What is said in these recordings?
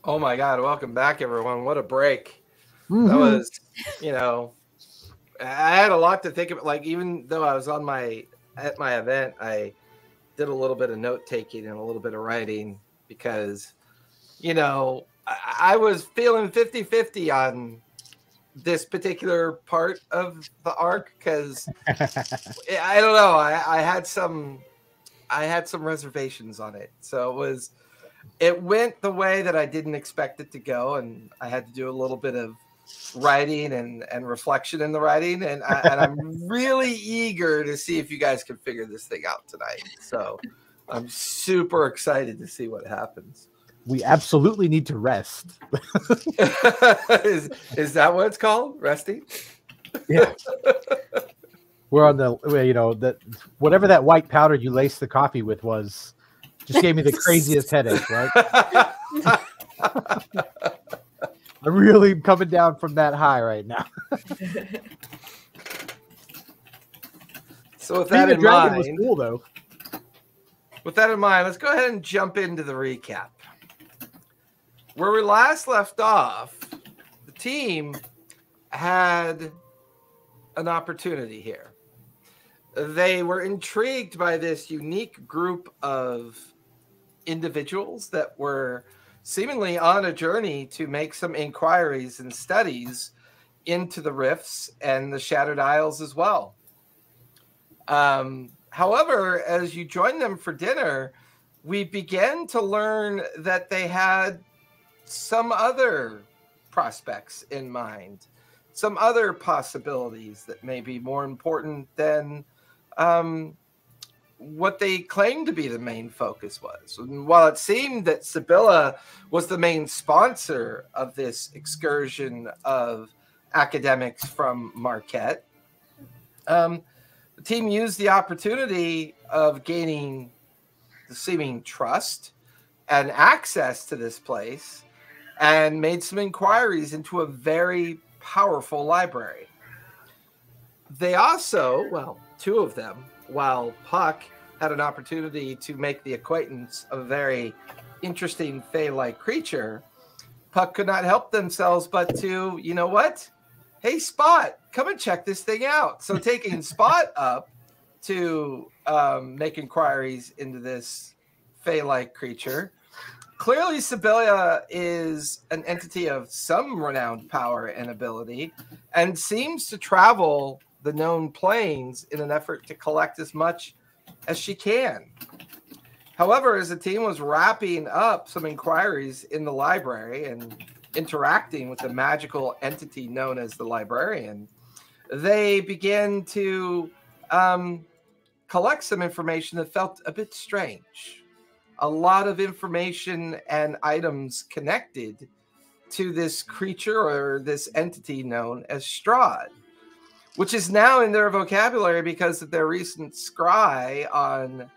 Oh my God, welcome back, everyone. What a break. That Mm-hmm. was, you know, I had a lot to think about. Like, even though I was at my event, I did a little bit of note taking and a little bit of writing because, I was feeling 50-50 on this particular part of the arc because I don't know. I had some reservations on it. So it went the way that I didn't expect it to go, and I had to do a little bit of writing and reflection in the writing, and I'm really eager to see if you guys can figure this thing out tonight. So I'm super excited to see what happens. We absolutely need to rest. Is that what it's called? Resting? Yeah. We're on that whatever that white powder you laced the coffee with was just gave me the craziest headache, right? I'm really coming down from that high right now. So with that in mind, was cool though. With that in mind, let's go ahead and jump into the recap. Where we last left off, the team had an opportunity here. They were intrigued by this unique group of individuals that were seemingly on a journey to make some inquiries and studies into the rifts and the Shattered Isles as well. However, as you join them for dinner, we began to learn that they had some other prospects in mind, some other possibilities that may be more important than what they claimed to be the main focus was. And while it seemed that Sibylla was the main sponsor of this excursion of academics from Marquette, the team used the opportunity of gaining the seeming trust and access to this place and made some inquiries into a very powerful library. They also, well, two of them, while Puck had an opportunity to make the acquaintance of a very interesting Fey-like creature, Puck could not help themselves but to, you know what? Hey, Spot, come and check this thing out. So taking Spot up to make inquiries into this Fey-like creature. Clearly, Sibylla is an entity of some renowned power and ability and seems to travel the known planes in an effort to collect as much as she can. However, as the team was wrapping up some inquiries in the library and interacting with the magical entity known as the librarian, they began to collect some information that felt a bit strange. A lot of information and items connected to this creature or this entity known as Strahd, which is now in their vocabulary because of their recent scry on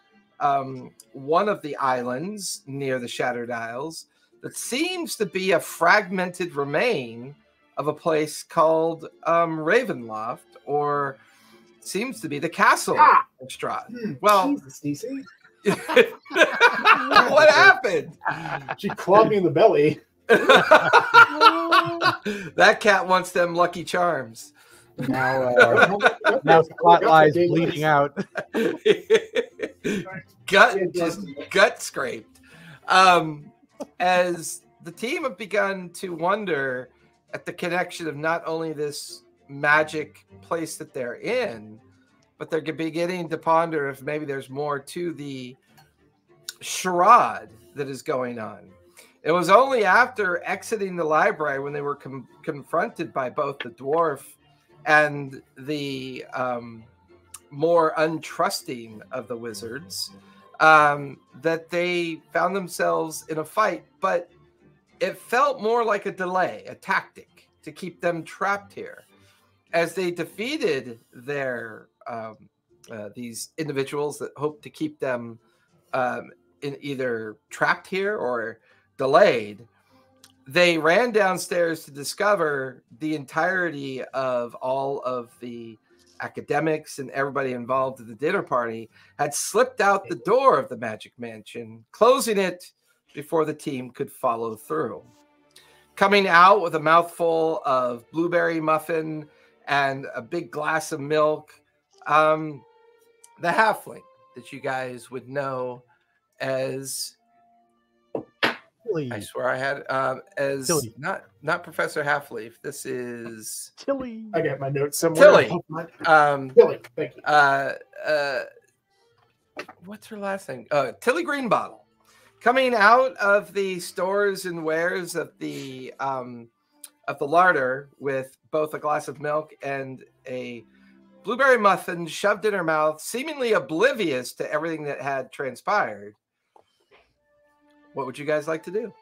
one of the islands near the Shattered Isles that seems to be a fragmented remain of a place called Ravenloft, or seems to be the castle of Strahd. Well, Jesus, DC. What happened? She clawed me in the belly. That cat wants them Lucky Charms. Now, now Spot lies bleeding out. gut scraped. As the team have begun to wonder at the connection of not only this magic place that they're in, but they're beginning to ponder if maybe there's more to the charade that is going on. It was only after exiting the library when they were confronted by both the dwarf and the more untrusting of the wizards that they found themselves in a fight, but it felt more like a delay, a tactic to keep them trapped here. As they defeated their these individuals that hoped to keep them in either trapped here or delayed, they ran downstairs to discover the entirety of all of the academics and everybody involved in the dinner party had slipped out the door of the Magic Mansion, closing it before the team could follow through. Coming out with a mouthful of blueberry muffin and a big glass of milk, the halfling that you guys would know as Tilly. I swear I had as Tilly. not Professor Halfleaf. This is Tilly. I got my notes somewhere. Tilly. Tilly, thank you. What's her last name? Tilly Greenbottle. Coming out of the stores and wares of the larder with both a glass of milk and a blueberry muffin shoved in her mouth, seemingly oblivious to everything that had transpired. What would you guys like to do?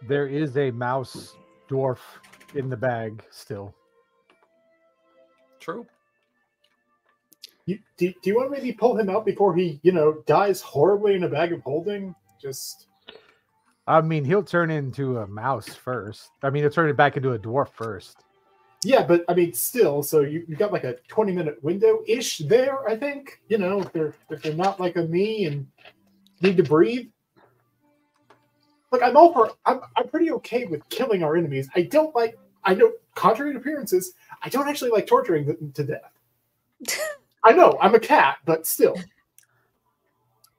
There is a mouse dwarf in the bag still. True. Do you want to maybe pull him out before he, dies horribly in a bag of holding? Just. I mean, he'll turn into a mouse first. I mean, he'll turn it back into a dwarf first. Yeah, but I mean, still. So you got like a 20-minute window-ish there, I think. If they're not like a me and need to breathe. Look, I'm pretty okay with killing our enemies. I know, contrary to appearances, I don't actually like torturing them to death. I know, I'm a cat, but still.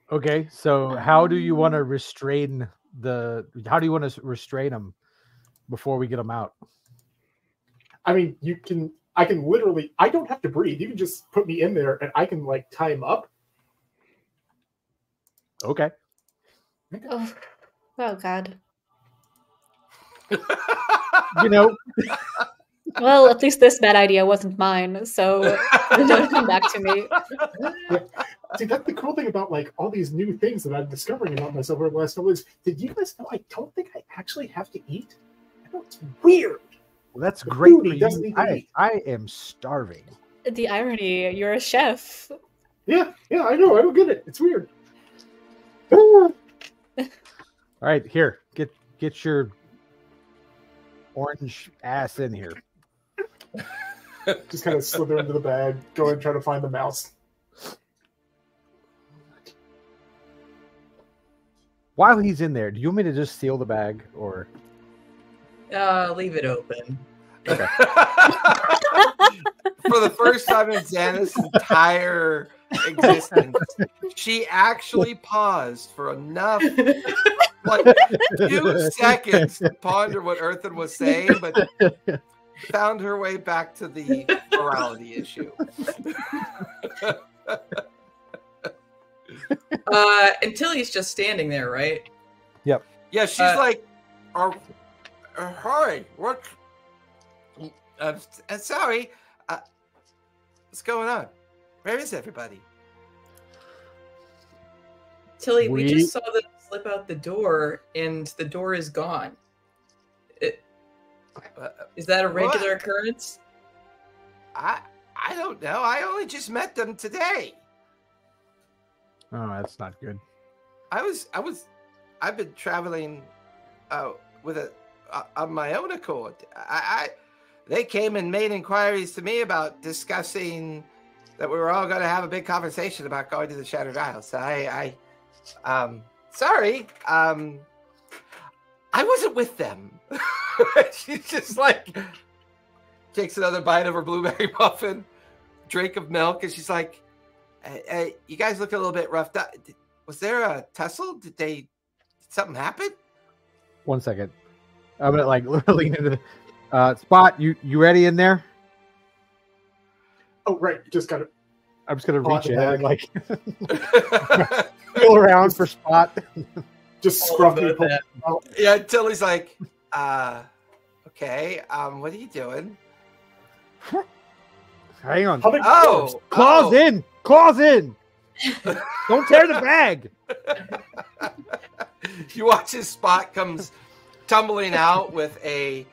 Okay, so how do you want to restrain them before we get them out? I mean, I can literally, I don't have to breathe. You can just put me in there and I can like tie him up. Okay. Oh God. Well, at least this bad idea wasn't mine, so don't come back to me. Yeah. See, that's the cool thing about like all these new things that I'm discovering about myself over the last couple of days. Did you guys know I don't think I actually have to eat? I know it's weird. Well, that's great for doesn't you. need to eat. I am starving. The irony, you're a chef. Yeah, I know. I don't get it. It's weird. All right, here. Get your orange ass in here. Just kind of slither into the bag, go and try to find the mouse. While he's in there, do you want me to just seal the bag or? Leave it open. Okay. For the first time in Xana's entire existence, she actually paused for enough, like 2 seconds to ponder what Earthen was saying, but found her way back to the morality issue. And Tilly's just standing there, right? Yep. Yeah, she's like, "Hi, what? Sorry, what's going on? Where is everybody?" Tilly, we just saw them slip out the door, and the door is gone. Is that a regular occurrence? I don't know. I only just met them today. Oh, that's not good. I've been traveling with on my own accord. They came and made inquiries to me about discussing that we were all going to have a big conversation about going to the Shattered Isles. So sorry, I wasn't with them. She's just like takes another bite of her blueberry muffin, drink of milk, and she's like, hey, you guys look a little bit roughed up. Was there a tussle? Did something happen? 1 second. I'm gonna like lean into the Spot. You ready in there? Oh right, just got it. I'm just gonna reach in and like bag. feel around for Spot. Just All scruffy. about that. Yeah, Tilly's like, okay, what are you doing? Hang on. Oh, Claws in! Claws in! Don't tear the bag! You watch his Spot comes tumbling out with a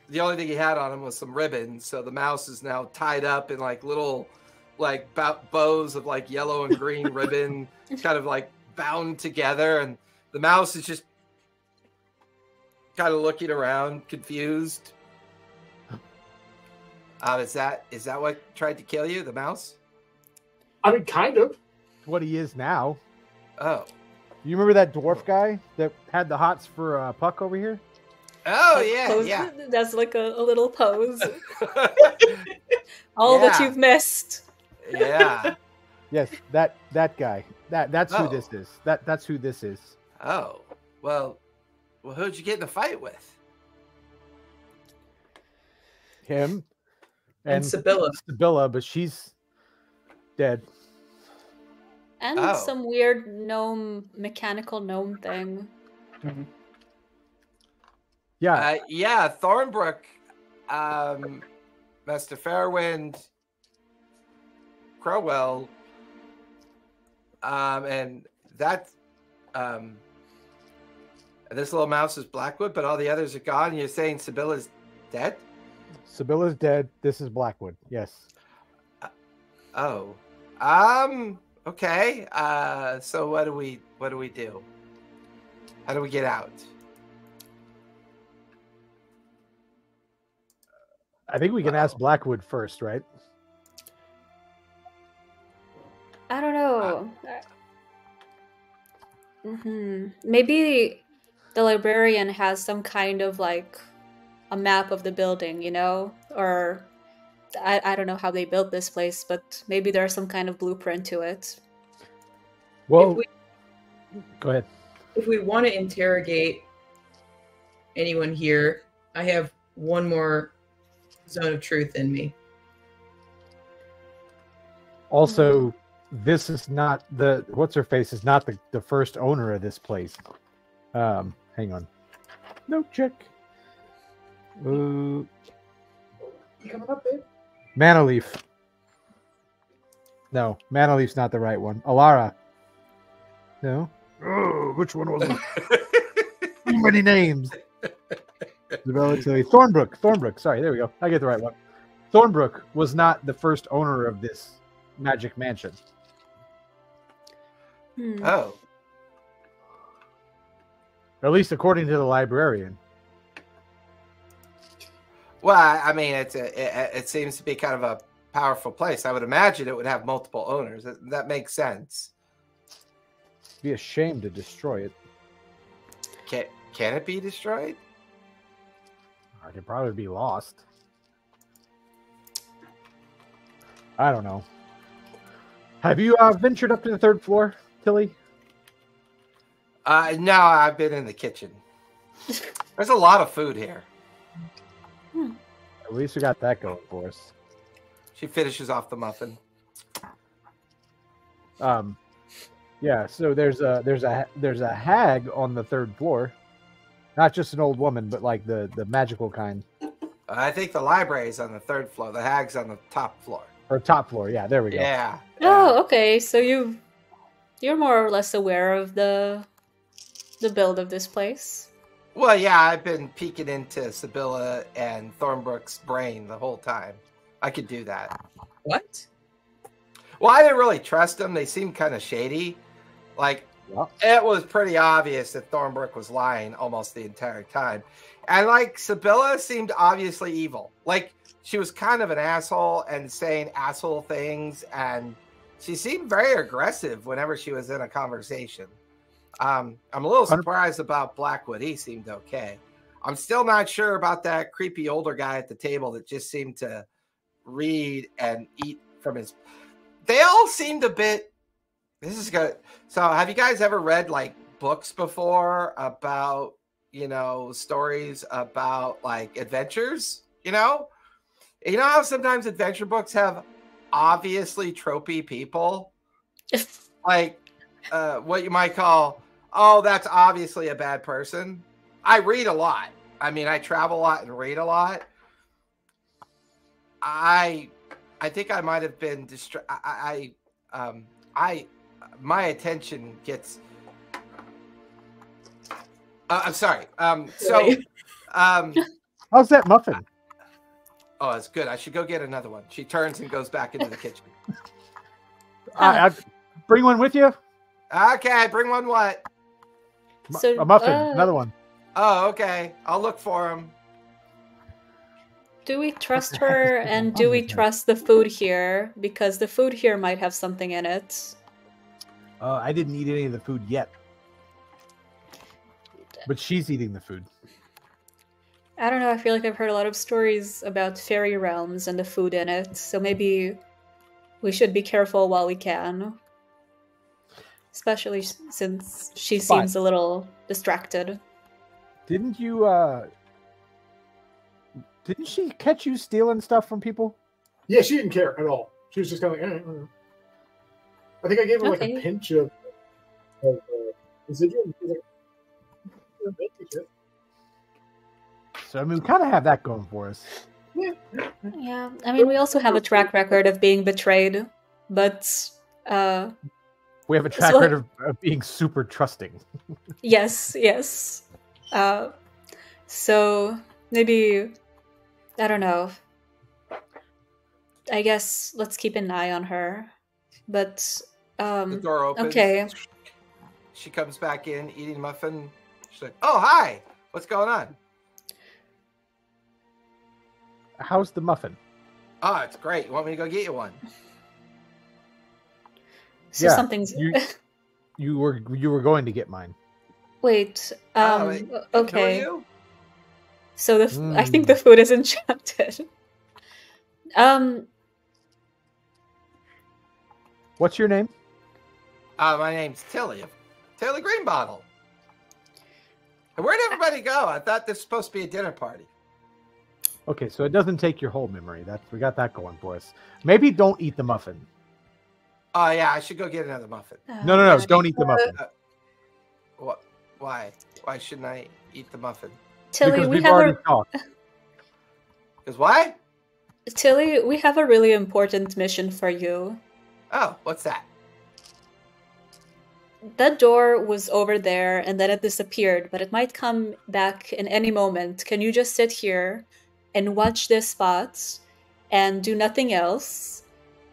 the only thing he had on him was some ribbon, so the mouse is now tied up in like little like bows of like yellow and green ribbon, kind of like bound together, and the mouse is just kind of looking around, confused. Is that what tried to kill you, the mouse? I mean, kind of. what he is now. Oh. You remember that dwarf guy that had the hots for Puck over here? Oh, Like, yeah, pose- yeah. That's like a little pose. All that Yeah. you've missed. Yeah. Yes, that guy. That's who Oh. this is. That's who this is. Oh. Well, who'd you get in a fight with? Him And Sibylla. Sibylla, but she's dead. And Oh. some weird mechanical gnome thing. Yeah. Yeah, Thornbrook, Master Fairwind, Crowell, and that, this little mouse is Blackwood, but all the others are gone. You're saying Sibylla's dead? Sibylla's dead. This is Blackwood. Yes. Oh, okay. So what do we do? How do we get out? I think we can ask Blackwood first, right? I don't know. Maybe the librarian has some kind of like a map of the building, you know? Or I don't know how they built this place, but maybe there's some kind of blueprint to it. Well, go ahead. If we want to interrogate anyone here, I have one more zone of truth in me. Also, this is not what's-her-face is not the first owner of this place. Hang on. No check. You coming up, babe? Manaleaf. No, Manaleaf's not the right one. Alara. No. Oh, which one was it? Too many names. Thornbrook. Sorry, there we go. I get the right one. Thornbrook was not the first owner of this magic mansion. Oh. At least according to the librarian. Well, I mean, it seems to be kind of a powerful place. I would imagine it would have multiple owners. That makes sense. It'd be a shame to destroy it. Can it be destroyed? It could probably be lost. I don't know. Have you ventured up to the third floor, Tilly? No, I've been in the kitchen. There's a lot of food here. At least we got that going for us. She finishes off the muffin. Yeah. So there's a hag on the third floor, not just an old woman, but like the magical kind. I think the library's on the third floor. The hag's on the top floor. Or top floor. Yeah. There we go. Yeah. Oh, okay. So you're more or less aware of the build of this place. Well, yeah, I've been peeking into Sibylla and Thornbrook's brain the whole time. I could do that. What? Well, I didn't really trust them. They seemed kind of shady. Like, It was pretty obvious that Thornbrook was lying almost the entire time. And, like, Sibylla seemed obviously evil. Like, she was kind of an asshole and saying asshole things. And she seemed very aggressive whenever she was in a conversation. I'm a little surprised about Blackwood. He seemed okay. I'm still not sure about that creepy older guy at the table that just seemed to read and eat from his... They all seemed a bit... This is good. So have you guys ever read like books before about, stories about like adventures? You know how sometimes adventure books have obviously tropey people? Like what you might call... Oh, that's obviously a bad person. I read a lot. I mean, I travel a lot and read a lot. I think I might have been my attention gets. I'm sorry. How's that muffin? Oh, it's good. I should go get another one. She turns and goes back into the kitchen. Bring one with you. Okay, bring one. What? A muffin, another one. Oh, okay. I'll look for him. Do we trust her, and do we trust the food here? Because the food here might have something in it. I didn't eat any of the food yet. But she's eating the food. I don't know, I feel like I've heard a lot of stories about fairy realms and the food in it, so maybe we should be careful while we can. Especially since she seems a little distracted. Didn't you, didn't she catch you stealing stuff from people? Yeah, she didn't care at all. She was just kind of like, I think I gave her like a pinch of residual. So, I mean, we kind of have that going for us. Yeah, I mean, we also have a track record of being betrayed, but... we have a track record of being super trusting. Yes. So, maybe... I don't know. I guess let's keep an eye on her. But, the door opens. Okay. She comes back in, eating a muffin. She's like, oh, hi! What's going on? How's the muffin? Oh, it's great. You want me to go get you one? So yeah, something's... you were going to get mine. Wait, wait. okay. Who are you? So I think the food is enchanted. What's your name? My name's Tilly. Tilly Greenbottle. And where'd everybody go? I thought this was supposed to be a dinner party. Okay, so it doesn't take your whole memory. We got that going for us. Maybe don't eat the muffin. Oh, yeah, I should go get another muffin. No, don't eat the muffin. What? Why? Why shouldn't I eat the muffin? Tilly, because we we've have already talked. Because why? Tilly, we have a really important mission for you. Oh, what's that? That door was over there and then it disappeared, but it might come back in any moment. Can you just sit here and watch this spot and do nothing else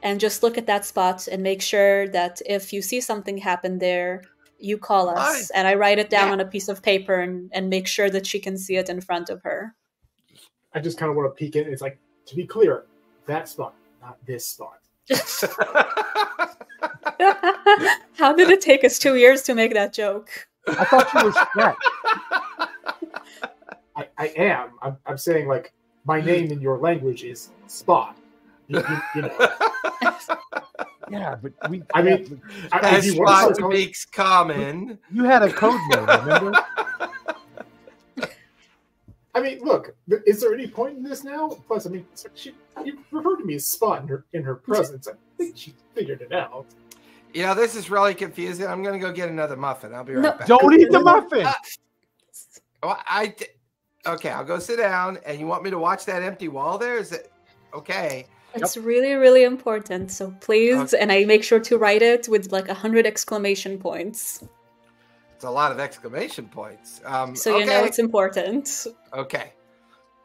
and just look at that spot and make sure that if you see something happen there, you call us and I write it down on a piece of paper and make sure that she can see it in front of her. I just kind of want to peek in. It's like, to be clear, that spot, not this spot. How did it take us 2 years to make that joke? I thought you were Sprat. I am. I'm saying, like, my name in your language is Spot. You know. Yeah, but as Spot speaks common. You had a code name, remember? I mean, look, is there any point in this now? Plus, I mean, you referred to me as Spot in her presence. I think she figured it out. You know, this is really confusing. I'm going to go get another muffin. I'll be right back. Don't eat the muffin! Okay, I'll go sit down. And you want me to watch that empty wall there? Is it okay? It's really, really important. So please, and I make sure to write it with like 100 exclamation points. It's a lot of exclamation points. So you know it's important. Okay.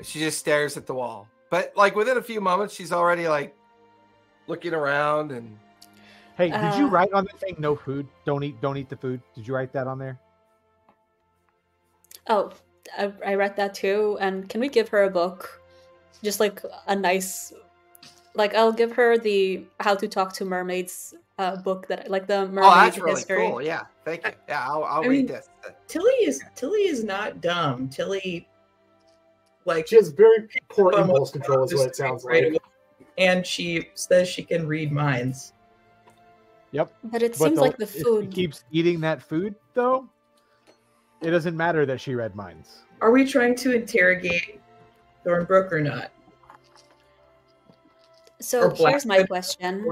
She just stares at the wall. But like within a few moments, she's already like looking around and... Hey, did you write on the thing, no food? Don't eat the food. Did you write that on there? Oh, I read that too. And can we give her a book? Just like a nice... Like, I'll give her the How to Talk to Mermaids book that, like the mermaid that's really history. cool. Yeah, thank you. Yeah, I'll read this. Tilly is not dumb. Tilly, like, she has very poor impulse control, is what it sounds like. And she says she can read minds. Yep. But it seems like the food... If she keeps eating that food, though, it doesn't matter that she read minds. Are we trying to interrogate Thornbrook or not? So here's my question.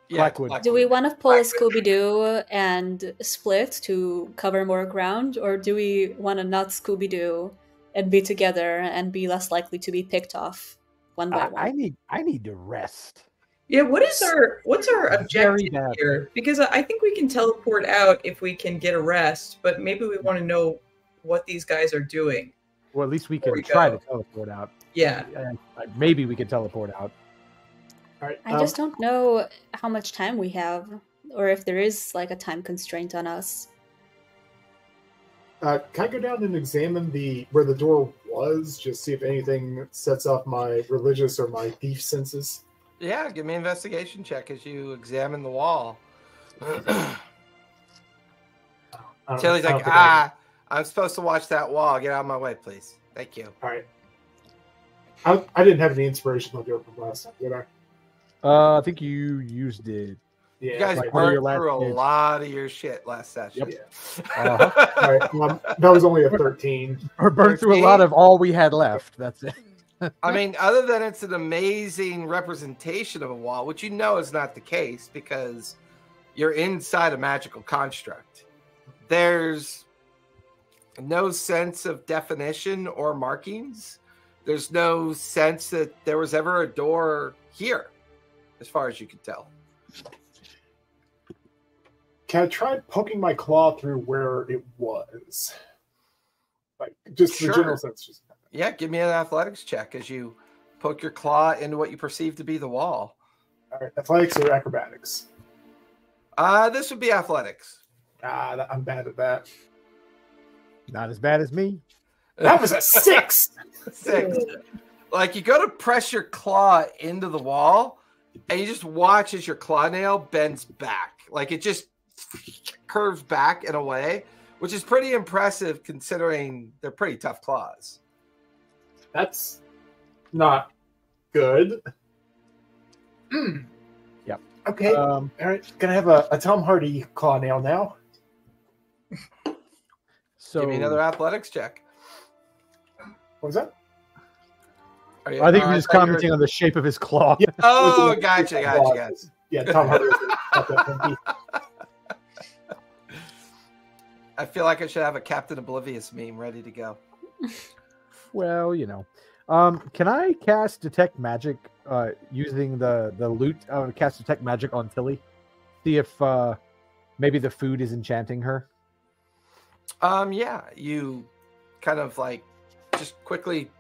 Do we want to pull a Scooby-Doo and split to cover more ground? Or do we want to not Scooby-Doo and be together and be less likely to be picked off one by one? I need to rest. Yeah, what's our objective here? Because I think we can teleport out if we can get a rest, but maybe we want to know what these guys are doing. Well, at least we can try to teleport out. Yeah. Maybe we can teleport out. All right, I just don't know how much time we have, or if there is like a time constraint on us. Can I go down and examine where the door was, just see if anything sets off my religious or my thief senses? Yeah, give me an investigation check as you examine the wall. Tilly's like, I'm supposed to watch that wall. Get out of my way, please. Thank you. All right. I didn't have any inspirational joke from last time, did I? I think you used it. Yeah. You guys like burned through a lot of your shit last session. Yep. Yeah. All right. Well, that was only a 13. Or burned through a lot of all we had left. That's it. I mean, other than it's an amazing representation of a wall, which you know is not the case because you're inside a magical construct. There's no sense of definition or markings. There's no sense that there was ever a door here, as far as you can tell. Can I try poking my claw through where it was? Like, just the general sense. Just... Yeah, give me an athletics check as you poke your claw into what you perceive to be the wall. All right, athletics or acrobatics? This would be athletics. I'm bad at that. Not as bad as me. That was a 6. 6. Like, you go to press your claw into the wall, and you just watch as your claw nail bends back. Like, it just curves back in a way, which is pretty impressive considering they're pretty tough claws. That's not good. Yep. Okay. All right. Gonna have a Tom Hardy claw nail now. So give me another athletics check. What was that? I think he was commenting on the shape of his claw. Yeah. Oh, gotcha. Yeah, Tom Hardy. I feel like I should have a Captain Oblivious meme ready to go. Well, you know. Can I cast Detect Magic using the loot? Cast Detect Magic on Tilly. See if maybe the food is enchanting her. Yeah, you kind of like just quickly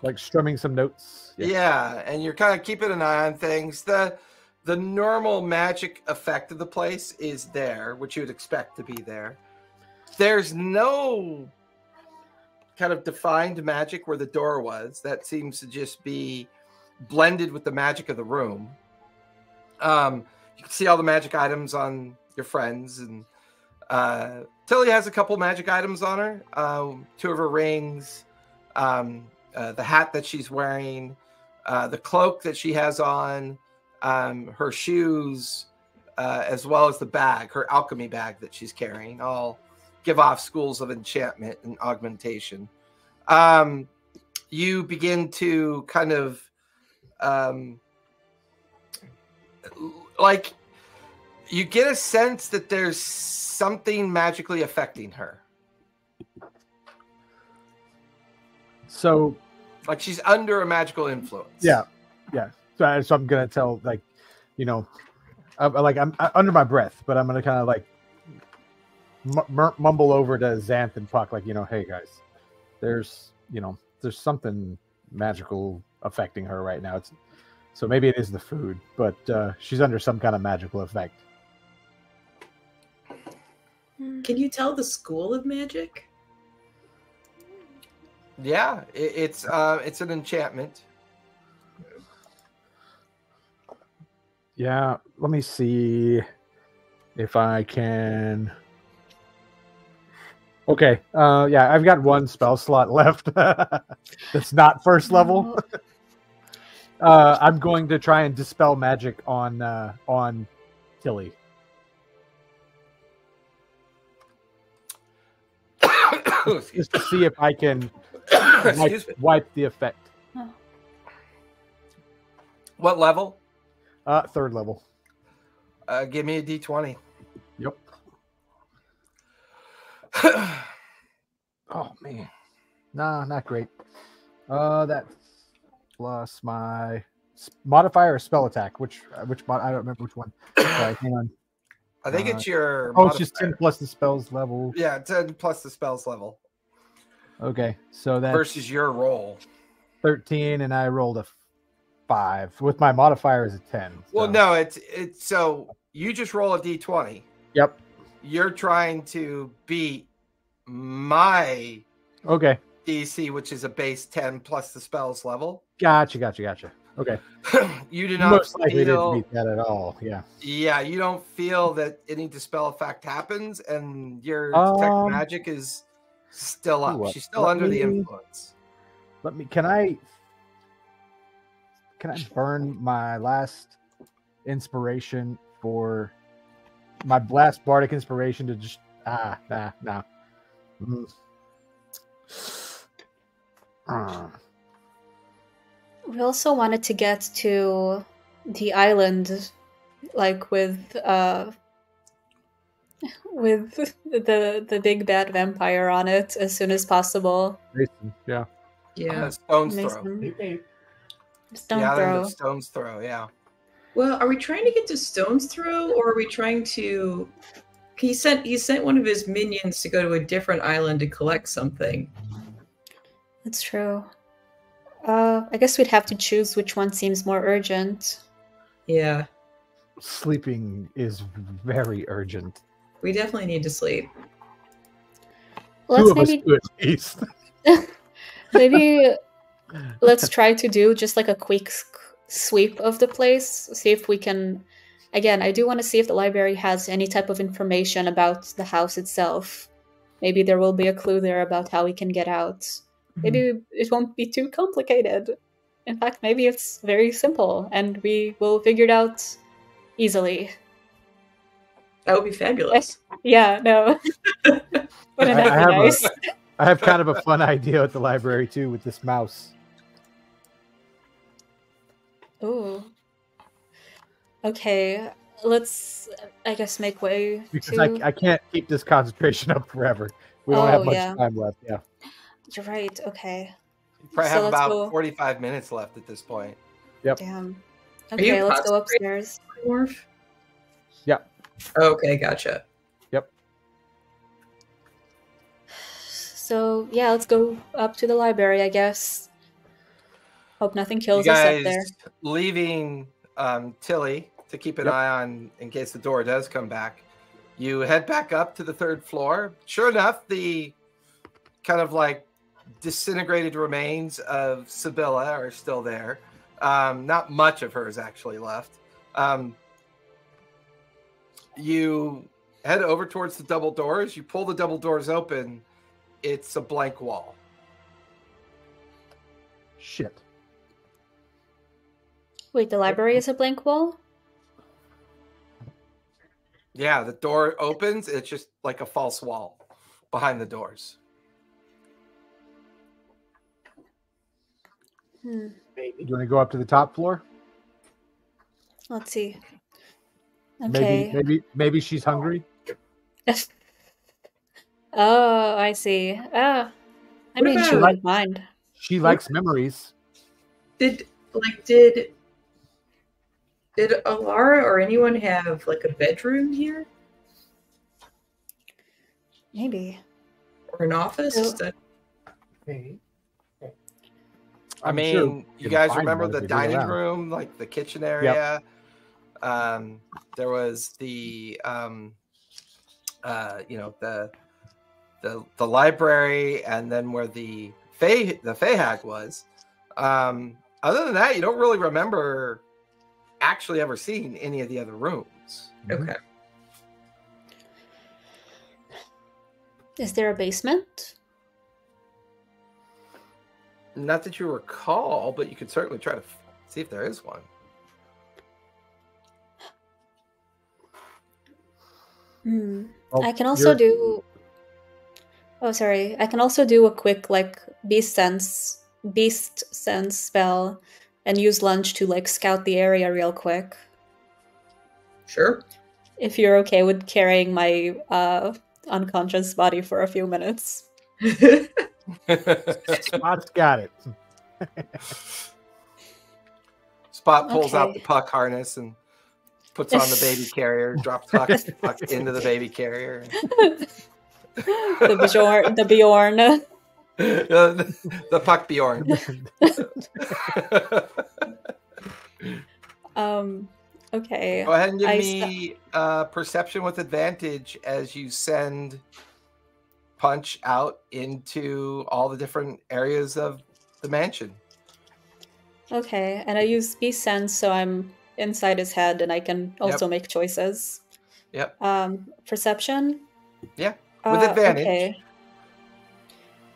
like strumming some notes. Yeah, and you're kind of keeping an eye on things. The normal magic effect of the place is there, which you would expect to be there. There's no kind of defined magic where the door was. That seems to just be blended with the magic of the room. You can see all the magic items on your friends, and Tilly has a couple magic items on her. 2 of her rings, the hat that she's wearing, the cloak that she has on, her shoes, as well as the bag, her alchemy bag that she's carrying, all give off schools of enchantment and augmentation. You begin to kind of like you get a sense that there's something magically affecting her. So like she's under a magical influence. Yeah. So I'm gonna tell, like, you know, I'm under my breath, but I'm gonna kind of like mumble over to Xanth and Puck, like, you know, hey guys, there's something magical affecting her right now. So maybe it is the food, but she's under some kind of magical effect. Can you tell the school of magic? Yeah, it's an enchantment. Yeah, let me see if I can. Okay, yeah, I've got 1 spell slot left. That's not first level. I'm going to try and dispel magic on Tilly. Just to see if I can wipe the effect. What level? 3rd level. Give me a D20. Yep. Oh man, nah, not great. That's plus my modifier or spell attack. Which I don't remember which one. Sorry, hang on. I think it's your. Oh, it's just 10 plus the spells level. Yeah, 10 plus the spells level. Okay, so that versus your roll. 13, and I rolled a 5. With my modifier is a 10. So. Well, no, it's so you just roll a D20. Yep. You're trying to beat my DC, which is a base 10 plus the spells level. Gotcha. Okay. You do not Most likely didn't feel. meet that at all. Yeah. Yeah, you don't feel that any dispel effect happens, and your detect magic is still up. what? She's still Let under the me- influence. Let me. Can I burn my last inspiration for my last bardic inspiration to just no. We also wanted to get to the island, like with the big bad vampire on it as soon as possible. Yeah. Yeah. Stone's throw. Hey, Stone The island throw. of Stone's Throw, yeah. Well, are we trying to get to Stone's Throw, or are we trying to? He sent one of his minions to go to a different island to collect something. That's true. I guess we'd have to choose which one seems more urgent. Yeah, Sleeping is very urgent. we definitely need to sleep. Let's Two of us do at least. maybe let's try to do just like a quick sweep of the place. See if we can. Again, I do want to see if the library has any type of information about the house itself. Maybe there will be a clue there about how we can get out. Maybe it won't be too complicated. In fact, maybe it's very simple and we will figure it out easily. That would be fabulous. Yeah, no. Wouldn't that be nice? I have kind of a fun idea at the library too with this mouse. Ooh. Okay, let's, I guess, make way Because to... I can't keep this concentration up forever. We don't have much time left. Yeah. You're right, okay. You probably So have let's about go- 45 minutes left at this point. Yep. Damn. Are you Okay, let's go concentrating? upstairs. Morph? Yeah. Okay, gotcha. Yep. So, yeah, let's go up to the library, I guess. Hope nothing You kills us up guys there. leaving Tilly to keep an eye on in case the door does come back. You head back up to the 3rd floor. Sure enough, the kind of like disintegrated remains of Sibylla are still there. Not much of her is actually left. You head over towards the double doors. You pull the double doors open. It's a blank wall. Shit. Wait, the library is a blank wall? Yeah, the door opens. It's just like a false wall behind the doors. Hmm. Do you want to go up to the top floor? Let's see. Okay. Maybe she's hungry. Oh, I see. I What mean, she about- wouldn't mind. She likes memories. Did Alara or anyone have like a bedroom here Maybe. or an office? So- That- hey. I I'm mean, sure you can guys find remember one the if you dig dining around. room, like the kitchen area? There was the, the library, and then where the Fahag was. Other than that, you don't really remember actually ever seeing any of the other rooms. Okay. Is there a basement? Not that you recall, but you could certainly try to see if there is one. Well, I can also you're- do... Oh, sorry. I can also do a quick, like, beast sense spell and use lunch to, like, scout the area real quick. Sure. If you're okay with carrying my unconscious body for a few minutes. Spot's got it. Spot pulls out Okay. the puck harness and puts on the baby carrier, drops puck into the baby carrier. The Bjorn. The puck Bjorn. Okay. Go ahead and give I me perception with advantage as you send Punch out into all the different areas of the mansion. Okay, and I use Beast Sense, so I'm inside his head, and I can also make choices. Yep. Perception? Yeah, with advantage. Okay.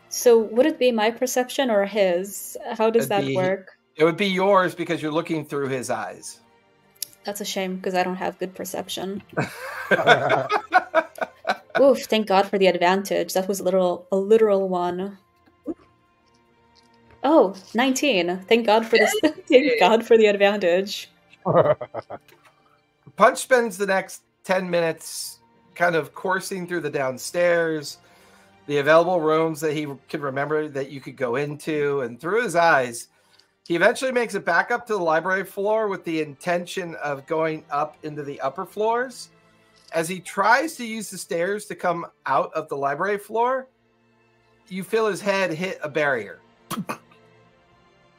So would it be my perception or his? How does that work? It would be yours because you're looking through his eyes. That's a shame because I don't have good perception. Oof, thank God for the advantage. That was a literal one. Oh, 19. Thank God for this. Thank God for the advantage. Punch spends the next 10 minutes kind of coursing through the downstairs, the available rooms that he could remember that you could go into, and through his eyes, he eventually makes it back up to the library floor with the intention of going up into the upper floors. As he tries to use the stairs to come out of the library floor, you feel his head hit a barrier.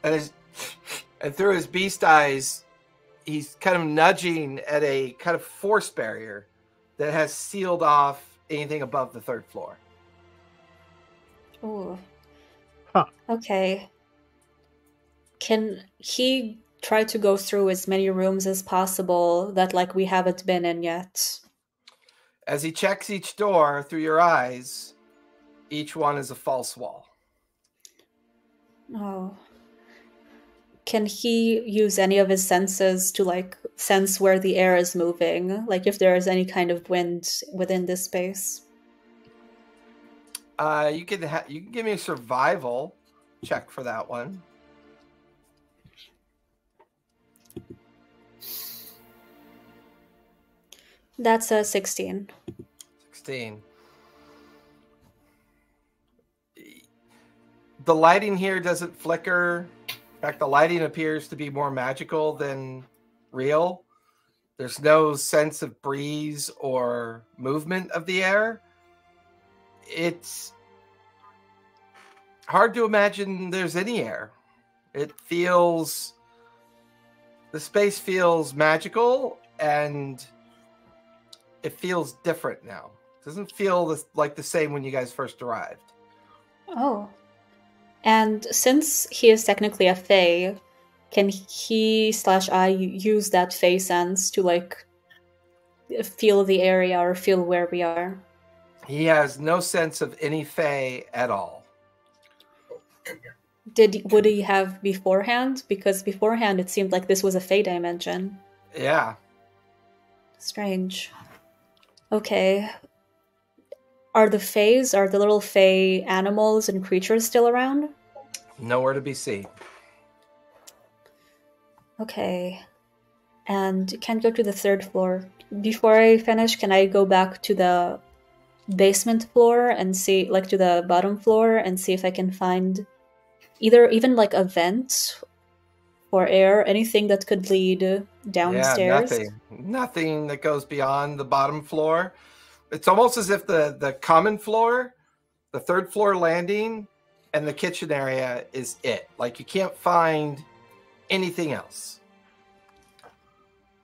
And through his beast eyes, he's kind of nudging at a kind of force barrier that has sealed off anything above the third floor. Ooh. Huh. Okay. Can he try to go through as many rooms as possible that like we haven't been in yet? As he checks each door through your eyes, each one is a false wall. Oh. Can he use any of his senses to like sense where the air is moving? Like if there is any kind of wind within this space? You can give me a survival check for that one. That's a 16. 16. The lighting here doesn't flicker. In fact, the lighting appears to be more magical than real. There's no sense of breeze or movement of the air. It's hard to imagine there's any air. The space feels magical, and it feels different now. It doesn't feel like the same when you guys first arrived. Oh. And since he is technically a fae, can he/I use that fae sense to like feel the area or feel where we are? He has no sense of any fae at all. Would he have beforehand? Because beforehand it seemed like this was a fae dimension. Yeah. Strange. Okay. Are the little fae animals and creatures still around? Nowhere to be seen. Okay. And can't go to the third floor. Before I finish, can I go back to the basement floor and see, like to the bottom floor, and see if I can find even like a vent for air, anything that could lead downstairs? Yeah, nothing that goes beyond the bottom floor. It's almost as if the common floor, the third floor landing, and the kitchen area is it. Like you can't find anything else.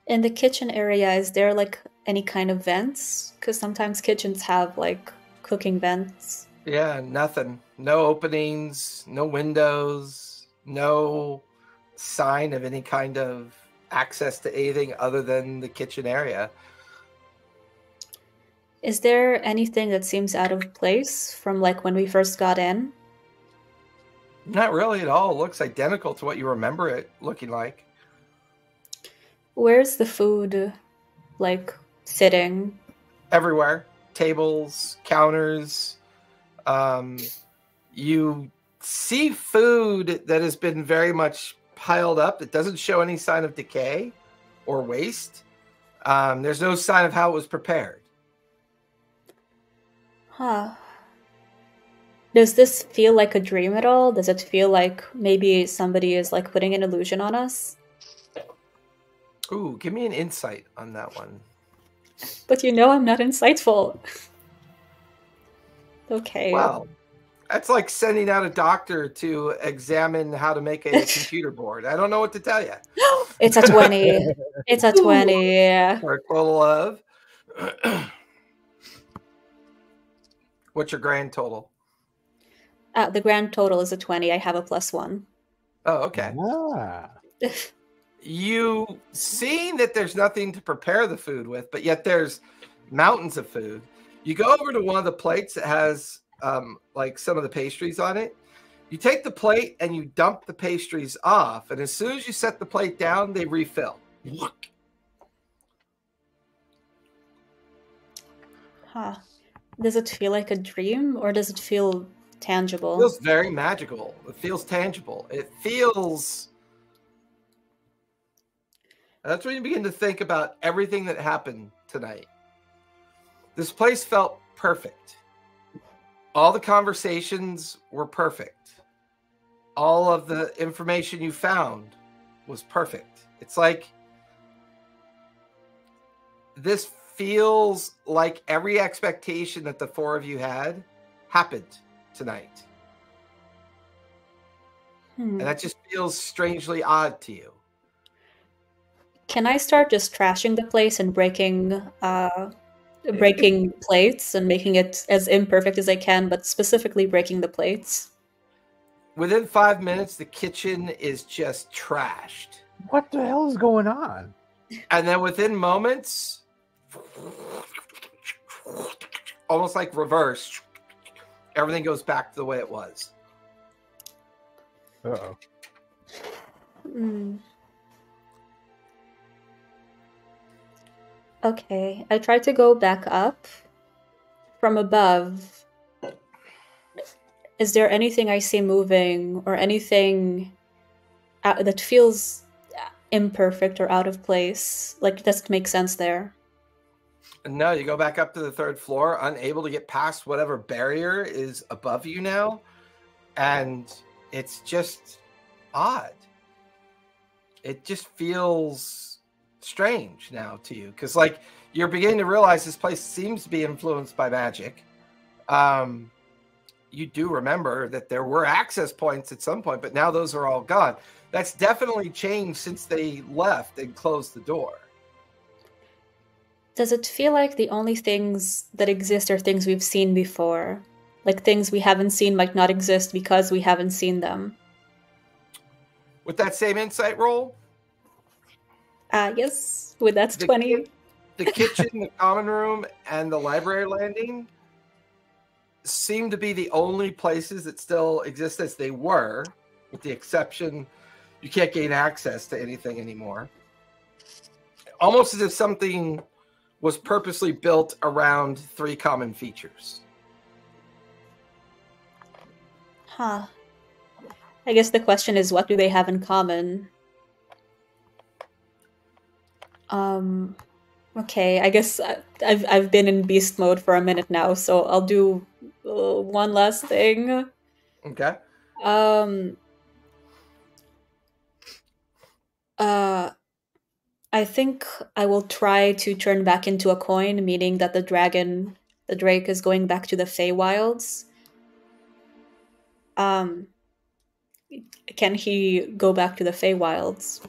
In the kitchen area, is there like any kind of vents? Because sometimes kitchens have like cooking vents. Yeah, nothing. No openings, no windows, no sign of any kind of access to anything other than the kitchen area. Is there anything that seems out of place from like when we first got in? Not really at all. It looks identical to what you remember it looking like. Where's the food, like, sitting? Everywhere. Tables, counters. You see food that has been very much piled up. It doesn't show any sign of decay or waste. There's no sign of how it was prepared. Huh. Does this feel like a dream at all? Does it feel like maybe somebody is like putting an illusion on us? Ooh, give me an insight on that one. But you know I'm not insightful. Okay. Wow. That's like sending out a doctor to examine how to make a computer board. I don't know what to tell you. It's a 20. It's a 20. For a total of... What's your grand total? The grand total is a 20. I have a +1. Oh, okay. Ah. You seeing that there's nothing to prepare the food with, but yet there's mountains of food. You go over to one of the plates that has like some of the pastries on it. You take the plate and you dump the pastries off, and as soon as you set the plate down, they refill. Huh. Does it feel like a dream, or does it feel tangible? It feels very magical. It feels tangible. It feels... That's when you begin to think about everything that happened tonight. This place felt perfect. All the conversations were perfect. All of the information you found was perfect. It's like this feels like every expectation that the four of you had happened tonight. And that just feels strangely odd to you. Can I start just trashing the place and breaking plates and making it as imperfect as I can, but specifically breaking the plates? Within 5 minutes, the kitchen is just trashed. What the hell is going on? And then within moments, almost like reverse, everything goes back to the way it was. Uh-oh. Okay, I tried to go back up from above. Is there anything I see moving or anything that feels imperfect or out of place? Like, does it make sense there? No, you go back up to the third floor, unable to get past whatever barrier is above you now. And it's just odd. It just feels strange now to you, because like you're beginning to realize this place seems to be influenced by magic. You do remember that there were access points at some point, but now those are all gone. That's definitely changed since they left and closed the door. Does it feel like the only things that exist are things we've seen before? Like things we haven't seen might not exist because we haven't seen them? With that same insight roll? Yes, with that's 20. The kitchen, the common room, and the library landing seem to be the only places that still exist as they were, with the exception you can't gain access to anything anymore. Almost as if something was purposely built around three common features. Huh. I guess the question is, what do they have in common? Okay, I guess I've been in beast mode for a minute now, so I'll do one last thing. Okay. I think I will try to turn back into a coin, meaning that the drake is going back to the Feywilds. Can he go back to the Feywilds?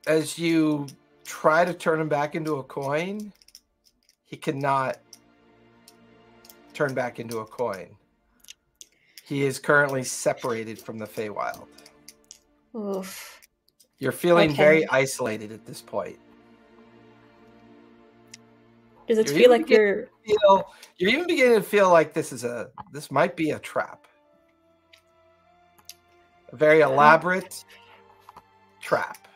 As you try to turn him back into a coin, he cannot turn back into a coin. He is currently separated from the Feywild. Oof. You're feeling very isolated at this point. Does it feel like you're even beginning to feel like this might be a trap. A very elaborate trap.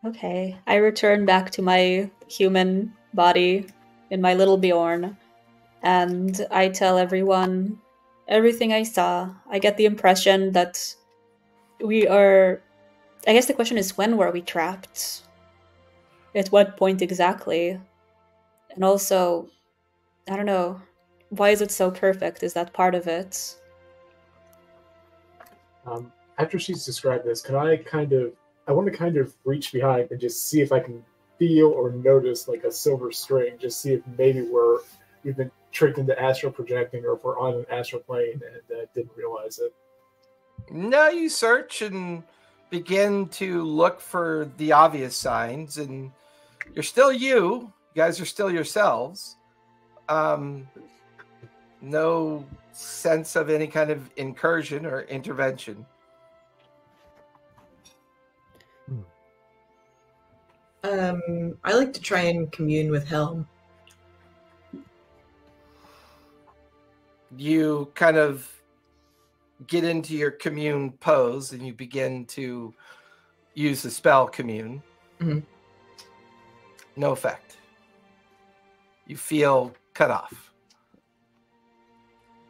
Okay, I return back to my human body in my little Bjorn, and I tell everyone everything I saw. I get the impression that we are... I guess the question is, when were we trapped? At what point exactly? And also, I don't know, why is it so perfect? Is that part of it? After she's described this, I want to kind of reach behind and just see if I can feel or notice like a silver string, just see if maybe we've been tricked into astral projecting, or if we're on an astral plane and didn't realize it. No, you search and begin to look for the obvious signs, and you're still you guys are still yourselves, No sense of any kind of incursion or intervention. I like to try and commune with Helm. You kind of get into your commune pose and you begin to use the spell commune. Mm-hmm. No effect. You feel cut off.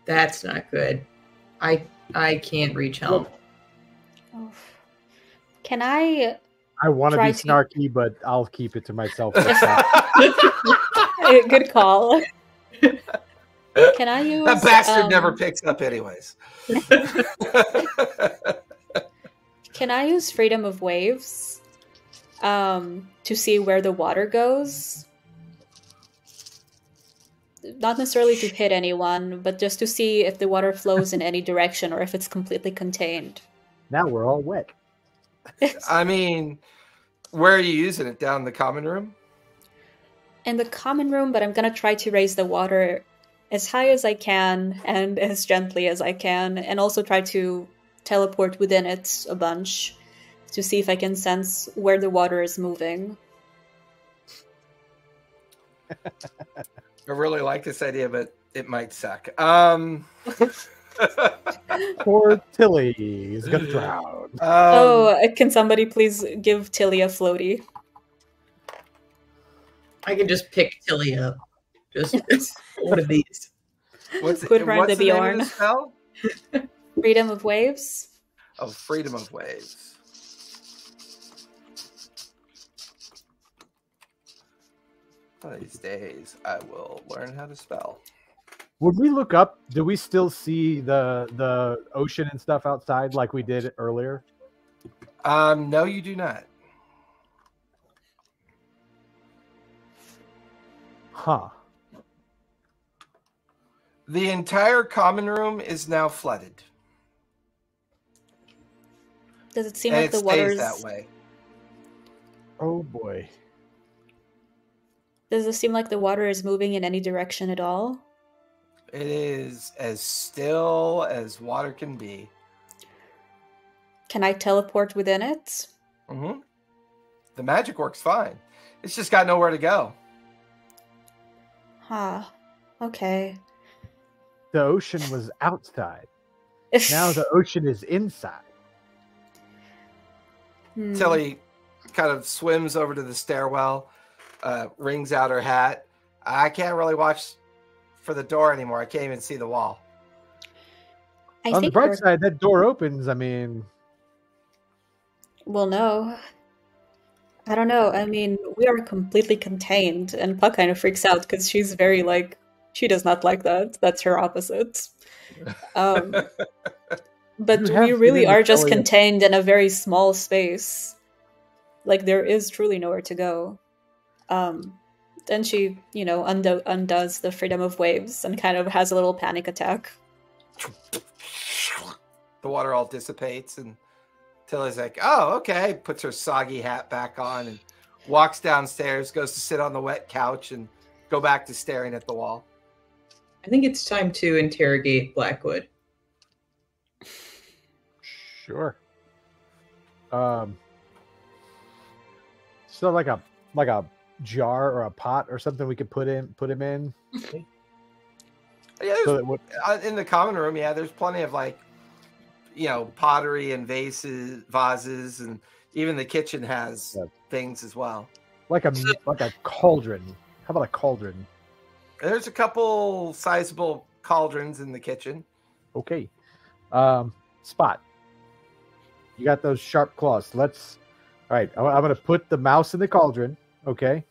That's not good. I can't reach Helm. Oh. Can I want to be try snarky, but I'll keep it to myself. Good call. Can I use that bastard never picks up anyways. Can I use freedom of waves to see where the water goes? Not necessarily to hit anyone, but just to see if the water flows in any direction or if it's completely contained. Now we're all wet. I mean, where are you using it? Down in the common room? In the common room, but I'm going to try to raise the water as high as I can and as gently as I can, and also try to teleport within it a bunch to see if I can sense where the water is moving. I really like this idea, but it might suck. Poor Tilly is gonna drown. Can somebody please give Tilly a floaty? I can just pick Tilly up. Just one of these. Put her in the Bjorn. Spell? Freedom of waves. Oh, freedom of waves. One of these days, I will learn how to spell. Would we look up? Do we still see the ocean and stuff outside like we did earlier? No, you do not. Huh. The entire common room is now flooded. Does it seem and like it the water's stays that way? Oh boy. Does it seem like the water is moving in any direction at all? It is as still as water can be. Can I teleport within it? Mm-hmm. The magic works fine. It's just got nowhere to go. Huh. Okay. The ocean was outside. Now the ocean is inside. Tilly kind of swims over to the stairwell, wrings out her hat. I can't really watch for the door anymore. I can't even see the wall. On the bright side, that door opens. I mean... Well, no. I don't know. I mean, we are completely contained, and Puck kind of freaks out because she's very, like, she does not like that. That's her opposite. But we really are just contained in a very small space. Like, there is truly nowhere to go. Then she, you know, undoes the freedom of waves and kind of has a little panic attack. The water all dissipates, and Tilly's like, oh, okay. Puts her soggy hat back on and walks downstairs, goes to sit on the wet couch and go back to staring at the wall. I think it's time to interrogate Blackwood. Sure. So like a jar or a pot or something we could put him in. Yeah, in the common room, yeah, there's plenty of, like, you know, pottery and vases, and even the kitchen has things as well. Like a cauldron. How about a cauldron? There's a couple sizable cauldrons in the kitchen. Okay. Spot. You got those sharp claws. All right, I'm going to put the mouse in the cauldron, okay?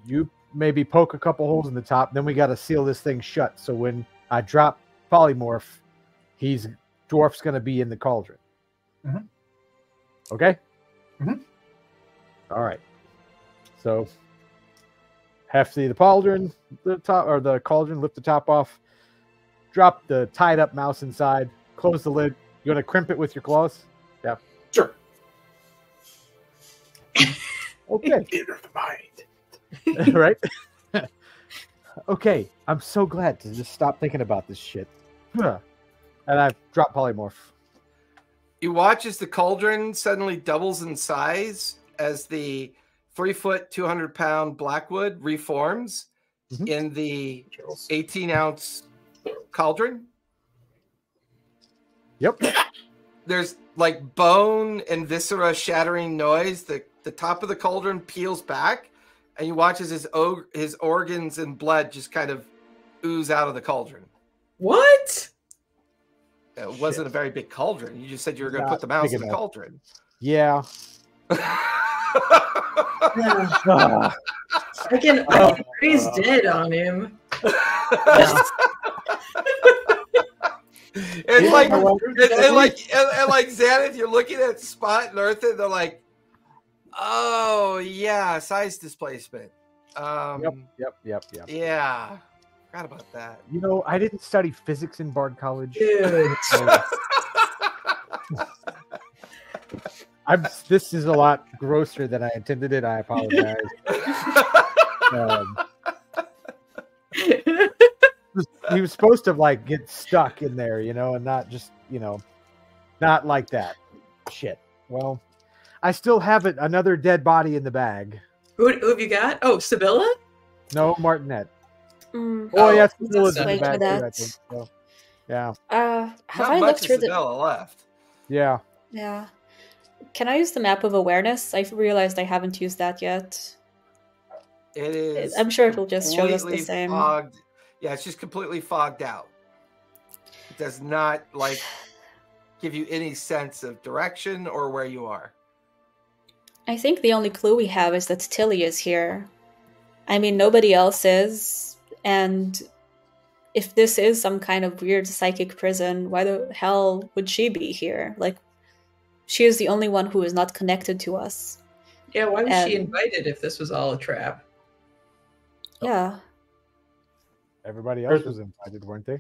You maybe poke a couple holes in the top, then we got to seal this thing shut, so when I drop Polymorph, Dwarf's going to be in the cauldron. Mm-hmm. Okay? Mm-hmm. All right. So, Hefty the cauldron, the cauldron, lift the top off, drop the tied up mouse inside, close the lid. You want to crimp it with your claws? Yeah. Sure. Okay. Theater of the mind. Right? Okay, I'm so glad to just stop thinking about this shit. And I've dropped polymorph. You watch as the cauldron suddenly doubles in size as the 3-foot, 200-pound Blackwood reforms in the 18-ounce cauldron. Yep. There's like bone and viscera shattering noise. The top of the cauldron peels back, and you watch as his organs and blood just kind of ooze out of the cauldron. What? It wasn't a very big cauldron. You just said you were going to put the mouse in the cauldron. Yeah. I can he's dead on him. And like Xanath, you're looking at Spot and Earth, and they're like, "Oh yeah, size displacement." Yep. Yeah, forgot about that. You know, I didn't study physics in Bard College. Dude. This is a lot grosser than I intended it. I apologize. He was supposed to like get stuck in there, you know, and not just, you know, not like that. Shit. Well, I still have another dead body in the bag. Who have you got? Oh, Sibylla? No, Martinet. Oh, yeah, Sibylla's in the bag that. too, I think. So, yeah. Have Not I much looked through Sibylla left. Yeah. Yeah. Can I use the map of awareness? I've realized I haven't used that yet. It is. I'm sure it'll just show us the same. Fogged. Yeah, it's just completely fogged out. It does not like give you any sense of direction or where you are. I think the only clue we have is that Tilly is here. I mean, nobody else is. And if this is some kind of weird psychic prison, why the hell would she be here? Like, she is the only one who is not connected to us. Yeah, why was she invited if this was all a trap? Yeah. Everybody else was invited, weren't they?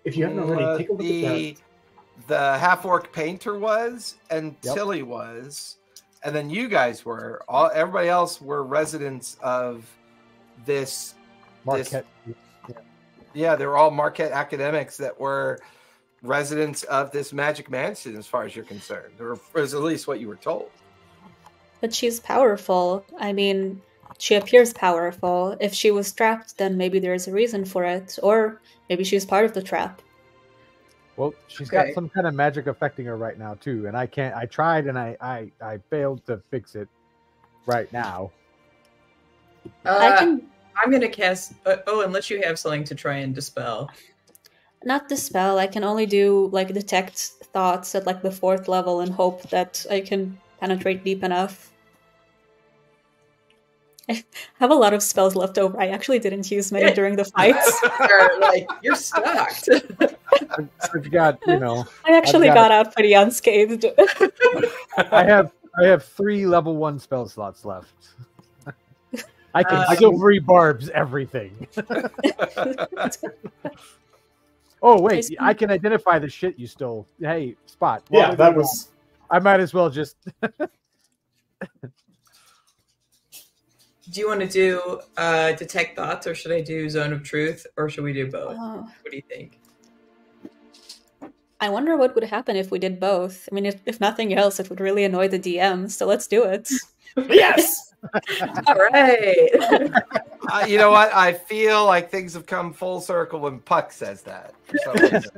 If you haven't already, take a look at that. The half-orc painter was, and Tilly was, and then you guys were. Everybody else were residents of this Marquette. Yeah, they were all Marquette academics that were residents of this magic mansion, as far as you're concerned, or as at least what you were told. But she's powerful. I mean, she appears powerful. If she was trapped, then maybe there is a reason for it, or maybe she's part of the trap. Well, she's got some kind of magic affecting her right now too, and I tried and I failed to fix it right now. I'm gonna cast. Unless you have something to try and dispel. Not dispel. I can only do like detect thoughts at like the 4th level and hope that I can penetrate deep enough. I have a lot of spells left over. I actually didn't use many during the fights. You're stuck. I've got, you know. I actually got out pretty unscathed. I have 3 level 1 spell slots left. I can free barbs everything. Oh wait, I can identify the shit you stole. Hey, Spot. Yeah, that was. I might as well just. Do you want to do detect thoughts, or should I do zone of truth, or should we do both? What do you think? I wonder what would happen if we did both. I mean, if nothing else, it would really annoy the DM. So let's do it. Yes. All right. You know what? I feel like things have come full circle when Puck says that. For some reason.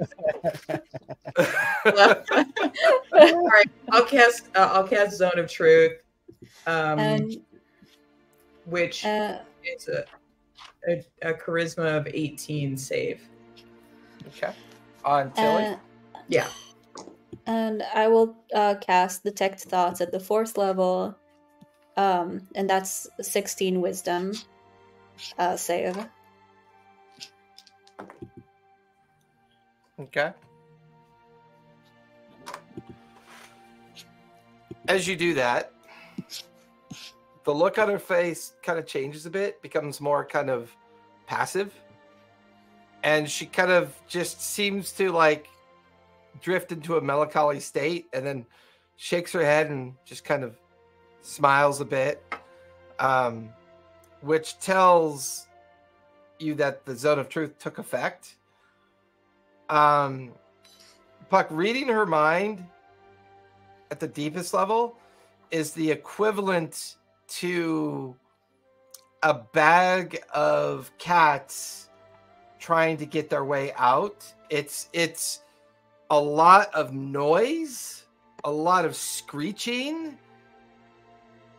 All right. I'll cast zone of truth. Which is a charisma of 18 save. Okay. On Tilly? Yeah. And I will cast Detect Thoughts at the 4th level. And that's 16 wisdom save. Okay. As you do that, the look on her face kind of changes a bit, becomes more kind of passive. And she kind of just seems to like drift into a melancholy state and then shakes her head and just kind of smiles a bit, which tells you that the zone of truth took effect. Puck, reading her mind at the deepest level is the equivalent to a bag of cats trying to get their way out. It's a lot of noise, a lot of screeching.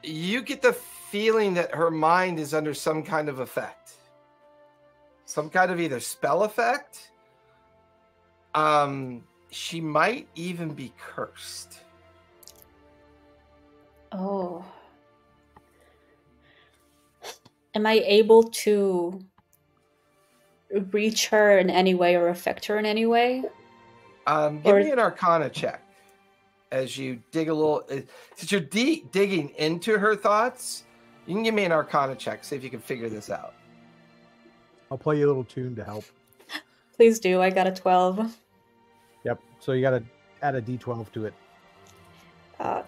You get the feeling that her mind is under some kind of effect. Some kind of either spell effect. She might even be cursed. Oh. Am I able to reach her in any way or affect her in any way? Give me an Arcana check as you dig a little. Since you're digging into her thoughts, you can give me an Arcana check. See if you can figure this out. I'll play you a little tune to help. Please do. I got a 12. Yep. So you got to add a D12 to it.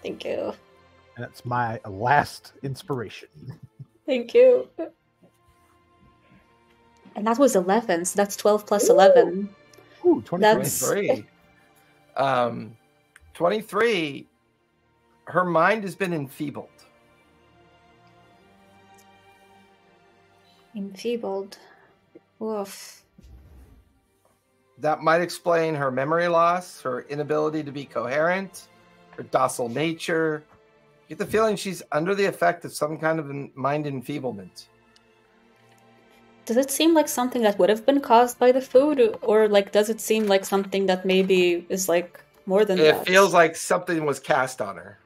Thank you. And that's my last inspiration. Thank you. And that was 11, so that's 12 plus 11. Ooh, 23. 23, her mind has been enfeebled. Enfeebled. Woof. That might explain her memory loss, her inability to be coherent, her docile nature. You get the feeling she's under the effect of some kind of mind enfeeblement. Does it seem like something that would have been caused by the food, or like does it seem like something that maybe is like more than that? It feels like something was cast on her.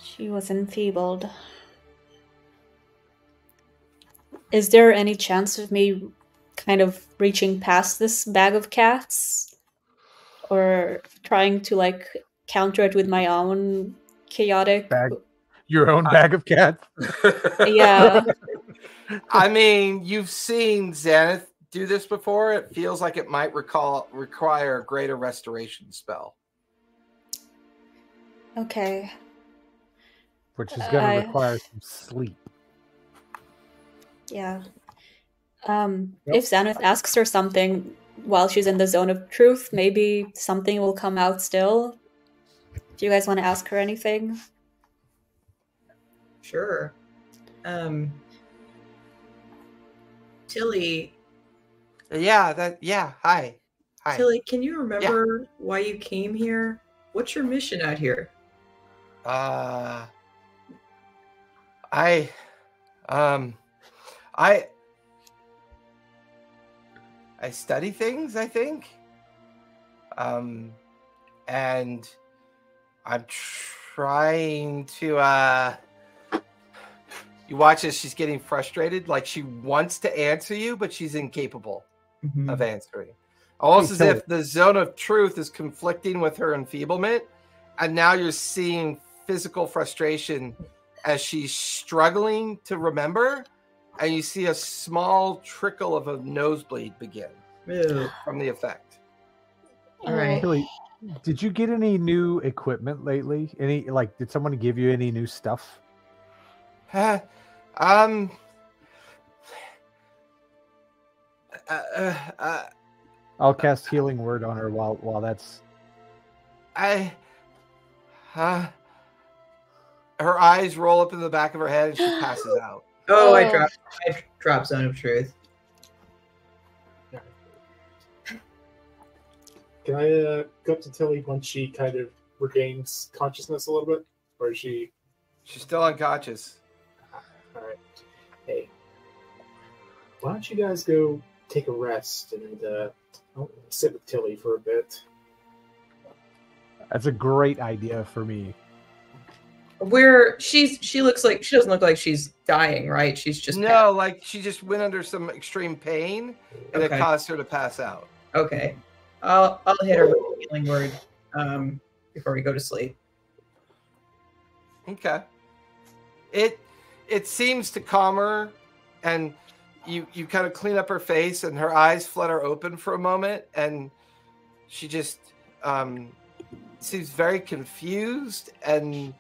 She was enfeebled. Is there any chance of me kind of reaching past this bag of cats? Or trying to like counter it with my own chaotic bag? Your own bag of cats? Yeah. I mean, you've seen Xanath do this before. It feels like it might require a greater restoration spell. Okay. Which is going to require some sleep. Yeah. If Xanath asks her something while she's in the zone of truth, maybe something will come out still. Do you guys want to ask her anything? Sure. Tilly. Yeah, hi. Tilly, can you remember why you came here? What's your mission out here? I study things, I think. And I'm trying to you watch as she's getting frustrated, like she wants to answer you, but she's incapable of answering. Almost as if the zone of truth is conflicting with her enfeeblement, and now you're seeing physical frustration as she's struggling to remember, and you see a small trickle of a nosebleed begin from the effect. All right. Tilly, did you get any new equipment lately? Did someone give you any new stuff? I'll cast Healing Word on her while that's. Her eyes roll up in the back of her head and she passes out. Oh, I dropped Zone of Truth. Can I go up to Tilly once she kind of regains consciousness a little bit? Or is she... She's still unconscious. All right. Hey, why don't you guys go take a rest and I'll sit with Tilly for a bit. That's a great idea for me. She doesn't look like she's dying, right? She's just like she just went under some extreme pain and it caused her to pass out. Okay. I'll hit her with a Healing Word before we go to sleep. Okay. It seems to calm her, and you kind of clean up her face, and her eyes flutter open for a moment, and she just seems very confused and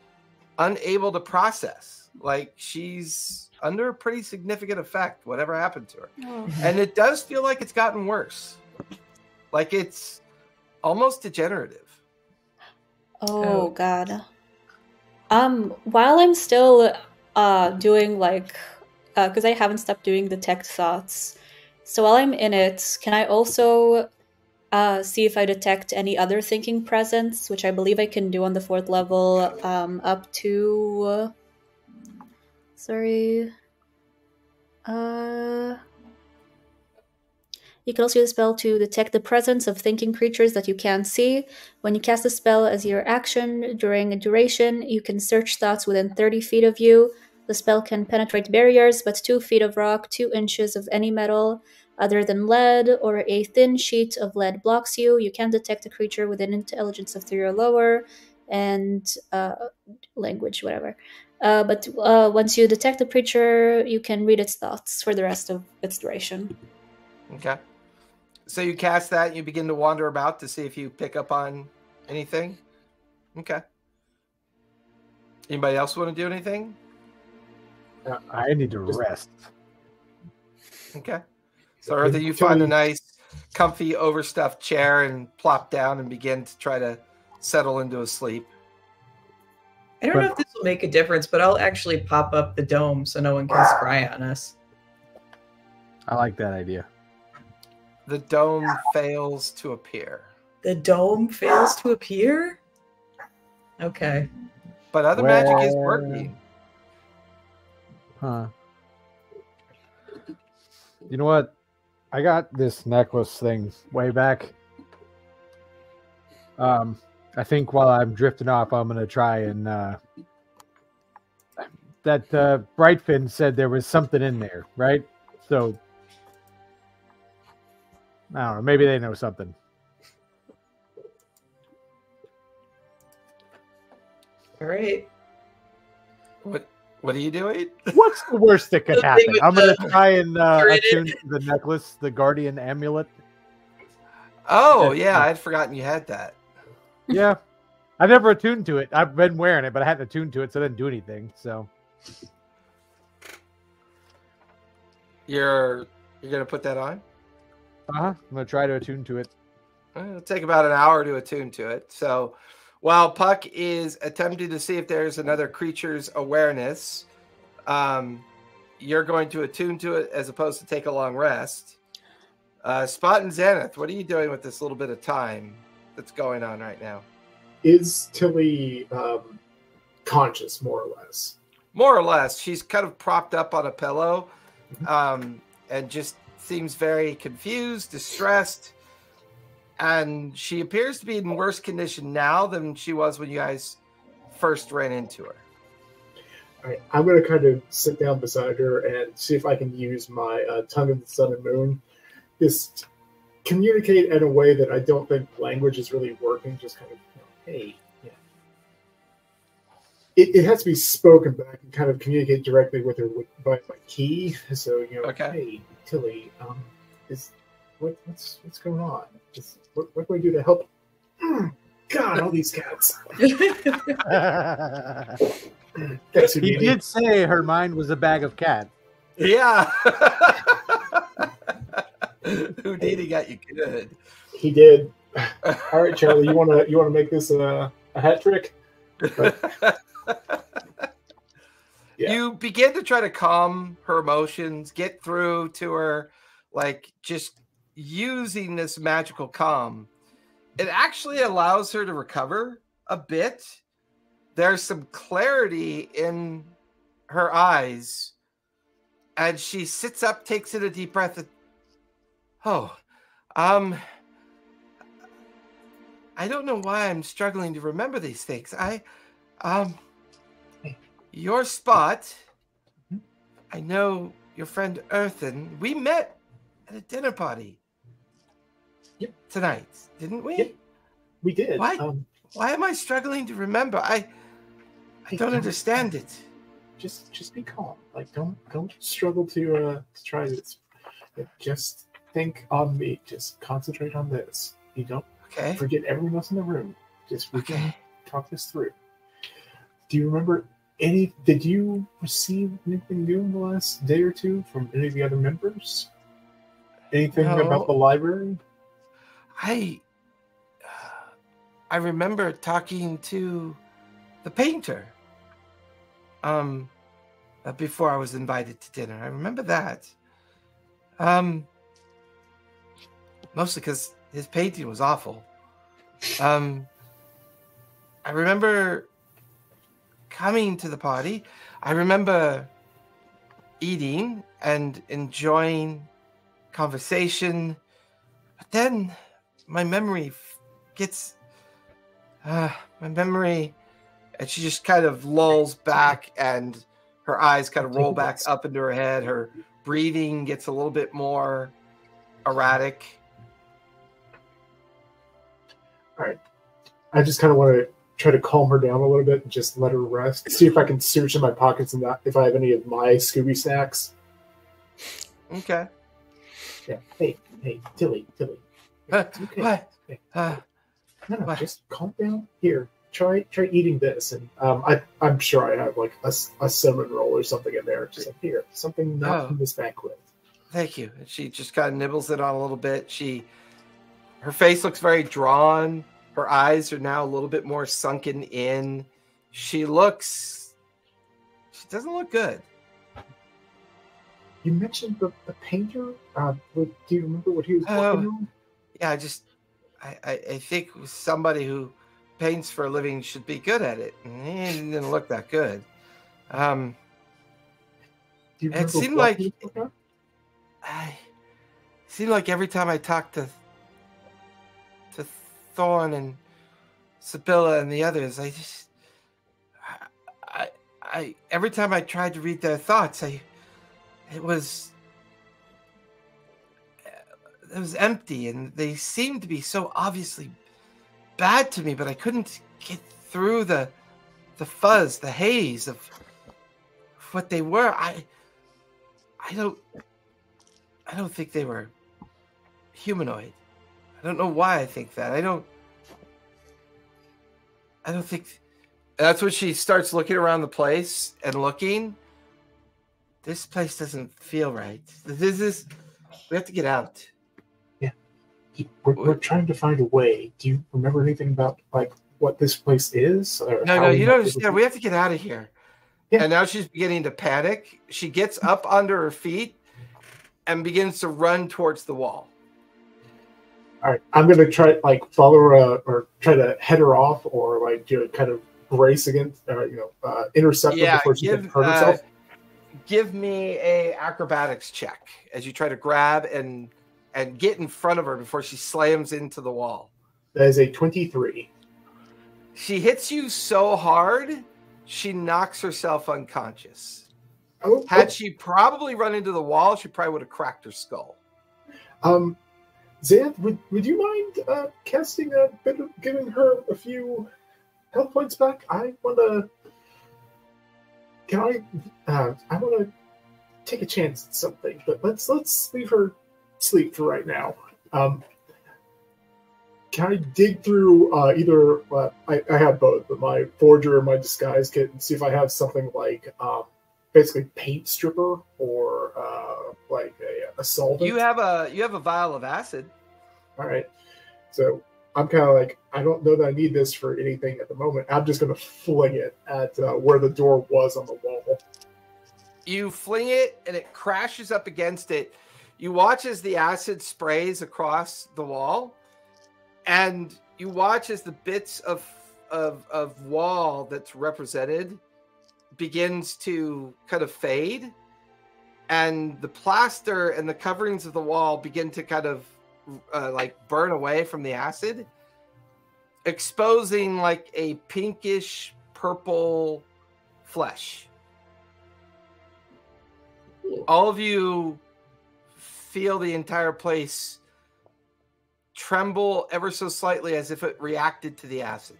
unable to process. Like she's under a pretty significant effect, whatever happened to her. Oh. And it does feel like it's gotten worse. Like it's almost degenerative. Oh God. While I'm still doing like because I haven't stopped doing detect thoughts. So while I'm in it, can I also see if I detect any other thinking presence, which I believe I can do on the 4th level, up to sorry. You can also use the spell to detect the presence of thinking creatures that you can't see. When you cast a spell as your action during a duration, you can search thoughts within 30 feet of you. The spell can penetrate barriers, but 2 feet of rock, 2 inches of any metal other than lead, or a thin sheet of lead blocks you. You can detect a creature with an intelligence of 3 or lower, and language, whatever. But once you detect a creature, you can read its thoughts for the rest of its duration. Okay. So you cast that and you begin to wander about to see if you pick up on anything. Okay. Anybody else want to do anything? I need to rest. Okay. So Eartha, you find a nice, comfy, overstuffed chair and plop down and begin to try to settle into a sleep. I don't know if this will make a difference, but I'll actually pop up the dome so no one can scry on us. I like that idea. The dome fails to appear. The dome fails to appear? Okay. But other magic is working. Huh. You know what? I got this necklace thing way back. I think while I'm drifting off, I'm going to try and... that Brightfin said there was something in there, right? So... I don't know. Maybe they know something. All right. What are you doing? What's the worst that could The thing happen? with I'm going the- to try and attune it. to the necklace, the Guardian Amulet. Oh, yeah. I'd forgotten you had that. Yeah. I've never attuned to it. I've been wearing it, but I hadn't attuned to it, so I didn't do anything. So You're going to put that on? I'm going to try to attune to it. It'll take about an hour to attune to it. So while Puck is attempting to see if there's another creature's awareness, you're going to attune to it as opposed to take a long rest. Spot and Xanath, what are you doing with this little bit of time that's going on right now? Is Tilly conscious, more or less? More or less. She's kind of propped up on a pillow and just seems very confused, distressed, and she appears to be in worse condition now than she was when you guys first ran into her. All right, I'm going to kind of sit down beside her and see if I can use my tongue of the sun and moon. Just communicate in a way that I don't think language is really working. Just kind of, hey, yeah. It has to be spoken, but I can kind of communicate directly with her by my key. So, Okay. Hey, Tilly, what's going on? What can we do to help? God, all these cats. Thanks, He did say her mind was a bag of cat. Yeah. Houdini got you good. He did. All right, Charlie, you wanna make this a hat trick? Yeah. You begin to try to calm her emotions, get through to her, like just using this magical calm. It actually allows her to recover a bit. There's some clarity in her eyes, and she sits up, takes in a deep breath, and, I don't know why I'm struggling to remember these things. Your Spot, I know your friend Earthen, we met at a dinner party tonight, didn't we? Yep, we did. Why am I struggling to remember? I don't understand it. Just be calm. Like don't struggle to try this. Just think on me. Just concentrate on this. You don't forget everyone else in the room. We can talk this through. Do you remember Did you receive anything new in the last day or two from any of the other members? Anything about the library? I remember talking to the painter before I was invited to dinner. I remember that. Mostly because his painting was awful. I remember coming to the party. I remember eating and enjoying conversation. But then my memory gets... my memory... And she just kind of lulls back and her eyes kind of roll back up into her head. Her breathing gets a little bit more erratic. All right. I just kind of want to try to calm her down a little bit and just let her rest. See if I can search in my pockets and if I have any of my Scooby snacks. Okay. Yeah. Hey, Tilly. It's okay. What? Hey. No, just calm down. Here, try eating this, and I'm sure I have like a cinnamon roll or something in there. Just like, here, something not from this banquet. Thank you. And she just kind of nibbles it on a little bit. Her face looks very drawn. Her eyes are now a little bit more sunken in. She doesn't look good. You mentioned the painter. Do you remember what he was working on? Yeah, I think somebody who paints for a living should be good at it. And he didn't look that good. It seemed like every time I talked to Thorn and Sibylla and the others, every time I tried to read their thoughts, it was empty, and they seemed to be so obviously bad to me, but I couldn't get through the fuzz, the haze of what they were. I don't think they were humanoid. I don't know why I think that. I don't think... That's when she starts looking around the place and looking. This place doesn't feel right. We have to get out. Yeah. We're trying to find a way. Do you remember anything about like what this place is? No, you don't understand. We have to get out of here. Yeah. And now she's beginning to panic. She gets up under her feet and begins to run towards the wall. All right, I'm gonna try like follow her or try to head her off, or like kind of brace against, intercept her before she can hurt herself. Give me a acrobatics check as you try to grab and get in front of her before she slams into the wall. That is a 23. She hits you so hard, she knocks herself unconscious. Had she probably run into the wall, she probably would have cracked her skull. Xanth, would you mind casting a bit of giving her a few health points back? I want to take a chance at something, but let's leave her sleep for right now. Can I dig through either? I have both, but my forger and my disguise kit, and see if I have something like basically paint stripper or like a solvent. You have a vial of acid. All right, so I'm kind of like, I don't know that I need this for anything at the moment. I'm just going to fling it at where the door was on the wall. You fling it, and it crashes up against it. You watch as the acid sprays across the wall, and you watch as the bits of wall that's represented begins to kind of fade, and the plaster and the coverings of the wall begin to kind of like burn away from the acid, exposing like a pinkish purple flesh. All of you feel the entire place tremble ever so slightly as if it reacted to the acid.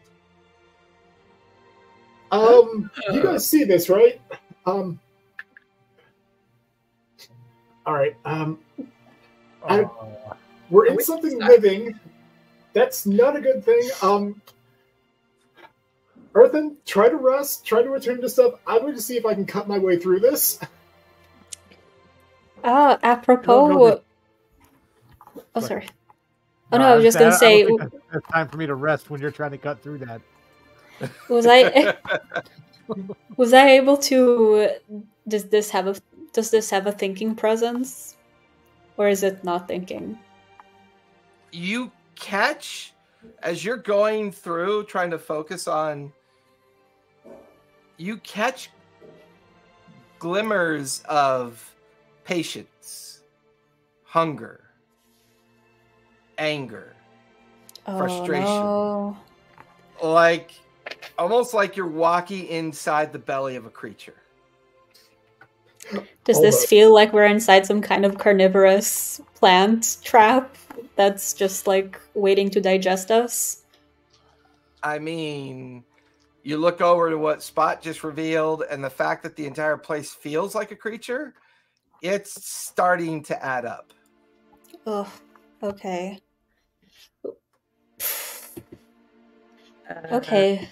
You guys see this, right? All right. We're in something living. That's not a good thing. Earthen, try to rest, try to return to stuff. I'm going to see if I can cut my way through this. Apropos... Oh, sorry. Oh no, I was just going to say... I don't think it's time for me to rest when you're trying to cut through that. Was I... was I able to... Does this have a thinking presence? Or is it not thinking? You catch, as you're going through, trying to focus on... You catch glimmers of patience, hunger, anger, frustration. No. Like, almost like you're walking inside the belly of a creature. Does this feel like we're inside some kind of carnivorous plant trap that's just like waiting to digest us? I mean, you look over to what Spot just revealed, and the fact that the entire place feels like a creature, it's starting to add up. Oh, okay. Okay.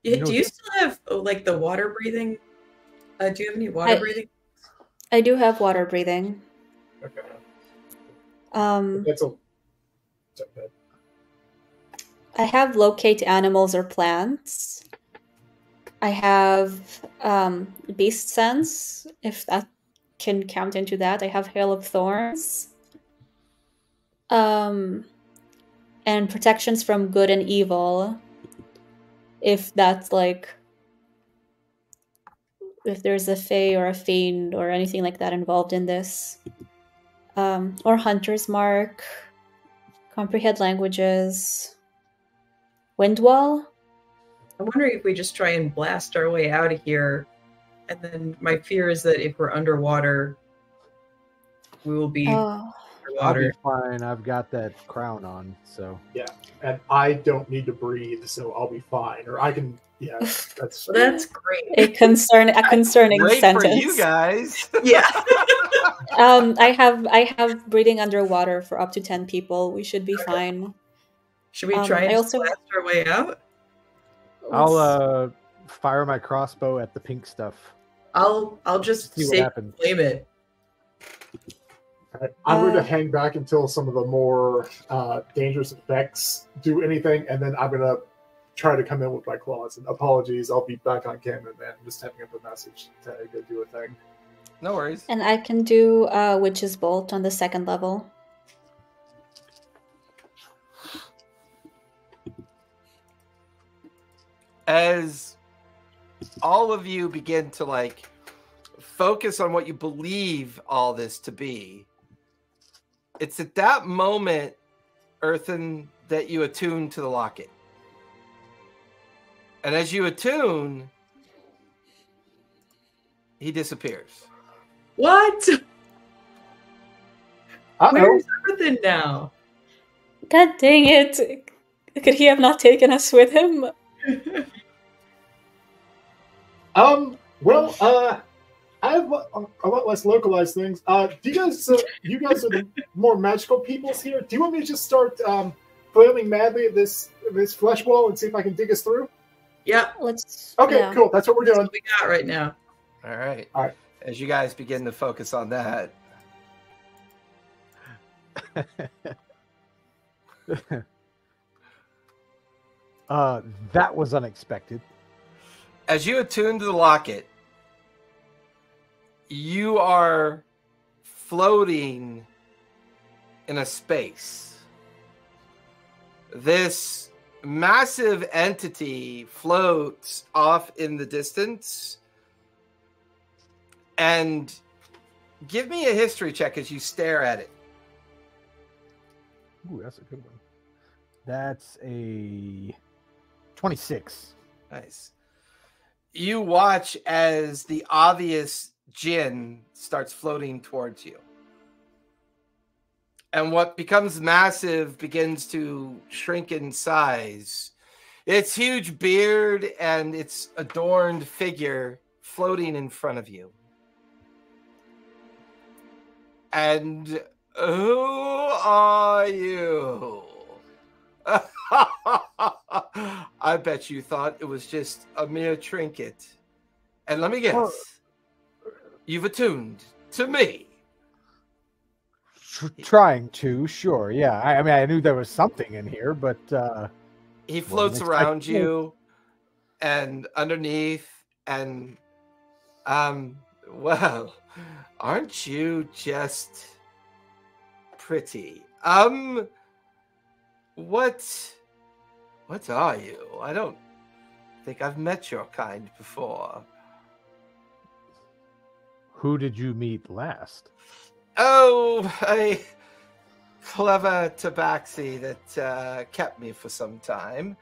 Do you still have like the water breathing? Do you have any water breathing? I do have water breathing. Okay. That's a... I have locate animals or plants. I have beast sense, if that can count into that. I have hail of thorns. And protections from good and evil. If that's like, if there's a fae or a fiend or anything like that involved in this. Or hunter's mark. Comprehend languages. Windwall? I'm wondering if we just try and blast our way out of here. And then my fear is that if we're underwater, we will be I'll underwater. be fine. I've got that crown on, so. Yeah, and I don't need to breathe, so I'll be fine. Or I can, yeah, that's... Well, that's great. A concerning Great sentence. for you guys. Yeah. I have breathing underwater for up to 10 people. We should be fine. Should we try and blast our way out? I'll fire my crossbow at the pink stuff. I'll just flame it. I'm going to hang back until some of the more dangerous effects do anything, and then I'm going to try to come in with my claws. And apologies, I'll be back on camera, man. I'm just typing up a message to go do a thing. No worries. And I can do Witch's Bolt on the 2nd level. As all of you begin to like focus on what you believe all this to be, it's at that moment, Earthen, that you attune to the locket. And as you attune, he disappears. What? Where's Earthen now? God dang it. Could he have not taken us with him? Well, I have a lot less localized things. Do you guys are the more magical peoples here. Do you want me to just start flailing madly at this flesh wall and see if I can dig us through? Yeah. Okay, cool. That's what we're doing. That's what we got right now. All right. All right. As you guys begin to focus on that. That was unexpected. As you attune to the locket, you are floating in a space. This massive entity floats off in the distance. And give me a history check as you stare at it. Ooh, that's a good one. That's a 26. Nice. You watch as the obvious djinn starts floating towards you. And what becomes massive begins to shrink in size. Its huge beard and its adorned figure floating in front of you. And who are you? I bet you thought it was just a mere trinket. And let me guess, Well, you've attuned to me. Trying to, sure, yeah. I mean, I knew there was something in here, but He floats wasn't around expecting it. you and underneath, and well, aren't you just pretty? What are you? I don't think I've met your kind before. Who did you meet last? Oh, a clever tabaxi that kept me for some time.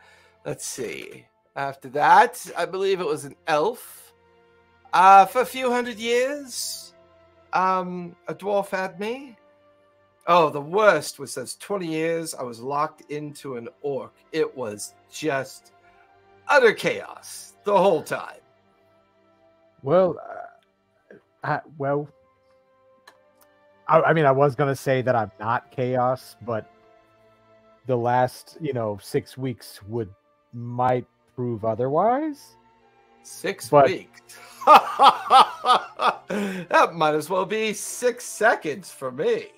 Let's see. After that, I believe it was an elf. For a few hundred years, a dwarf had me. Oh, the worst was those 20 years I was locked into an orc. It was just utter chaos the whole time. Well, I mean, I was gonna say that I'm not chaos, but the last, 6 weeks might prove otherwise. 6 But- weeks. That might as well be 6 seconds for me.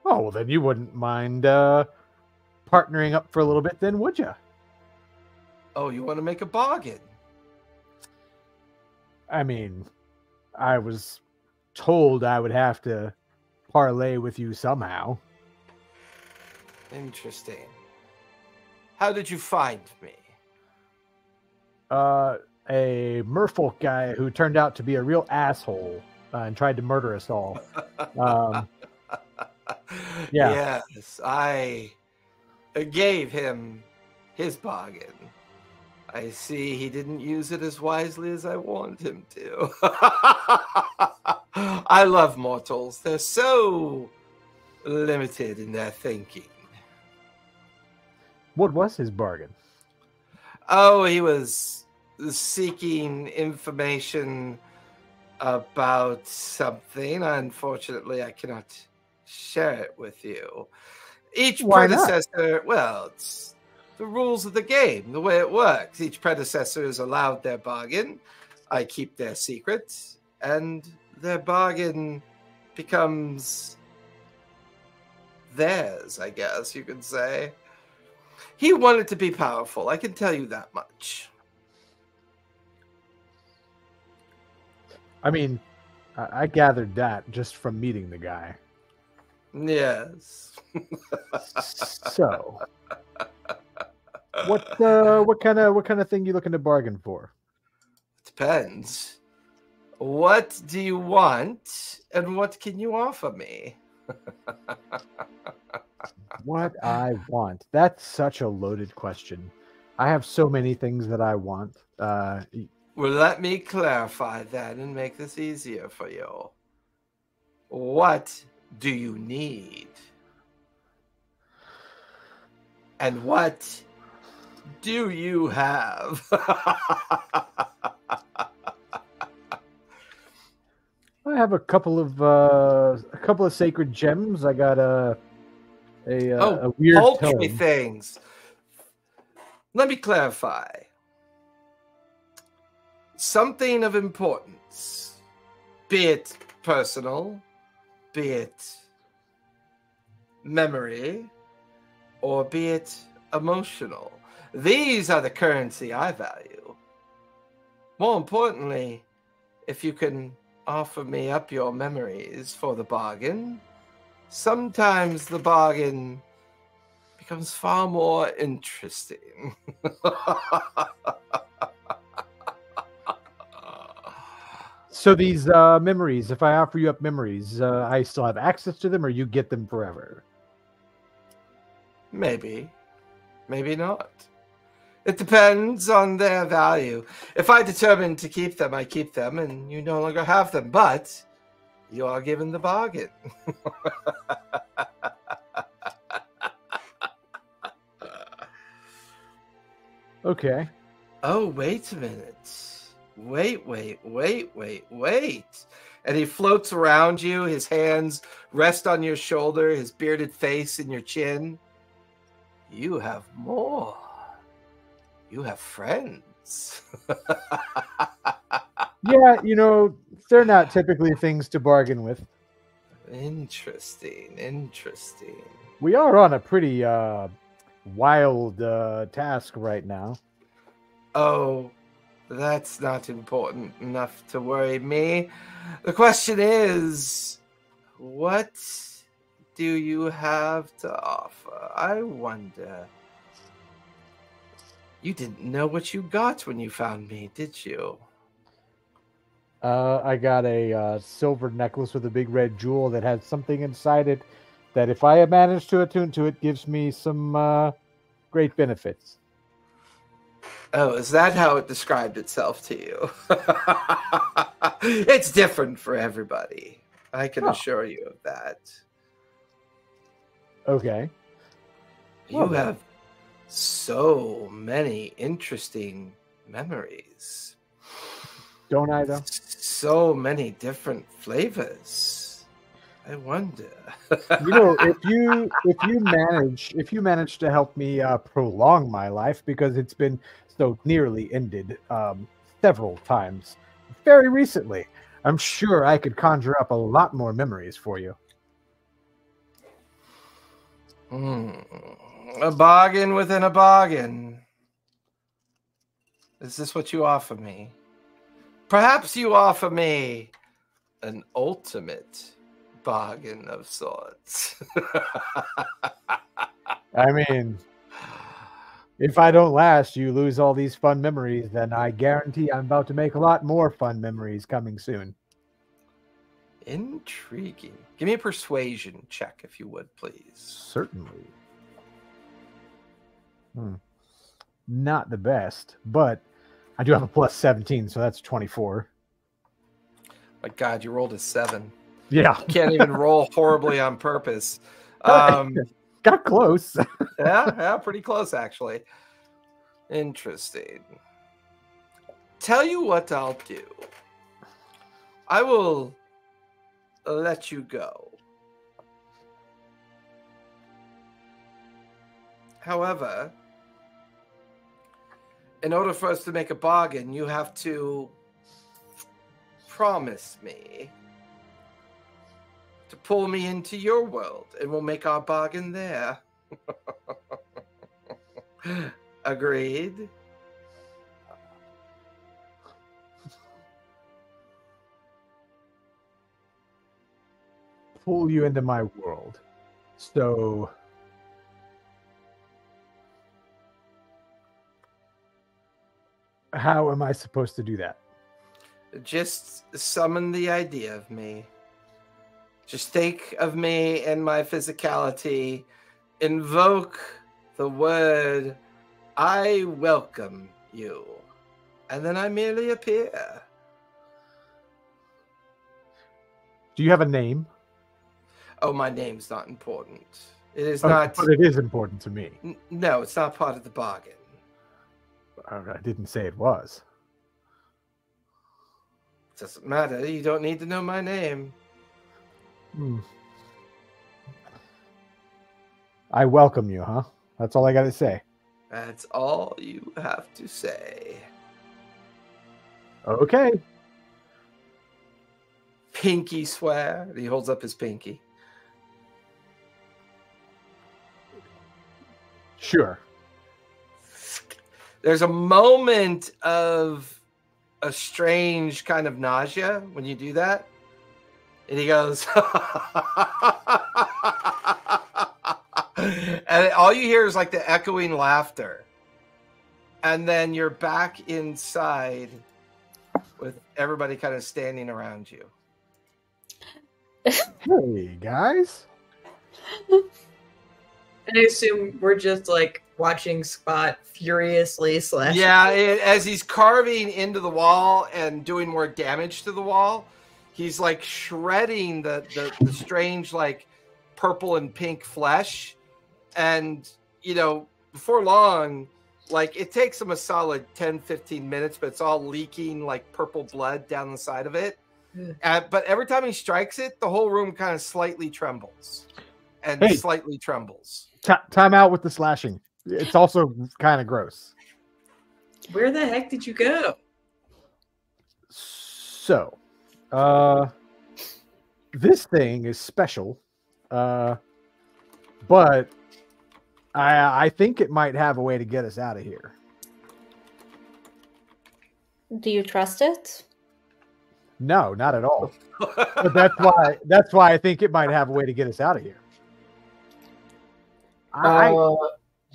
Oh, well, then you wouldn't mind partnering up for a little bit, then, would you? Oh, you want to make a bargain? I mean, I was told I would have to parlay with you somehow. Interesting. How did you find me? A merfolk guy who turned out to be a real asshole and tried to murder us all. Yeah. Yes, I gave him his bargain. I see he didn't use it as wisely as I wanted him to. I love mortals. They're so limited in their thinking. What was his bargain? Oh, he was seeking information about something. Unfortunately, I cannot share it with you. Each Why not? predecessor, well, it's the rules of the game, the way it works. Each predecessor is allowed their bargain. I keep their secret, and their bargain becomes theirs, I guess you could say. He wanted to be powerful, I can tell you that much. I mean, I gathered that just from meeting the guy. Yes. So, what kind of thing you looking to bargain for? Depends. What do you want, and what can you offer me? What I want? That's such a loaded question. I have so many things that I want. Well, let me clarify that and make this easier for you. What do you need? And what do you have? I have a couple of sacred gems. I got a weird paltry tome. things. Let me clarify. Something of importance, be it personal, be it memory, or be it emotional. These are the currency I value. More importantly, if you can offer me up your memories for the bargain, sometimes the bargain becomes far more interesting. So these memories, if I offer you up memories, I still have access to them, or you get them forever? Maybe. Maybe not. It depends on their value. If I determine to keep them, I keep them, and you no longer have them. But you are given the bargain. Okay. Oh, wait a minute. Wait. And he floats around you. His hands rest on your shoulder, his bearded face in your chin. You have more. You have friends. Yeah, you know, they're not typically things to bargain with. Interesting, interesting. We are on a pretty wild task right now. Oh, that's not important enough to worry me. The question is, what do you have to offer? I wonder. You didn't know what you got when you found me, did you? I got a silver necklace with a big red jewel that has something inside it that, if I manage to attune to it, gives me some great benefits. Oh, is that how it described itself to you? It's different for everybody. I can assure you of that. Okay. You have so many interesting memories. Don't I, though? So many different flavors. I wonder. You know, if you manage to help me prolong my life, because it's been so nearly ended several times very recently, I'm sure I could conjure up a lot more memories for you. A bargain within a bargain. Is this what you offer me? Perhaps you offer me an ultimate bargain of sorts. I mean, if I don't last, you lose all these fun memories, then I guarantee I'm about to make a lot more fun memories coming soon. Intriguing. Give me a persuasion check, if you would, please. Certainly. Not the best, but I do have a plus 17, so that's 24. My God, you rolled a 7. Yeah. You can't even roll horribly on purpose. Got close. Yeah, pretty close, actually. Interesting. Tell you what I'll do. I will let you go. However, in order for us to make a bargain, you have to promise me to pull me into your world, and we'll make our bargain there. Agreed? Pull you into my world. So how am I supposed to do that? Just summon the idea of me. Just think of me and my physicality. Invoke the word, I welcome you. And then I merely appear. Do you have a name? Oh, my name's not important. It is not. But it is important to me. No, it's not part of the bargain. I didn't say it was. Doesn't matter. You don't need to know my name. I welcome you, huh? That's all I got to say. That's all you have to say. Okay. Pinky swear. He holds up his pinky. Sure. There's a moment of a strange kind of nausea when you do that. And he goes, and all you hear is like the echoing laughter. And then you're back inside with everybody kind of standing around you. Hey, guys. And I assume we're just like watching Spot furiously slash. Yeah, as he's carving into the wall and doing more damage to the wall, he's like shredding the strange like purple and pink flesh. And, you know, before long, like it takes him a solid 10, 15 minutes, but it's all leaking like purple blood down the side of it. But every time he strikes it, the whole room kind of slightly trembles and slightly trembles. Time out with the slashing. It's also kind of gross. Where the heck did you go? So, this thing is special, but I think it might have a way to get us out of here. Do you trust it? No, not at all. But that's why I think it might have a way to get us out of here.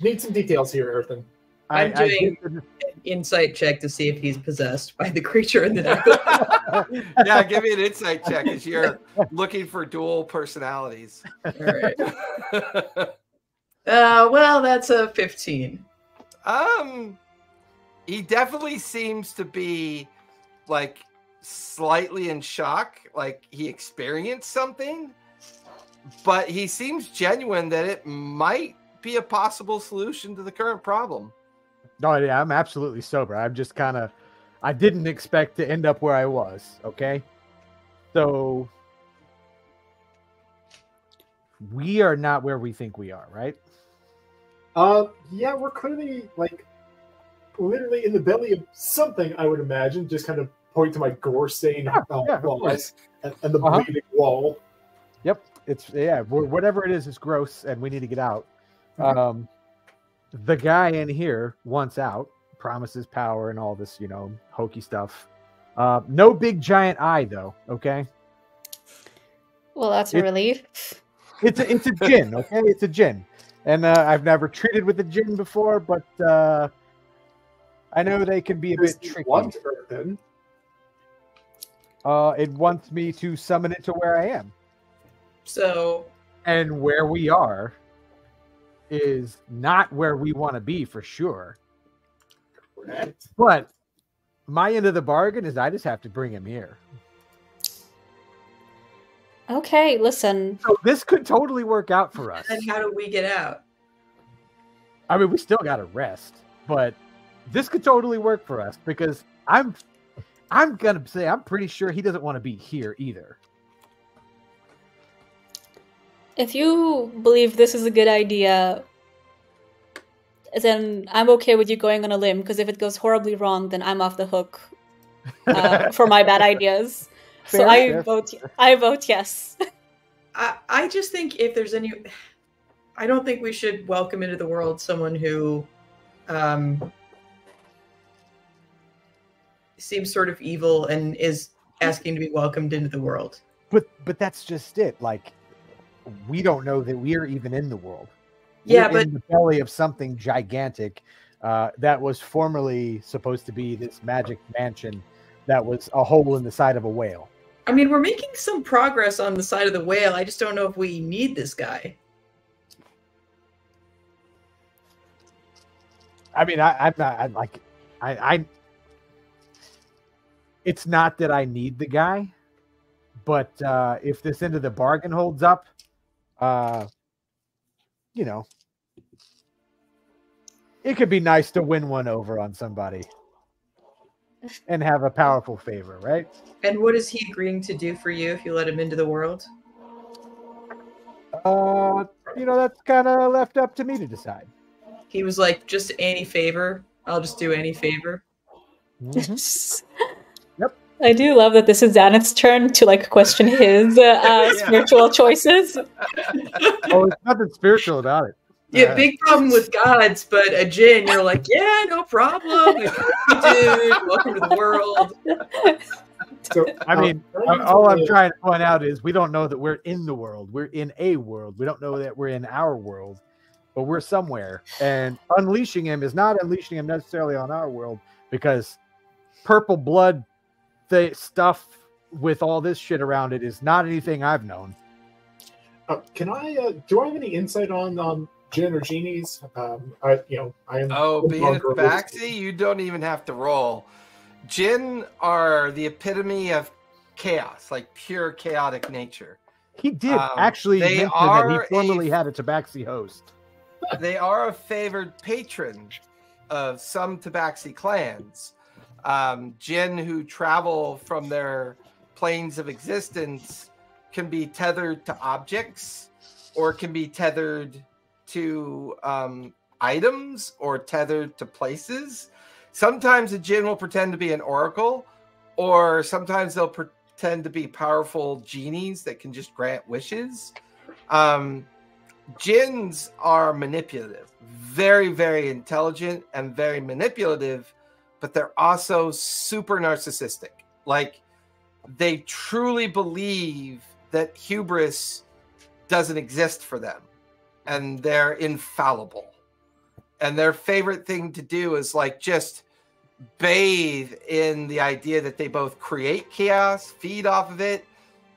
Need some details here, Earthen. I'm doing an insight check to see if he's possessed by the creature in the necklace. Yeah, give me an insight check as you're looking for dual personalities. All right. Well, that's a 15. He definitely seems to be like slightly in shock, like he experienced something, but he seems genuine that it might be a possible solution to the current problem. No, yeah, I'm absolutely sober. I'm just I didn't expect to end up where I was, okay? So we are not where we think we are, right? Yeah, we're clearly like literally in the belly of something, I would imagine. Just kind of point to my gore-stained claws and the bleeding wall. Yep, whatever it is, it's gross, and we need to get out. The guy in here wants out, promises power and all this, hokey stuff. No big giant eye, though. Okay. Well, that's a relief. It's a djinn, okay? It's a djinn, and I've never treated with a djinn before, but I know they can be a bit tricky. It wants me to summon it to where I am. So, and where we are is not where we want to be for sure. Correct. But my end of the bargain is I just have to bring him here. Okay, listen. So this could totally work out for us. And how do we get out? I mean, we still got to rest, but this could totally work for us because I'm gonna say I'm pretty sure he doesn't want to be here either. If you believe this is a good idea, then I'm okay with you going on a limb, because if it goes horribly wrong, then I'm off the hook for my bad ideas. Fair, so fair. I vote yes. I just think if there's any... I don't think we should welcome into the world someone who seems sort of evil and is asking to be welcomed into the world. But that's just it. Like, we don't know that we're even in the world. Yeah, we're but in the belly of something gigantic that was formerly supposed to be this magic mansion that was a hole in the side of a whale. I mean, we're making some progress on the side of the whale. I just don't know if we need this guy. I mean, it's not that I need the guy, but if this end of the bargain holds up, it could be nice to win one over on somebody and have a powerful favor, right? And what is he agreeing to do for you if you let him into the world? That's kind of left up to me to decide. He was like, just any favor. I'll just do any favor. Mm-hmm. Yep. I do love that this is Zaneth's turn to question his spiritual choices. Oh, it's nothing spiritual about it. Yeah, big problem with gods, but a djinn, you're like, yeah, no problem. Dude, welcome to the world. So, I mean, all I'm trying to point out is we don't know that we're in the world. We're in a world. We don't know that we're in our world, but we're somewhere. And unleashing him is not unleashing him necessarily on our world, because purple blood stuff with all this shit around it is not anything I've known. Can I? Do I have any insight on Jinn or genies? I am. Oh, being a tabaxi, you don't even have to roll. Jinn are the epitome of chaos, like pure chaotic nature. He did actually mention that he formerly had a tabaxi host. They are a favored patron of some tabaxi clans. Jinn who travel from their planes of existence can be tethered to objects, or can be tethered to items, or tethered to places. Sometimes a djinn will pretend to be an oracle, or sometimes they'll pretend to be powerful genies that can just grant wishes. Djinns are manipulative, very, very intelligent and very manipulative, but they're also super narcissistic. Like, they truly believe that hubris doesn't exist for them, and they're infallible. And their favorite thing to do is like just bathe in the idea that they both create chaos, feed off of it,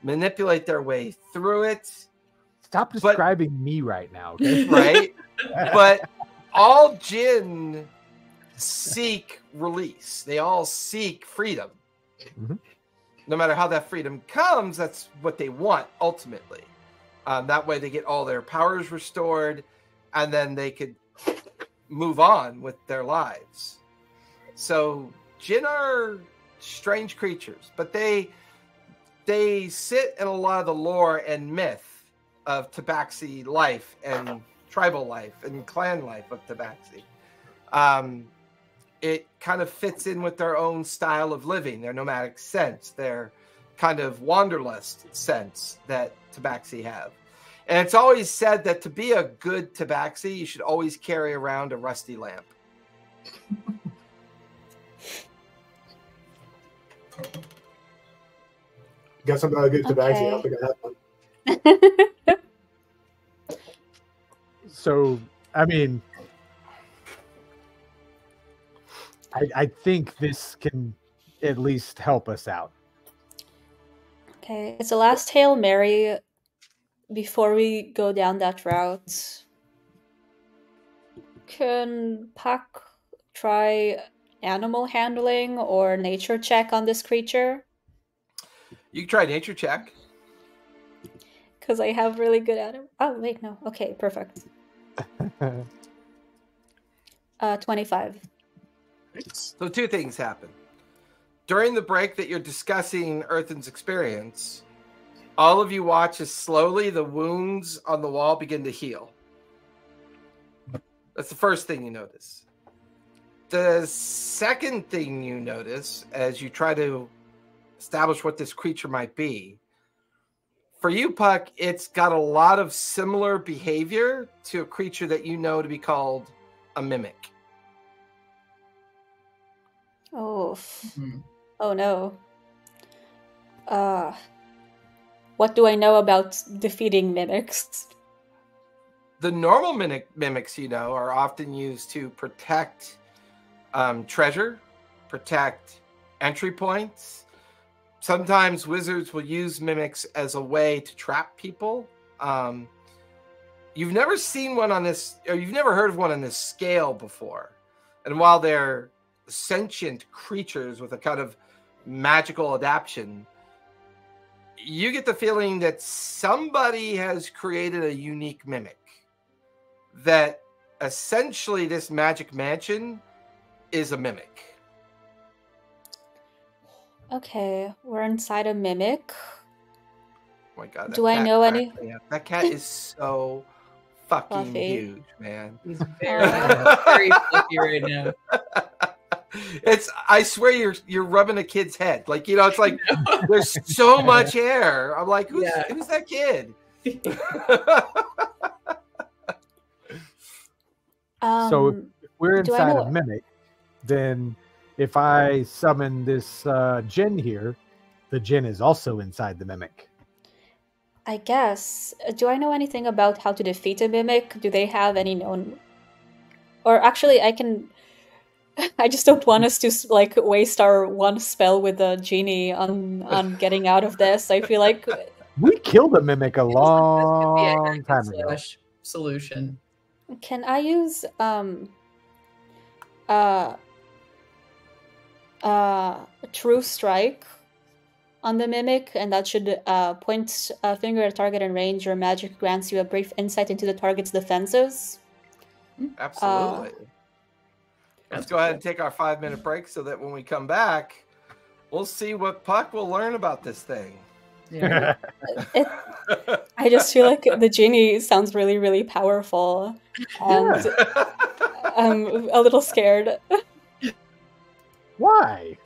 manipulate their way through it. Stop describing me right now, okay? Right? But all djinn seek release. They all seek freedom. Mm-hmm. No matter how that freedom comes, that's what they want ultimately. That way they get all their powers restored, and then they could move on with their lives. So djinn are strange creatures, but they sit in a lot of the lore and myth of Tabaxi life and tribal life and clan life of Tabaxi. It kind of fits in with their own style of living, their nomadic sense, their kind of wanderlust sense that Tabaxi have. And it's always said that to be a good Tabaxi, you should always carry around a rusty lamp. Got something about a good Tabaxi. I don't think I have one. So, I mean, I think this can at least help us out. Okay, it's a last Hail Mary before we go down that route. Can Puck try animal handling or nature check on this creature? You can try nature check. Because I have really good at it. Oh, wait, no. Okay, perfect. 25. So two things happen. During the break that you're discussing Earthen's experience, all of you watch as slowly the wounds on the wall begin to heal. That's the first thing you notice. The second thing you notice as you try to establish what this creature might be, for you, Puck, it's got a lot of similar behavior to a creature that you know to be called a mimic. Oh. Oh no. What do I know about defeating mimics? The normal mimics, you know, are often used to protect treasure, protect entry points. Sometimes wizards will use mimics as a way to trap people. You've never seen one on this, or you've never heard of one on this scale before. And while they're sentient creatures with a kind of magical adaptation, you get the feeling that somebody has created a unique mimic. That essentially this magic mansion is a mimic. Okay, we're inside a mimic. Oh my god. Do I know any? That cat is so fucking Fluffy. huge, man. He's very, very fluffy right now. I swear you're rubbing a kid's head. Like, you know, it's like there's so much hair. I'm like, who's that kid? So if we're inside a mimic, then if I summon this djinn here, the djinn is also inside the mimic. I guess. Do I know anything about how to defeat a mimic? Do they have any known? Or actually, I can. I just don't want us to like waste our one spell with the genie on getting out of this. I feel like we killed a mimic a long time ago. Solution. Can I use True Strike on the mimic, and that should point a finger at a target in range. Your magic grants you a brief insight into the target's defenses. Absolutely. Let's go ahead and take our 5-minute break so that when we come back, we'll see what Puck will learn about this thing. Yeah. I just feel like the genie sounds really, really powerful, and I'm a little scared. Why?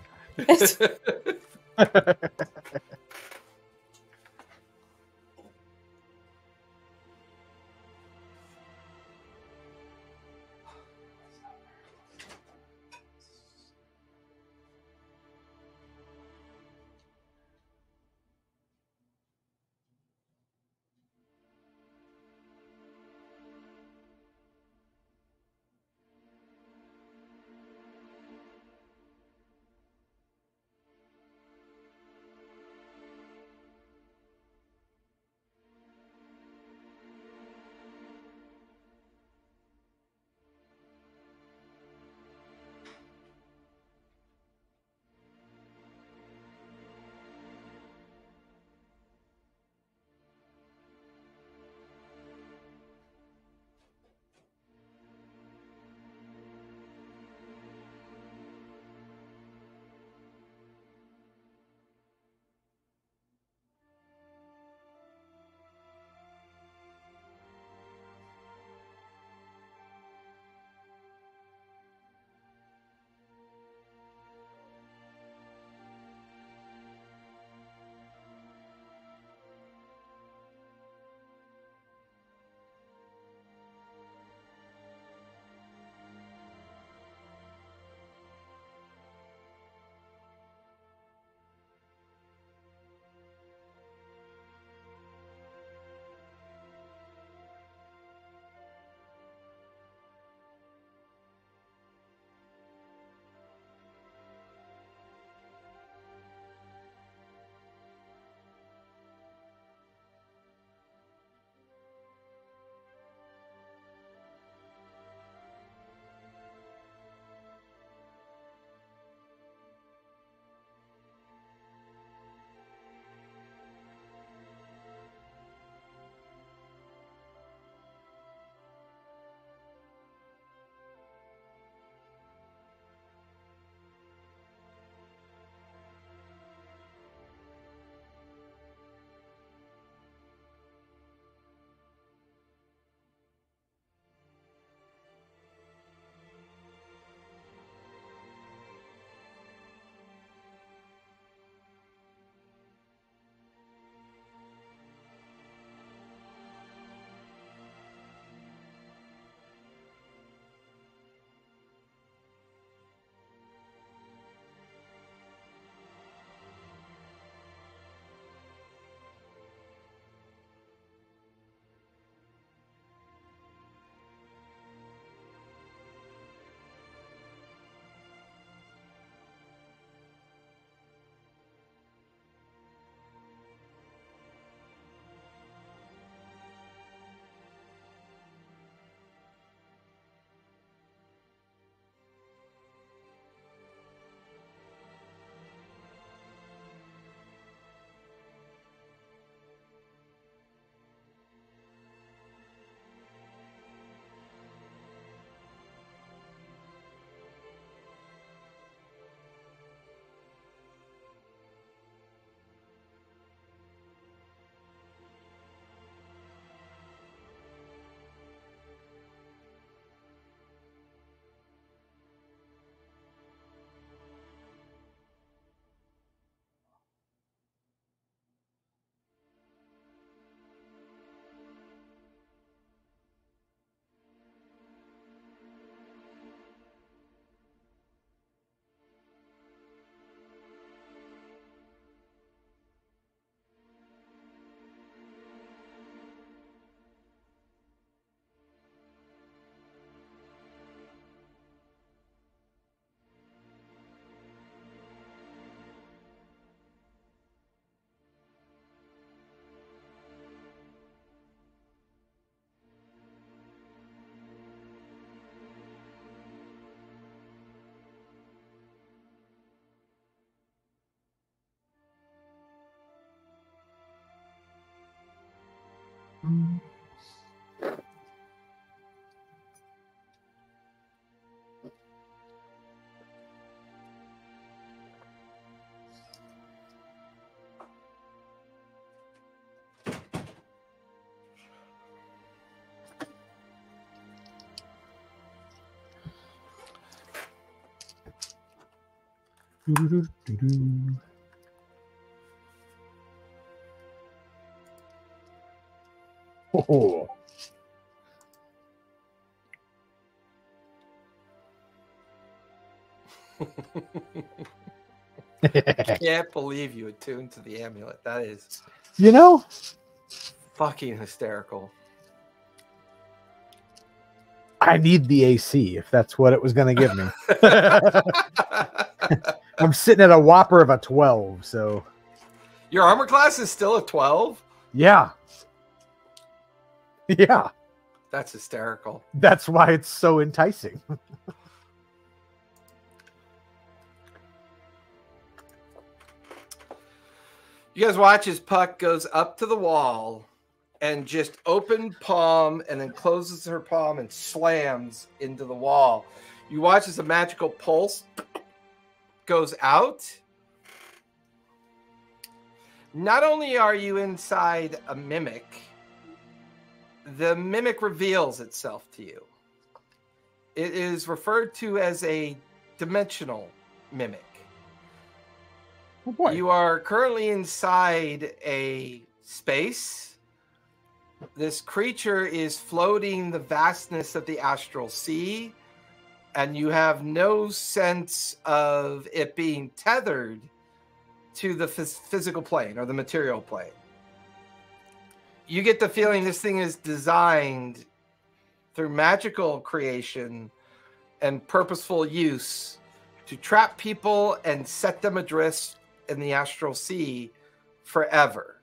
Oh. Can't believe you attuned to the amulet. That is, You know, fucking hysterical. I need the AC if that's what it was going to give me. I'm sitting at a whopper of a 12, so Your armor class is still a 12? yeah. Yeah, That's hysterical. that's why it's so enticing. You guys watch as Puck goes up to the wall and just open palm and then closes her palm and slams into the wall. You watch as a magical pulse goes out. Not only are you inside a mimic, the mimic reveals itself to you. It is referred to as a dimensional mimic. Oh boy. You are currently inside a space. This creature is floating the vastness of the astral sea, and you have no sense of it being tethered to the physical plane or the material plane. You get the feeling this thing is designed through magical creation and purposeful use to trap people and set them adrift in the astral sea forever.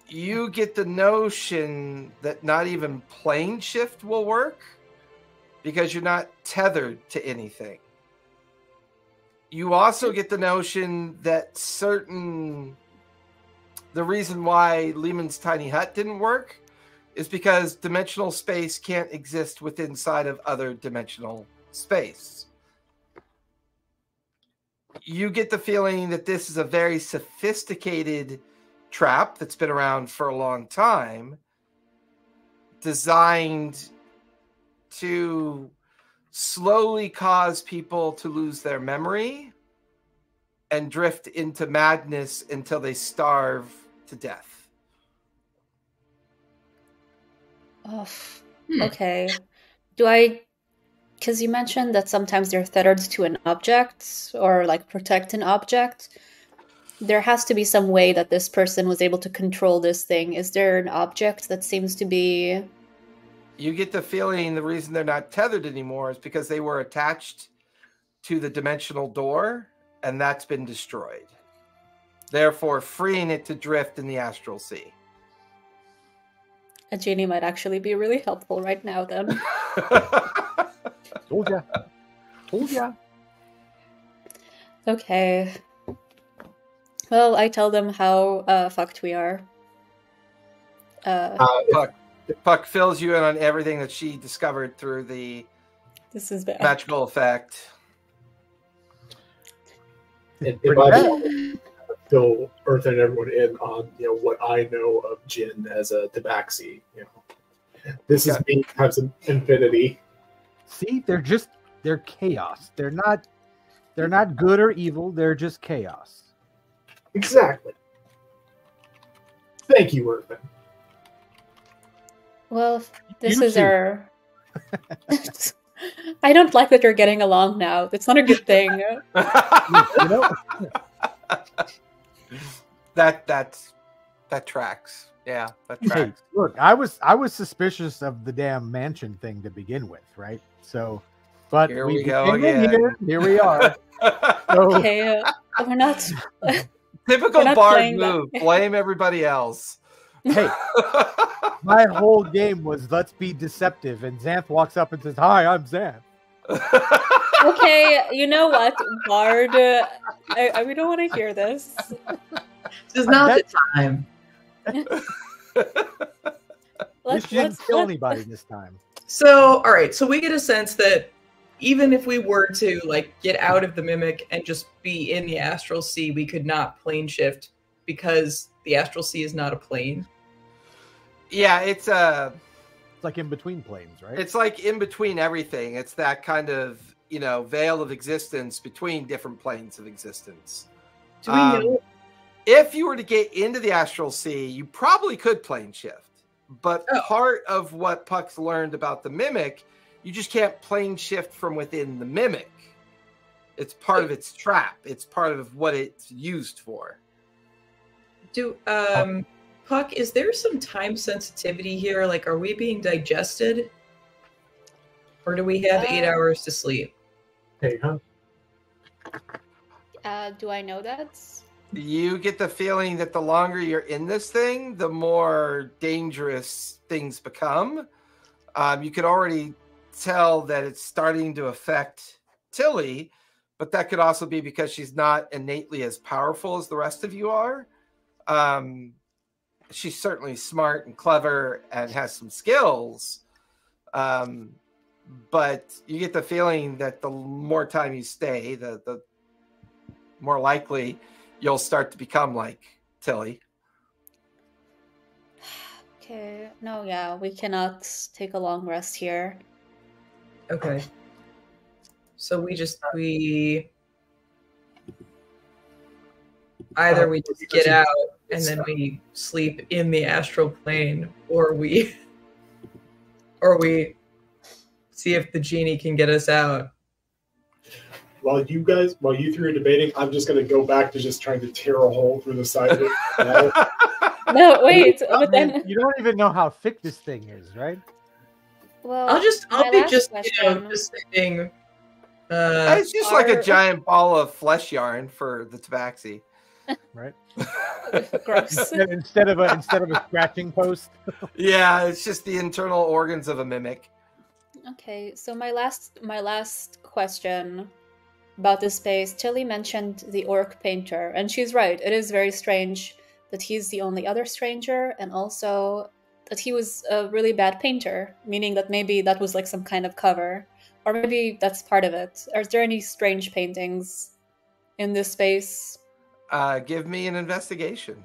You get the notion that not even plane shift will work because you're not tethered to anything. You also get the notion that the reason why Lehman's tiny hut didn't work is because dimensional space can't exist within inside of other dimensional space. You get the feeling that this is a very sophisticated trap that's been around for a long time, designed to slowly cause people to lose their memory and drift into madness until they starve to death. Oh, okay. Because you mentioned that sometimes they're tethered to an object or like protect an object. There has to be some way that this person was able to control this thing. Is there an object that seems to be... You get the feeling the reason they're not tethered anymore is because they were attached to the dimensional door, and that's been destroyed. Therefore, freeing it to drift in the astral sea. A genie might actually be really helpful right now, then. Told ya. Told ya. Okay. Well, I tell them how fucked we are. Puck fills you in on everything that she discovered through the This is bad. magical effect. If I fill Earth and everyone in on what I know of Jin as a tabaxi, this is me times infinity. See, they're chaos. They're not good or evil. They're just chaos. Exactly. Thank you, Earthen. Well, this You is too. our... I don't like that you're getting along now. That's not a good thing. You know, that tracks. Yeah, that hey, tracks. look, I was suspicious of the damn mansion thing to begin with, right? So, but Here we go came in again. Here we are. So, Okay, we're not... Typical We're not bard playing that. move. Blame everybody else. hey, my whole game was let's be deceptive, and Xanth walks up and says, "Hi, I'm Xanth." Okay, you know what, Bard? We don't want to hear this. This is not the time. You didn't kill anybody this time. So, all right. So we get a sense that even if we were to get out of the mimic and just be in the astral sea, we could not plane shift because the astral sea is not a plane. Yeah, it's It's like in between planes, right? like in between everything. It's that kind of veil of existence between different planes of existence. Do we know? If you were to get into the astral sea, you probably could plane shift. But part of what Puck's learned about the mimic, you just can't plane shift from within the mimic. It's part of its trap. It's part of what it's used for. Puck, is there some time sensitivity here? Like, are we being digested? Or do we have 8 hours to sleep? Hey, huh? Do I know that? You get the feeling that the longer you're in this thing, the more dangerous things become. You could already tell that it's starting to affect Tilly, but that could also be because she's not innately as powerful as the rest of you are. She's certainly smart and clever and has some skills. But you get the feeling that the more time you stay, the more likely you'll start to become like Tilly. Okay. No, yeah, we cannot take a long rest here. Okay. So we either we just get out and then we sleep in the astral plane, or we see if the genie can get us out. While you three are debating, I'm just going to go back to just trying to tear a hole through the side of it. No, wait. I But mean, then, you don't even know how thick this thing is, right? well, I'll my be last just question- just saying. It's just like a giant ball of flesh yarn for the tabaxi. Right. Gross. instead of a scratching post. Yeah, it's just the internal organs of a mimic. Okay, so my last question about this space. Tilly mentioned the orc painter, and she's right. It is very strange that he's the only other stranger, and also that he was a really bad painter, meaning that maybe that was like some kind of cover, or maybe that's part of it. Are there any strange paintings in this space? Give me an investigation.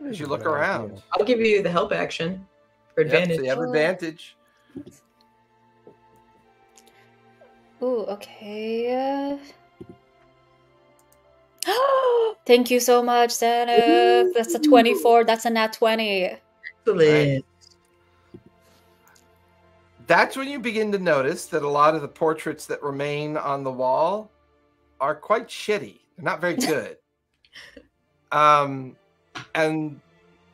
As you look around. I'll give you the help action for advantage. Yep, so you have advantage. Ooh, okay. Thank you so much, Zenith. That's a 24. That's a nat 20. Excellent. Right. That's when you begin to notice that a lot of the portraits that remain on the wall are quite shitty. They're not very good. And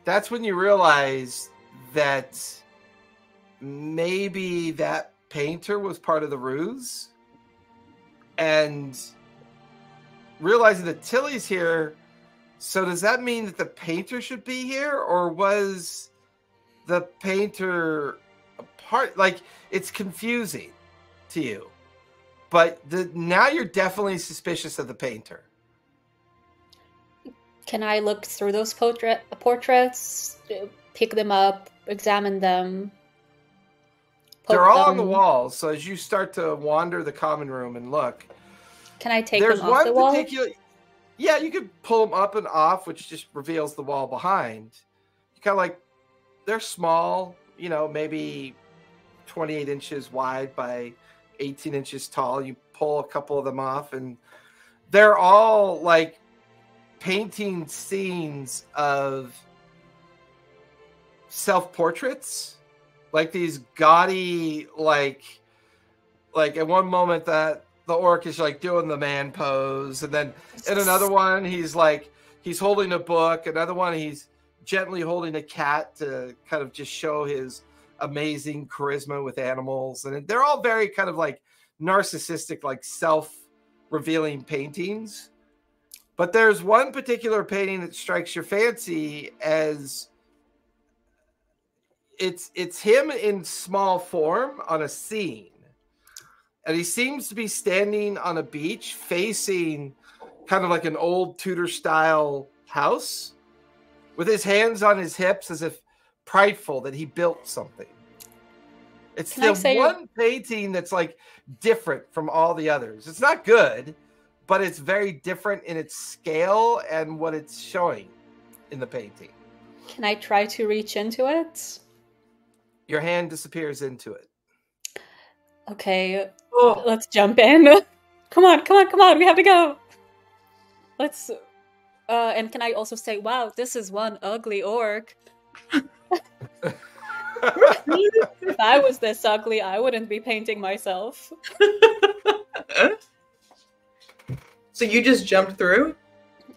that's when you realize that maybe that painter was part of the ruse. And realizing that Tilly's here, so does that mean that the painter should be here? Or was the painter a part? Like, it's confusing to you. But now you're definitely suspicious of the painter. Can I look through those portraits, pick them up, examine them? They're all on the walls, so as you start to wander the common room and look, can I take them off the wall? Yeah, you could pull them up and off, which just reveals the wall behind. You kind of like, they're small, maybe 28 inches wide by 18 inches tall. You pull a couple of them off, and they're all like painting scenes of self-portraits, like these gaudy, like at one moment that the orc is like doing the man pose, and then in another one he's holding a book, another one he's gently holding a cat to kind of just show his amazing charisma with animals. And they're all very kind of like narcissistic, like self-revealing paintings. But there's one particular painting that strikes your fancy as it's him in small form on a scene. And he seems to be standing on a beach facing kind of like an old Tudor style house with his hands on his hips as if prideful that he built something. It's the one painting that's like different from all the others. It's not good, but it's very different in its scale and what it's showing in the painting. Can I try to reach into it? Your hand disappears into it. Okay, Oh, let's jump in. Come on, come on, come on. We have to go. Let's. And can I also say, wow, this is one ugly orc. If I was this ugly, I wouldn't be painting myself. so you just jumped through?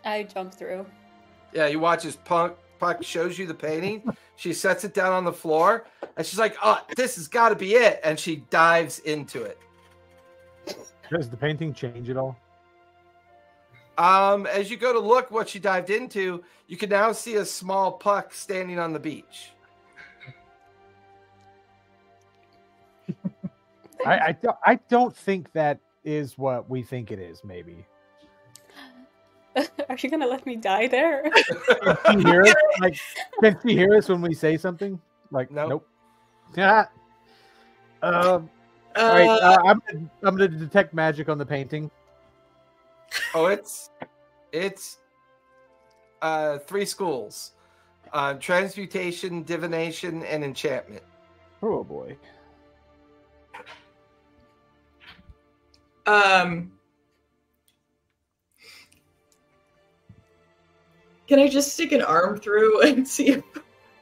I jumped through. Yeah, you watch as Puck shows you the painting. She sets it down on the floor, and she's like, "Oh, this has got to be it!" And she dives into it. Does the painting change at all? As you go to look what she dived into, you can now see a small Puck standing on the beach. I don't think that is what we think it is. Maybe. Are you gonna let me die there? Can she hear us? Like, can she hear us when we say something? Like, nope. Yeah. All right. I'm gonna detect magic on the painting. Oh, it's 3 schools: transmutation, divination, and enchantment. Oh boy. Can I just stick an arm through and see if,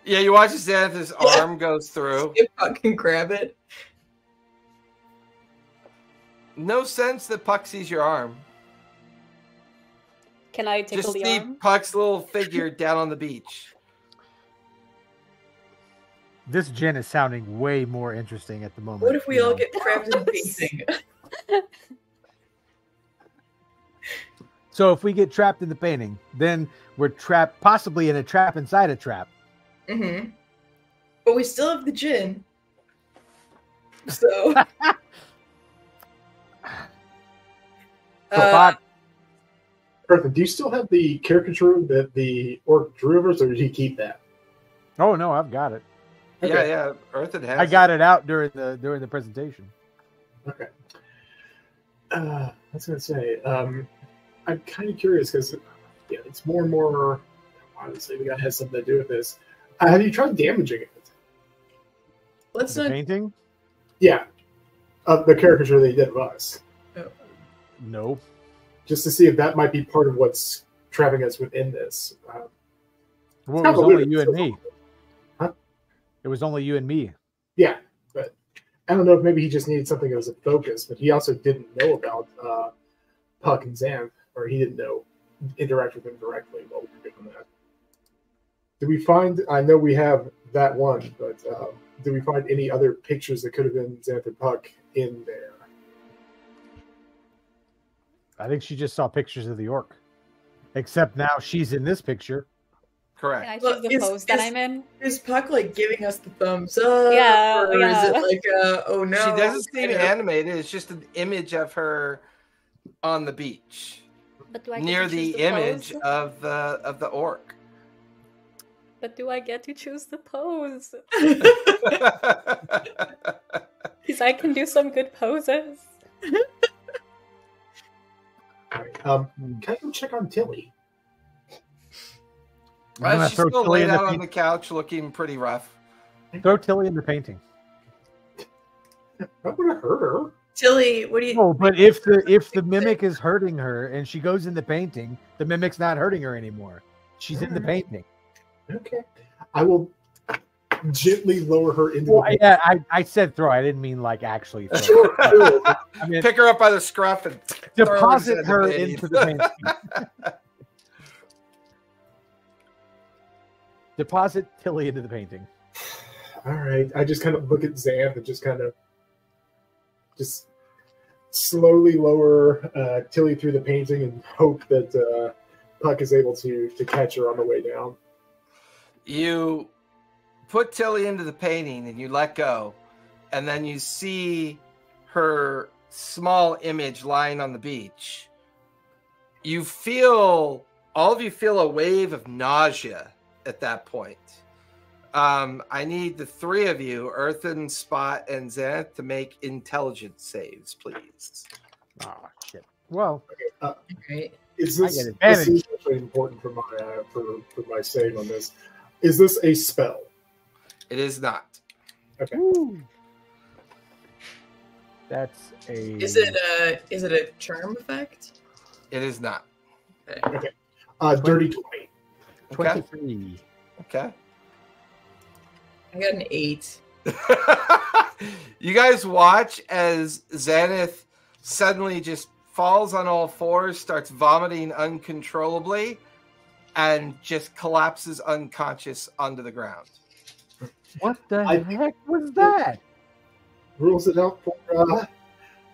Yeah, you watch as Xanth's arm goes through. if I can grab it? No sense that Puck sees your arm. Can I tickle Just the see arm? Puck's little figure down on the beach. This gin is sounding way more interesting at the moment. What if we all get trapped in painting? So if we get trapped in the painting, then we're trapped, possibly in a trap inside a trap. Mm-hmm. But we still have the gin. So. Earthen, do you still have the caricature that the orc drew of us, or did he keep that? Oh no, I've got it. Okay. Yeah, Earthen has. I got it out during the presentation. Okay. I was gonna say, I'm kind of curious because it's more and more. Obviously, the guy has something to do with this. Have you tried damaging it? Let's The not. painting? Yeah, the caricature they did of us, No. just to see if that might be part of what's trapping us within this. Well, it kind was of weird. only you and me. Huh? It was only you and me. Yeah, but I don't know if maybe he just needed something as a focus, but he also didn't know about Puck and Xanth, or he didn't interact with him directly while we were doing that. Did we find? I know we have that one, but did we find any other pictures that could have been Xanth and Puck in there? I think she just saw pictures of the orc. Except now she's in this picture. Correct. Can I Well, choose the pose that I'm in? Is Puck like giving us the thumbs up? Yeah, Or yeah. is it like, oh no? She doesn't seem kind of- animated. It's just an image of her on the beach, But do I get near to the choose image pose? of the orc. But do I get to choose the pose? Because I can do some good poses. All right. Can I go check on Tilly? I'm gonna She's throw still Tilly laid in the out on paint- the couch, looking pretty rough. Throw Tilly in the painting. I'm gonna hurt her. Tilly, what do you? No, but if the mimic is hurting her and she goes in the painting, the mimic's not hurting her anymore. She's in the painting. Okay. I will gently lower her into Well, the yeah, I said throw. I didn't mean like actually throw. Sure. I mean, Pick her up by the scruff and deposit throw her into into the the painting. Deposit Tilly into the painting. All right. I just kind of look at Xanth and just slowly lower Tilly through the painting and hope that Puck is able to catch her on the way down. You put Tilly into the painting and you let go, and then you see her small image lying on the beach. All of you feel a wave of nausea at that point. I need the 3 of you, Earthen, Spot, and Xanth, to make intelligence saves, please. Oh shit. Well, Right. Is I this, get this advantage. is actually important for my save on this? Is this a spell? It is not. Okay. woo. That's a. Is it a charm effect? It is not. Okay. Dirty 20. 23? Okay. I got an 8. You guys watch as Xanath suddenly just falls on all fours, starts vomiting uncontrollably, and just collapses unconscious onto the ground. What the heck was that? Rules it out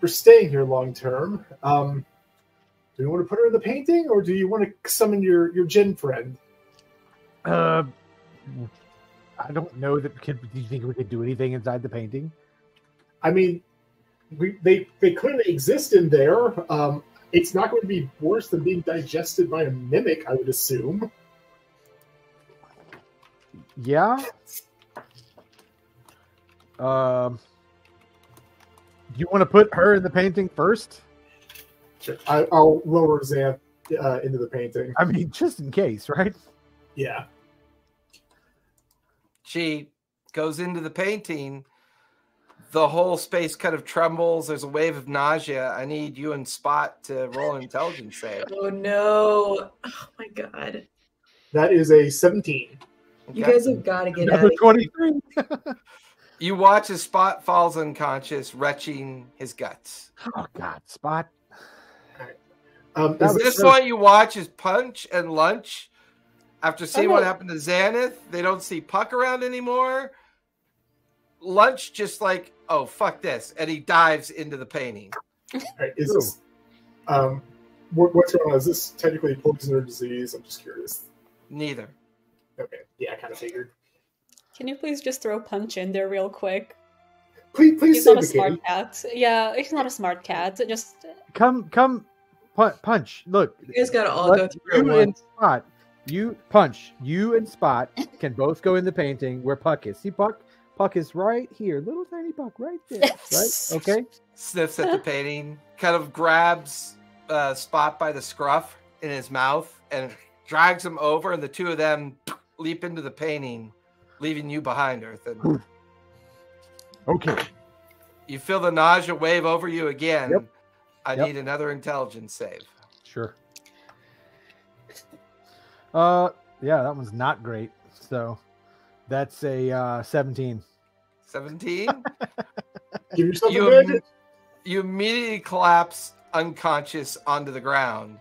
for staying here long term. Do you want to put her in the painting, or do you want to summon your Jinn friend? I don't know that. Do you think we could do anything inside the painting? I mean, they clearly exist in there. It's not going to be worse than being digested by a mimic, I would assume. Yeah. Do you want to put her in the painting first? Sure. I'll lower Xanth into the painting. I mean, just in case, right? Yeah. She goes into the painting. The whole space kind of trembles. There's a wave of nausea. I need you and Spot to roll an intelligence save. Oh no! Oh my god! That is a 17. You Okay. guys have got to get out Another of 23. You watch as Spot falls unconscious, retching his guts. Oh God, Spot. At Is this this point, you watch as Punch and Lunch, after seeing Oh. what happened to Xanath, they don't see Puck around anymore. Lunch just like, oh, fuck this. And he dives into the painting. right, is this what's going on? Is this technically poison or disease? I'm just curious. Neither. Okay, yeah, I kind of figured. Can you please just throw Punch in there real quick? Please He's say not a the kitty. smart cat. Yeah, he's not a smart cat. Just Come, Punch. Look, You guys got to all go through it you and once. Spot. You Punch. You and Spot can both go in the painting where Puck is. See, Puck is right here. Little tiny Puck right there. Right? Okay. Sniffs at the painting, kind of grabs Spot by the scruff in his mouth and drags him over, and the two of them leap into the painting, leaving you behind, Earthen. Okay. You feel the nausea wave over you again. Yep. I Yep. need another intelligence save. Sure. Yeah, that one's not great. So that's a 17. 17. Give yourself a you, bed. you immediately collapse unconscious onto the ground,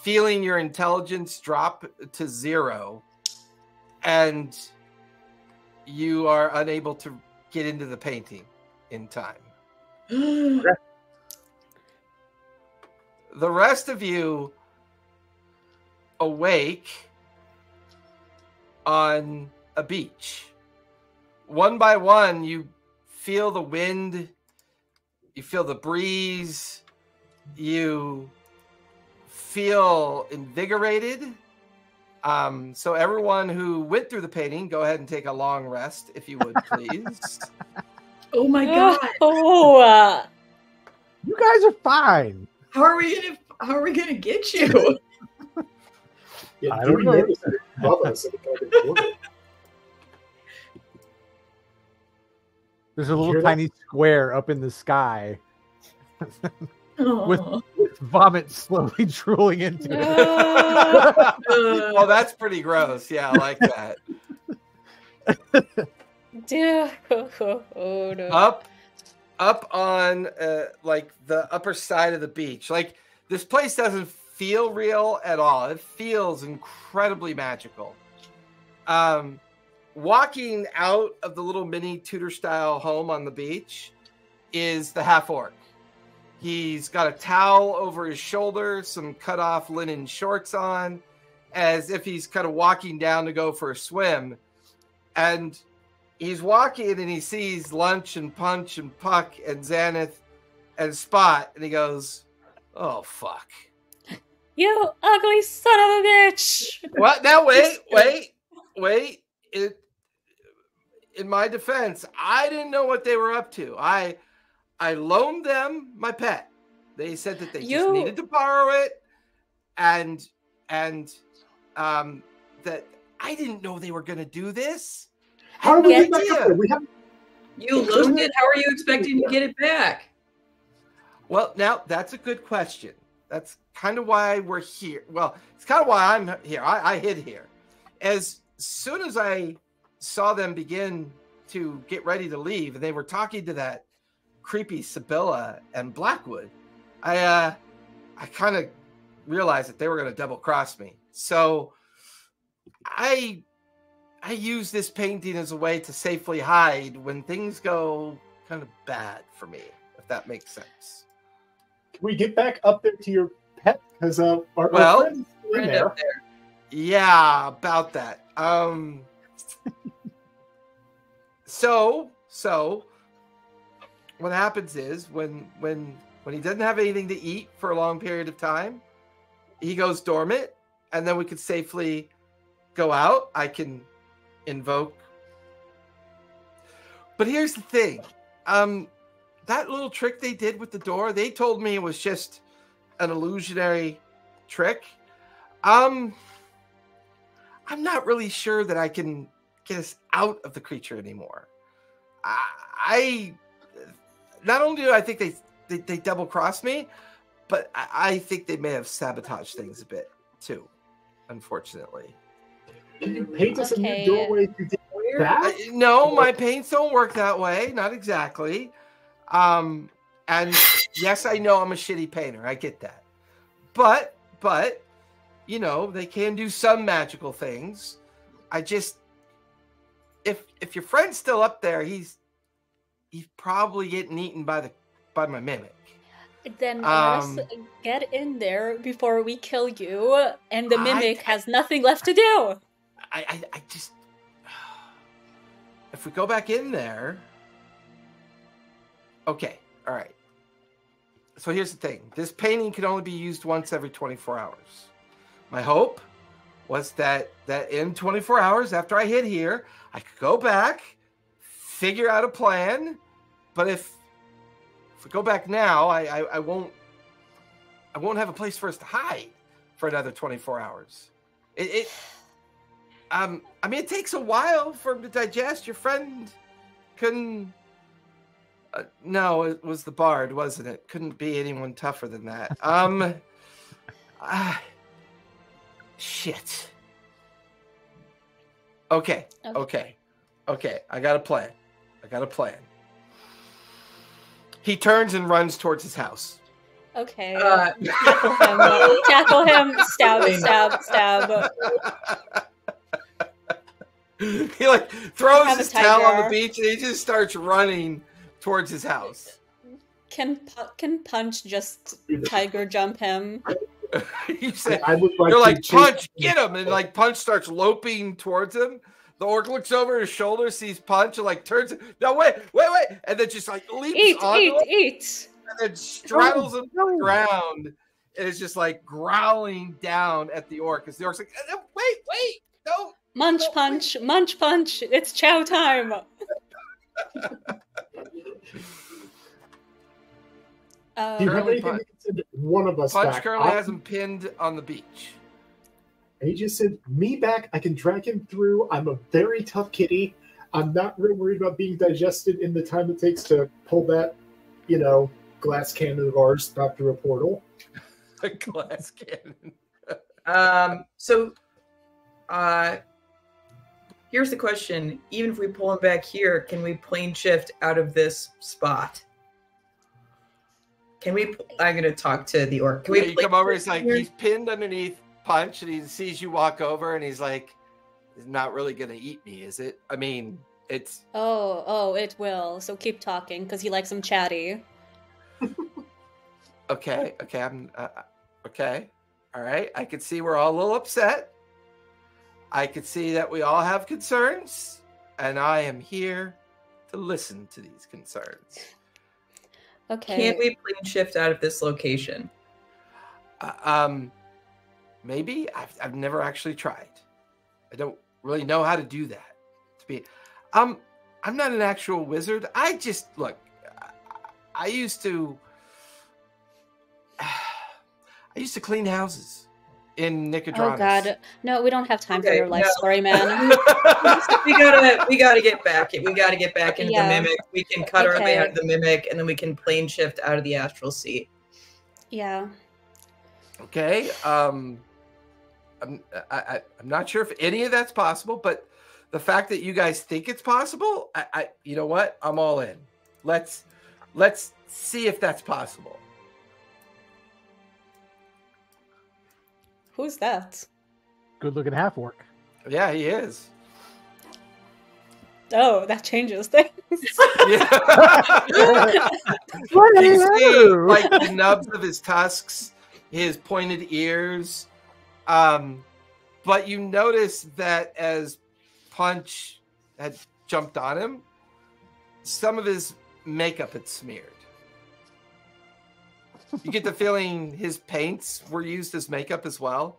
feeling your intelligence drop to 0, and you are unable to get into the painting in time. The rest of you awake on a beach. One by one, you feel the wind, you feel the breeze, you feel invigorated. So everyone who went through the painting, go ahead and take a long rest, if you would, please. Oh my god! oh, You guys are fine. How are we gonna get you? Yeah, I do don't we know. notice it above us and kind of record it? There's a Hear little that? tiny square up in the sky with Aw. vomit slowly drooling into it. Oh, that's pretty gross. Yeah, I like that. dear. Oh no. Up on like the upper side of the beach. Like, this place doesn't feel real at all. It feels incredibly magical. Walking out of the little mini Tudor style home on the beach is the half orc. He's got a towel over his shoulder, some cut off linen shorts on, as if he's kind of walking down to go for a swim. And he's walking and he sees Lunch and Punch and Puck and Xanath and Spot, and he goes, "Oh, fuck. You ugly son of a bitch! What? Now, wait. In my defense, I didn't know what they were up to. I loaned them my pet. They said that they just needed to borrow it, and that I didn't know they were going to do this. How Had did we no get back idea. up there? You loaned it? How are you expecting to get it back? Well, now that's a good question. That's kind of why we're here. Well, it's kind of why I'm here. I hid here. As soon as I saw them begin to get ready to leave, and they were talking to that creepy Sibylla and Blackwood, I kind of realized that they were going to double cross me. So I use this painting as a way to safely hide when things go kind of bad for me, if that makes sense. Can we get back up there to your pet? Because our friend's in there. Up there. Yeah, about that. So what happens is when he doesn't have anything to eat for a long period of time, he goes dormant, and then we could safely go out. I can invoke. But here's the thing. That little trick they did with the door, they told me it was just an illusionary trick. I'm not really sure that I can get us out of the creature anymore. I not only do I think they double crossed me, but I think they may have sabotaged things a bit too, unfortunately. Can you paint us a new doorway to that? No, my paints don't work that way. Not exactly. And yes, I know I'm a shitty painter. I get that. But you know, they can do some magical things. I just, if your friend's still up there, he's probably getting eaten by my mimic. Then let us get in there before we kill you, and the mimic has nothing left to do. I just, if we go back in there, okay, all right. So here's the thing: this painting can only be used once every 24 hours. My hope was that in 24 hours after I hid here, I could go back, figure out a plan. But if we go back now, I won't have a place for us to hide for another 24 hours. I mean, it takes a while for him to digest. Your friend couldn't. No, it was the bard, wasn't it? Couldn't be anyone tougher than that. Shit. Okay. I got a plan. He turns and runs towards his house. Okay. Tackle him. Stab. He like throws his towel on the beach and he just starts running towards his house. Can Punch just tiger jump him? You said, you're like, Punch, get him! And like Punch starts loping towards him. The orc looks over his shoulder, sees Punch, and like turns. No, wait! And then just like leaps on him, eat, and then straddles him to the ground, and is just like growling down at the orc. Because the orc's like, wait, no! Munch Punch! It's chow time! Do you have anything to send one of us Punch back? currently has him pinned on the beach. And he just said, me back, I can drag him through. I'm a very tough kitty. I'm not real worried about being digested in the time it takes to pull that, glass cannon of ours back through a portal. A glass cannon. Here's the question. Even if we pull him back here, can we plane shift out of this spot? Can we? I'm going to talk to the orc. Can we? You come over. It's like he's pinned underneath Punch, and he sees you walk over, and he's like, "He's not really going to eat me, is it? I mean, it's." Oh, it will. So keep talking, because he likes him chatty. Okay. I'm okay. All right. I can see we're all a little upset. I can see that we all have concerns, and I am here to listen to these concerns. Okay. Can we plane shift out of this location? Maybe. I've never actually tried. I don't really know how to do that. I'm not an actual wizard. I just look. I used to clean houses in Oh Nicodranus. God, no, we don't have time for Okay, your life no. story, man. we gotta get back. We gotta get back into the mimic. We can cut our way out of the mimic, and then we can plane shift out of the astral sea. Yeah. Okay. I'm not sure if any of that's possible, but the fact that you guys think it's possible, you know what? I'm all in. Let's see if that's possible. Who's that? Good looking half orc. Yeah, he is. Oh, that changes things. Yeah. What You are see, you? like the nubs of his tusks, his pointed ears. But you notice that as Punch had jumped on him, some of his makeup had smeared. You get the feeling his paints were used as makeup as well.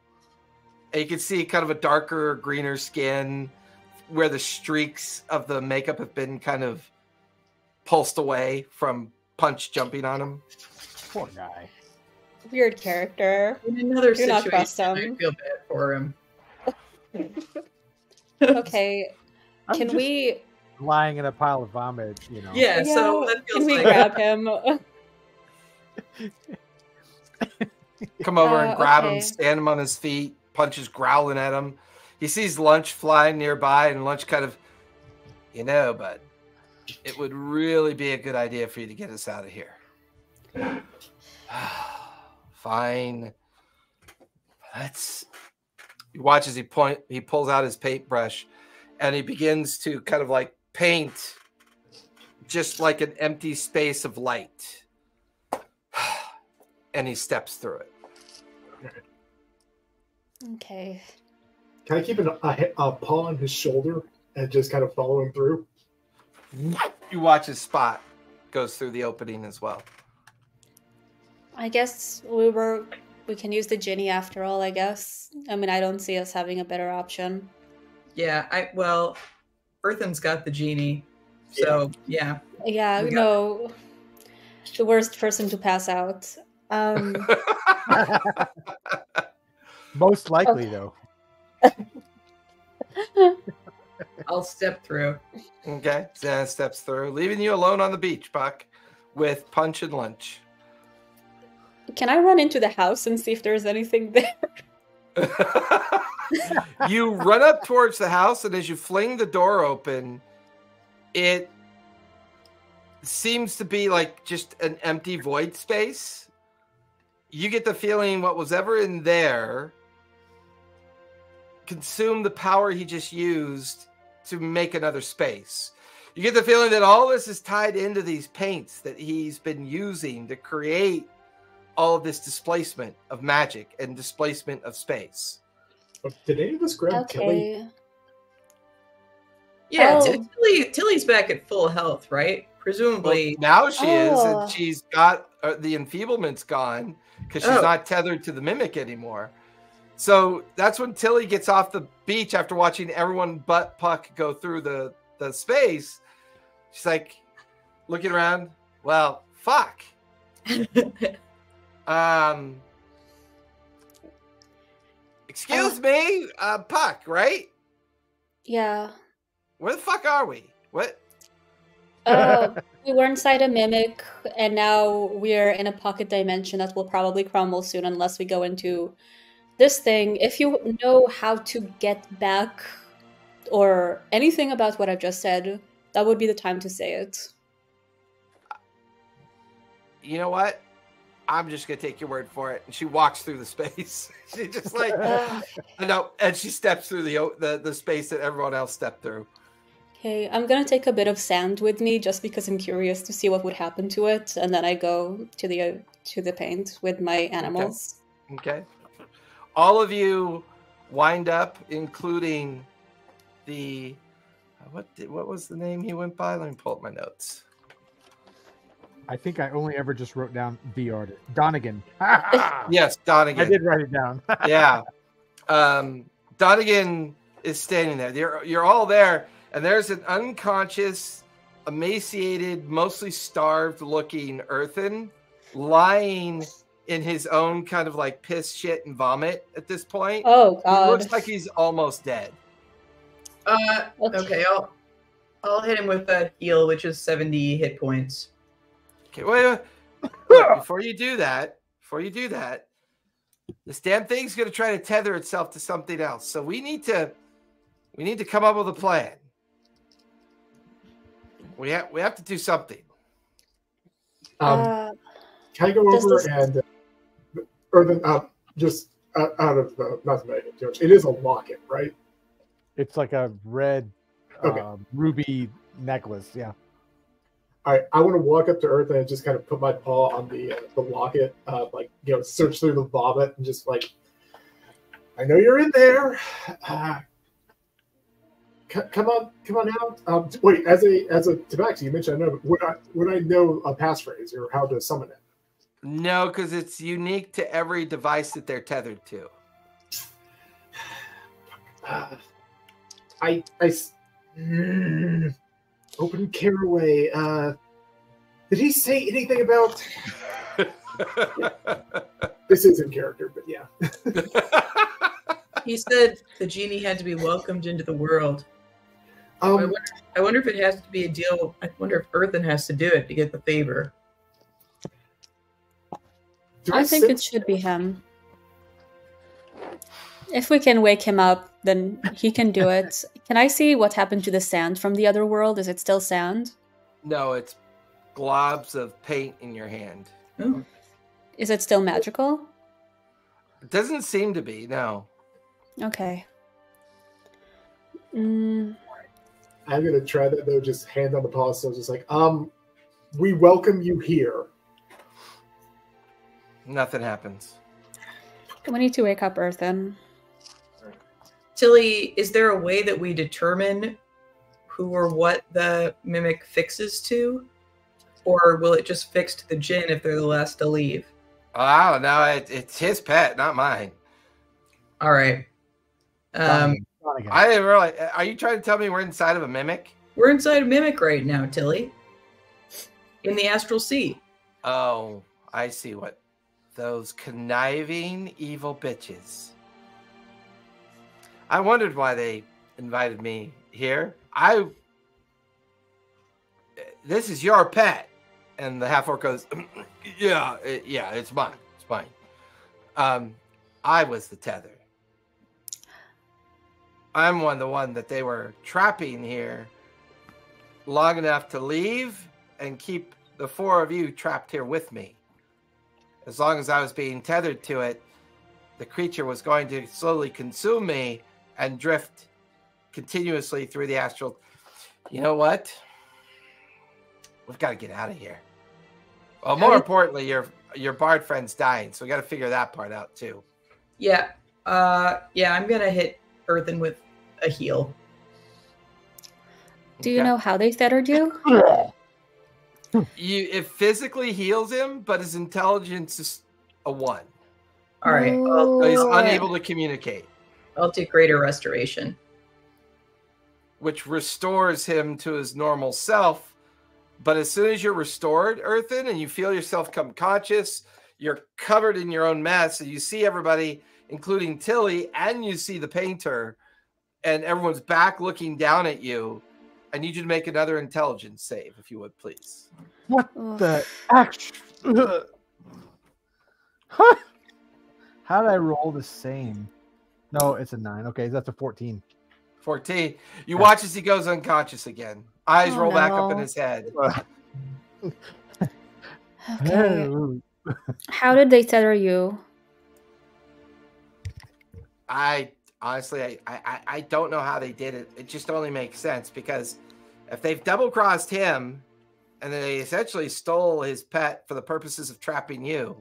And you can see kind of a darker, greener skin where the streaks of the makeup have been kind of pulsed away from Punch jumping on him. Poor guy. Weird character. In another Do not trust situation, him. I feel bad for him. Okay, I'm can just we? lying in a pile of vomit, you know. Yeah, so that Can feels we like grab him? Come over and grab him, okay. stand him on his feet. Punch is growling at him. He sees Lunch flying nearby, and Lunch kind of, but it would really be a good idea for you to get us out of here. Fine. He watches, he pulls out his paintbrush, and he begins to kind of like paint just like an empty space of light. And he steps through it. Okay. Can I keep a paw on his shoulder and just kind of follow him through? You watch his spot goes through the opening as well. I guess we can use the genie after all, I guess. I mean, I don't see us having a better option. yeah. Earthen's got the genie, so yeah. Yeah, no. The worst person to pass out. Most likely, Okay. though. I'll step through. Okay, Xana steps through, leaving you alone on the beach, Buck, with Punch and Lunch. Can I run into the house and see if there's anything there? You run up towards the house, and as you fling the door open, it seems to be like just an empty void space. You get the feeling what was ever in there consumed the power he just used to make another space. You get the feeling that all this is tied into these paints that he's been using to create all of this displacement of magic and displacement of space. Did any of us grab Tilly? Okay. Yeah, Oh. Tilly's back at full health, right? Presumably. Well, now she is, Oh. and she's got the enfeeblement's gone because she's not tethered to the mimic anymore. So that's when Tilly gets off the beach after watching everyone but Puck go through the space. She's like looking around. Well, fuck. Excuse me, Puck, right? Yeah. Where the fuck are we? What? We were inside a mimic, and now we're in a pocket dimension that will probably crumble soon unless we go into this thing. If you know how to get back or anything about what I've just said, that would be the time to say it. You know what? I'm just gonna take your word for it. And she walks through the space. She just like no, and she steps through the space that everyone else stepped through. Okay, I'm gonna take a bit of sand with me just because I'm curious to see what would happen to it, and then I go to the paint with my animals. Okay. All of you wind up, including the what was the name he went by? Let me pull up my notes. I think I only ever just wrote down the artist. Donegan. Yes, Donegan. I did write it down. Yeah. Donegan is standing there. You're all there, and there's an unconscious, emaciated, mostly starved looking Earthen lying in his own kind of like piss, shit, and vomit at this point. Oh God! He looks like he's almost dead. Okay, I'll hit him with a heal, which is 70 hit points. Okay, wait. Look, before you do that, this damn thing's going to try to tether itself to something else. So we need to come up with a plan. We have to do something. Can I go over and, or then just out of not to make it too much. It is a locket, right? It's like a red ruby necklace. Yeah. All right, I want to walk up to Earth and just kind of put my paw on the locket, search through the vomit and just like, I know you're in there. Come on out. Wait, as a tabaxi, you mentioned I know, but would I know a passphrase or how to summon it? No, because it's unique to every device that they're tethered to. Open Caraway. Did he say anything about? This is in character, but yeah. He said the genie had to be welcomed into the world. I wonder if it has to be a deal. I wonder if Earthen has to do it to get the favor. I think it should be him. If we can wake him up, then he can do it. Can I see what happened to the sand from the other world? Is it still sand? No, it's globs of paint in your hand. Oh. Is it still magical? It doesn't seem to be, no. Okay. I'm going to try that, though, just hand on the paw. So just like, we welcome you here. Nothing happens. We need to wake up Earthen. Tilly, is there a way that we determine who or what the mimic fixes to? Or will it just fix to the djinn if they're the last to leave? I don't know. It's his pet, not mine. All right. I didn't realize. Are you trying to tell me we're inside of a mimic? We're inside a mimic right now, Tilly. In the astral sea. Oh, I see what. Those conniving evil bitches. I wondered why they invited me here. This is your pet. And the half-orc goes, yeah, it's mine. It's mine. I was the tether. I'm the one that they were trapping here long enough to leave and keep the four of you trapped here with me. As long as I was being tethered to it, the creature was going to slowly consume me and drift continuously through the astral. You know what? We've got to get out of here. Well, more importantly, your bard friend's dying, so we got to figure that part out too. Yeah. I'm gonna hit Earthen with a heal. Do you know how they tethered you? It physically heals him, but his intelligence is a 1. All right. So he's unable to communicate. I'll take Greater Restoration. Which restores him to his normal self. But as soon as you're restored, Earthen, and you feel yourself come conscious, you're covered in your own mess, and you see everybody, including Tilly, and you see the painter, and everyone's back looking down at you. I need you to make another intelligence save, if you would, please. What the actual... Huh? How did I roll the same? No, it's a 9. Okay, that's a 14. 14. You watch as he goes unconscious again. Eyes roll back up in his head. Okay. How did they tether you? Honestly, I don't know how they did it. It just only makes sense because if they've double-crossed him and they essentially stole his pet for the purposes of trapping you,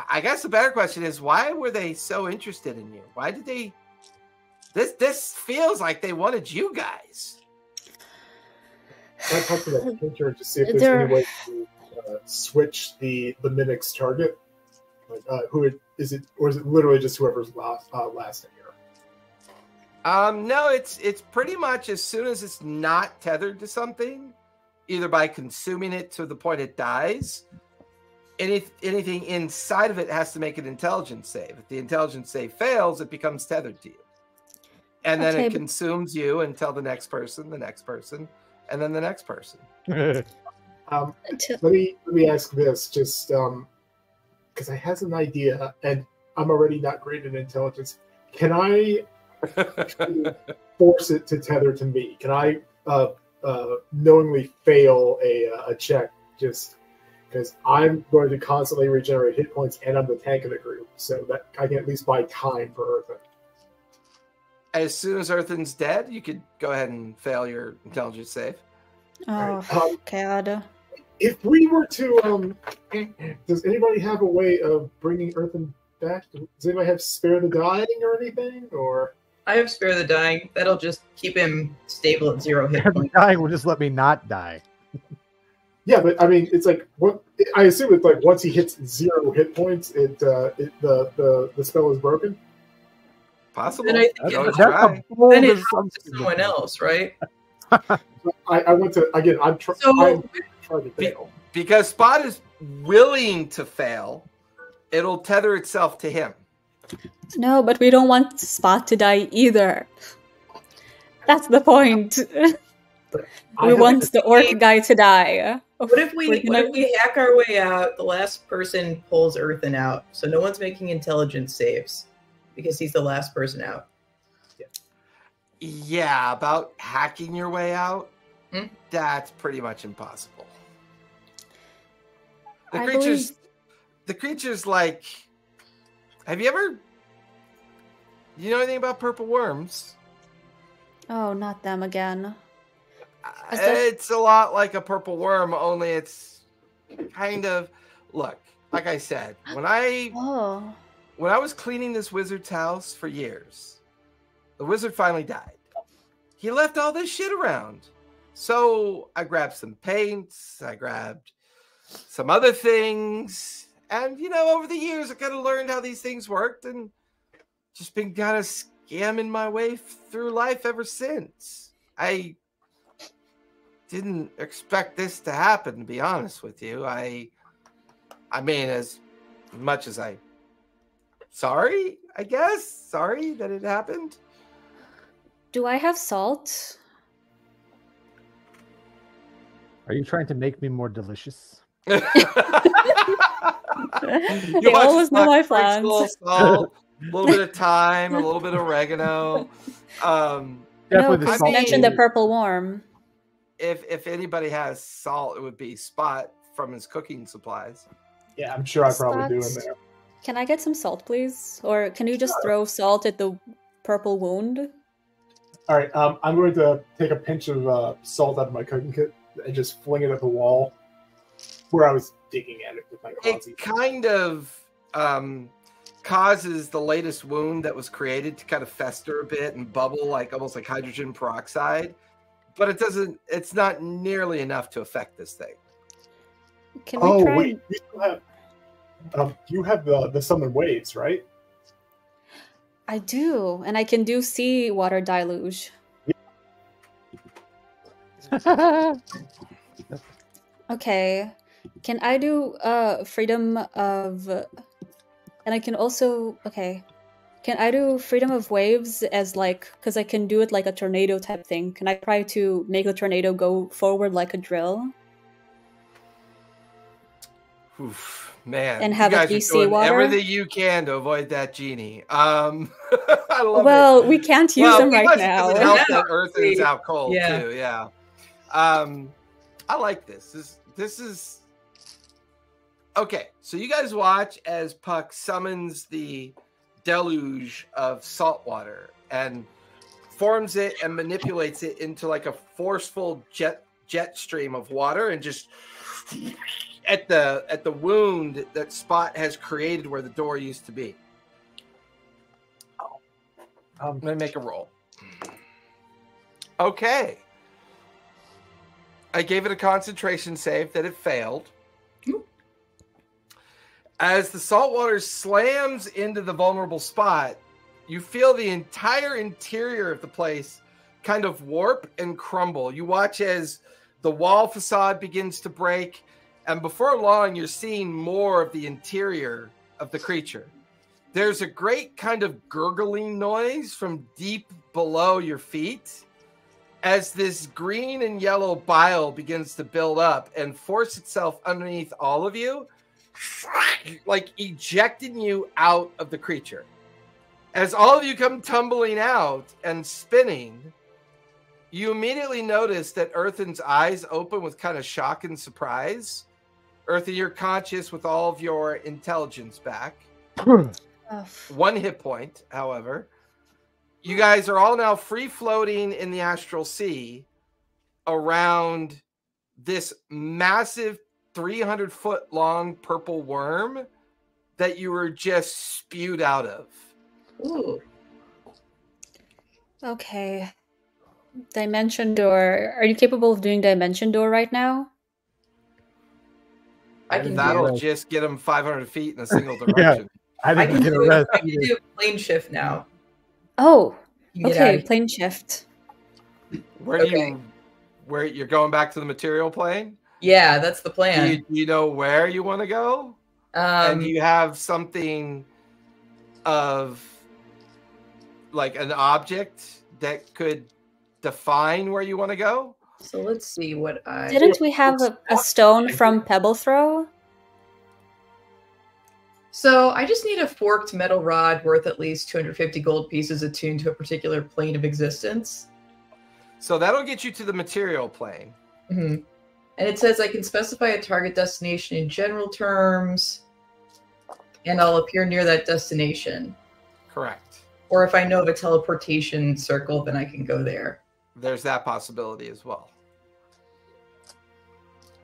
I guess the better question is, why were they so interested in you? Why did they... This feels like they wanted you guys. Can I talk to that picture and just see if there's any way to switch the mimic's target? Like, is it literally just whoever's last in here? No, it's pretty much as soon as it's not tethered to something, either by consuming it to the point it dies, anything inside of it has to make an intelligence save. If the intelligence save fails, it becomes tethered to you. And then it consumes you until the next person, and then the next person. Let me ask this, just because I have an idea, and I'm already not great at intelligence. Can I force it to tether to me? Can I knowingly fail a check just because I'm going to constantly regenerate hit points and I'm the tank of the group, so that I can at least buy time for Earthen? As soon as Earthen's dead, you could go ahead and fail your intelligence save. Oh, God. If we were to, does anybody have a way of bringing Earthen back? Does anybody have Spare the Dying or anything? Or I have Spare the Dying. That'll just keep him stable at 0 hit points. Dying will just let me not die. Yeah, but I mean, it's like what I assume it's like once he hits 0 hit points, the spell is broken. Possible. Then I think then it happens to someone else, right? I want to again. I'm trying to fail because Spot is willing to fail. It'll tether itself to him. No, but we don't want Spot to die either. That's the point. We want the orc guy to die. What if we hack our way out? The last person pulls Earthen out, so no one's making intelligence saves because he's the last person out. Yeah, about hacking your way out, that's pretty much impossible. The creature's like, have you ever, you know anything about purple worms? Oh, not them again. It's a lot like a purple worm, only it's kind of, look, like I said, when I was cleaning this wizard's house for years, the wizard finally died. He left all this shit around. So I grabbed some paints, I grabbed some other things, and over the years I kind of learned how these things worked and just been kind of scamming my way through life ever since. I didn't expect this to happen, to be honest with you. I mean, as much as sorry that it happened. Do I have salt? Are you trying to make me more delicious? They always know my plans. Salt, a little bit of thyme, a little bit of oregano. No, because you mentioned the purple worm. If anybody has salt, it would be Spot from his cooking supplies. Yeah, I'm sure I probably do in there. Can I get some salt, please? Or can you just throw salt at the purple wound? All right, I'm going to take a pinch of salt out of my cooking kit and just fling it at the wall where I was digging at it with my claws. It kind of causes the latest wound that was created to kind of fester a bit and bubble almost like hydrogen peroxide. But it doesn't. It's not nearly enough to affect this thing. Can we try? Wait, you still have. You have the summon waves, right? I do, and I can do sea water deluge. Okay, can I do freedom of? And I can also Can I do freedom of waves as because I can do it like a tornado type thing? Can I try to make the tornado go forward like a drill? Oof, man, and have it be sea water. Everything you can to avoid that genie. I love it. We can't use them right now. It helps that Earthen's out cold too. Yeah. I like this. This is okay. So you guys watch as Puck summons the deluge of salt water and forms it and manipulates it into like a forceful jet stream of water, and just at the wound that Spot has created where the door used to be. I'm gonna make a roll. Okay. I gave it a concentration save that it failed. As the salt water slams into the vulnerable spot, you feel the entire interior of the place kind of warp and crumble. You watch as the wall facade begins to break, And before long, you're seeing more of the interior of the creature. There's a great kind of gurgling noise from deep below your feet as this green and yellow bile begins to build up and force itself underneath all of you, like ejecting you out of the creature. As all of you come tumbling out and spinning, you immediately notice that Earthen's eyes open with kind of shock and surprise. Earthen, you're conscious with all of your intelligence back. 1 hit point, however. You guys are all now free floating in the astral sea around this massive 300-foot long purple worm that you were just spewed out of. Ooh. Okay. Dimension door. Are you capable of doing dimension door right now? I can That'll just get them 500 feet in a single direction. I I didn't can get a do, rest. I can do plane shift now. Oh, You can get out okay. of Plane shift. Where you're going back to the material plane? Yeah, that's the Do plan. you know where you want to go? And do you have something of like an object that could define where you want to go? So let's see what I... Didn't we have a stone from Pebble Throw? So I just need a forked metal rod worth at least 250 gold pieces attuned to a particular plane of existence. So that'll get you to the material plane. Mm-hmm. And it says I can specify a target destination in general terms, and I'll appear near that destination. Correct. Or if I know of a teleportation circle, then I can go there. There's that possibility as well.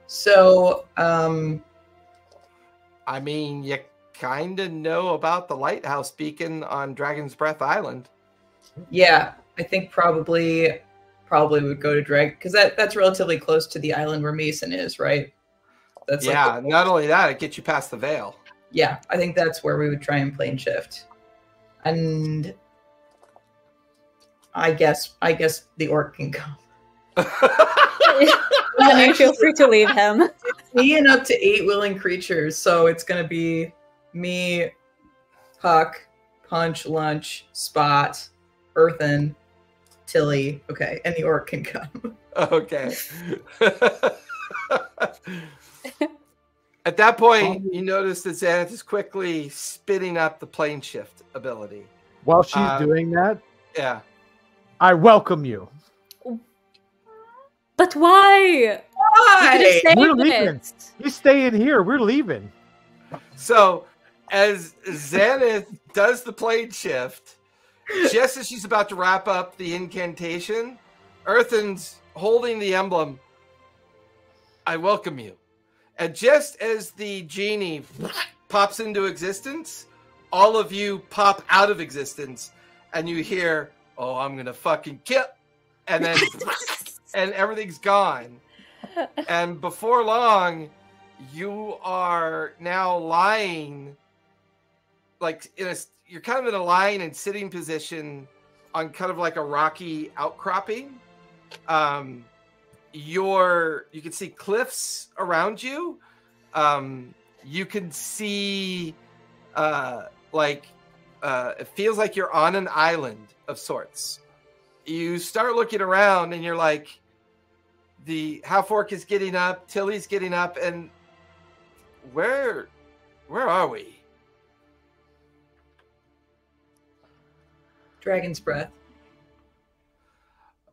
So, I mean, you kind of know about the lighthouse beacon on Dragon's Breath Island. yeah, I think probably would go to Drag, because that's relatively close to the island where Mason is, right? That's Yeah, like not only that, it gets you past the veil. yeah, I think that's where we would try and plane shift. And I guess the orc can come. Then you feel free to leave him. Me and up to 8 willing creatures, so it's gonna be me, Puck, Punch, Lunch, Spot, Earthen, Tilly. Okay, and the orc can come. Okay. At that point, you notice that Xanath is quickly spinning up the plane shift ability. While she's doing that, Yeah. I welcome you. But why? Why? You could've We're saved leaving. it. You stay in here. We're leaving. So, as Xanath does the plane shift, just as she's about to wrap up the incantation, Earthen's holding the emblem. I welcome you. And just as the genie pops into existence, all of you pop out of existence, and you hear, "Oh, I'm gonna fucking kill," and then and everything's gone. And before long, you are now lying, like you're kind of in a lying and sitting position on kind of like a rocky outcropping. You can see cliffs around you. You can see it feels like you're on an island of sorts. You start looking around and you're like, the half orc is getting up, Tilly's getting up, and where are we? Dragon's Breath.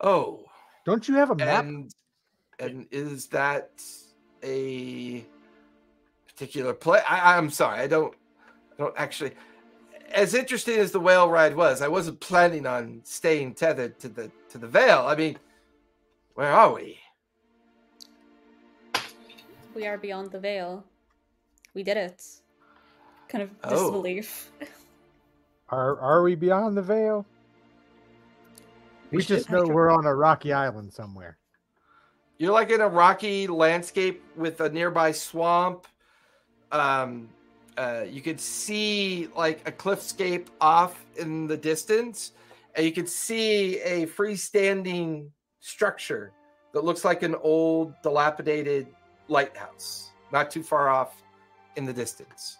Oh, Don't you have a map? and is that a particular play? I'm sorry, I don't actually. As interesting as the whale ride was, I wasn't planning on staying tethered to the veil. I mean, where are we? We are beyond the veil. We did it. Kind of Oh. disbelief. Are we beyond the veil? We just know we're on a rocky island somewhere. You're like in a rocky landscape with a nearby swamp. You could see like a cliffscape off in the distance, and you could see a freestanding structure that looks like an old, dilapidated lighthouse. not too far off in the distance.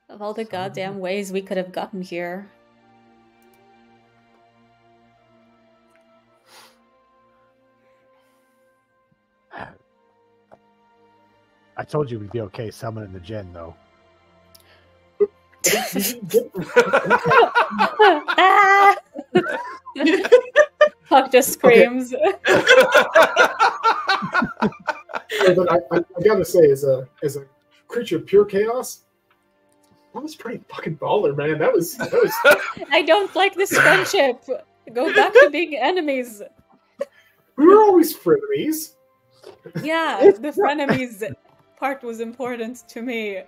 Of all the goddamn ways we could have gotten here. I told you we'd be okay summoning the Jinn, though. Ah! Puck just screams. But I gotta say, as a creature of pure chaos, that was pretty fucking baller, man. That was. I don't like this friendship. Go back to being enemies. We were always frenemies. Yeah, the frenemies part was important to me.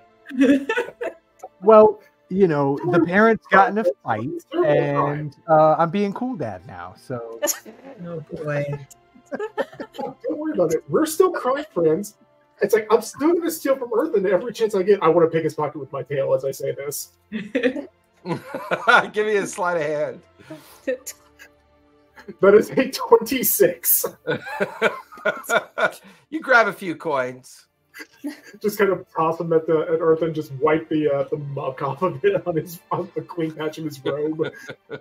Well, you know, the parents got in a fight, and I'm being cool dad now, so... Oh, boy. Don't worry about it. We're still crime friends. It's like, I'm still going to steal from Earth, and every chance I get, I want to pick his pocket with my tail as I say this. Give me a sleight of hand. That is a 26. You grab a few coins. Just kind of toss him at Earth and just wipe the muck off of it on the clean patch of his robe.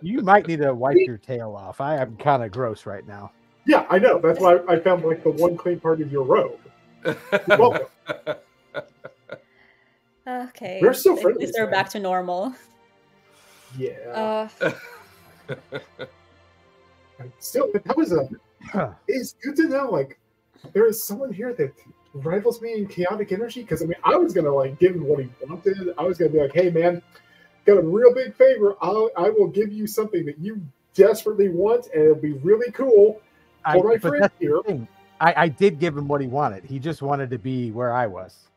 You might need to wipe your tail off. I am kind of gross right now. Yeah, I know. That's why I found like the one clean part of your robe. You're welcome. Okay. We're still At friendly. least they're back to normal. Yeah. Still, that was it's good to know, like, there is someone here that rivals me in chaotic energy, because, I mean, I was going to, like, give him what he wanted. I was going to be like, hey, man, got a real big favor. I will give you something that you desperately want, and it'll be really cool for my friend here. I did give him what he wanted. He just wanted to be where I was.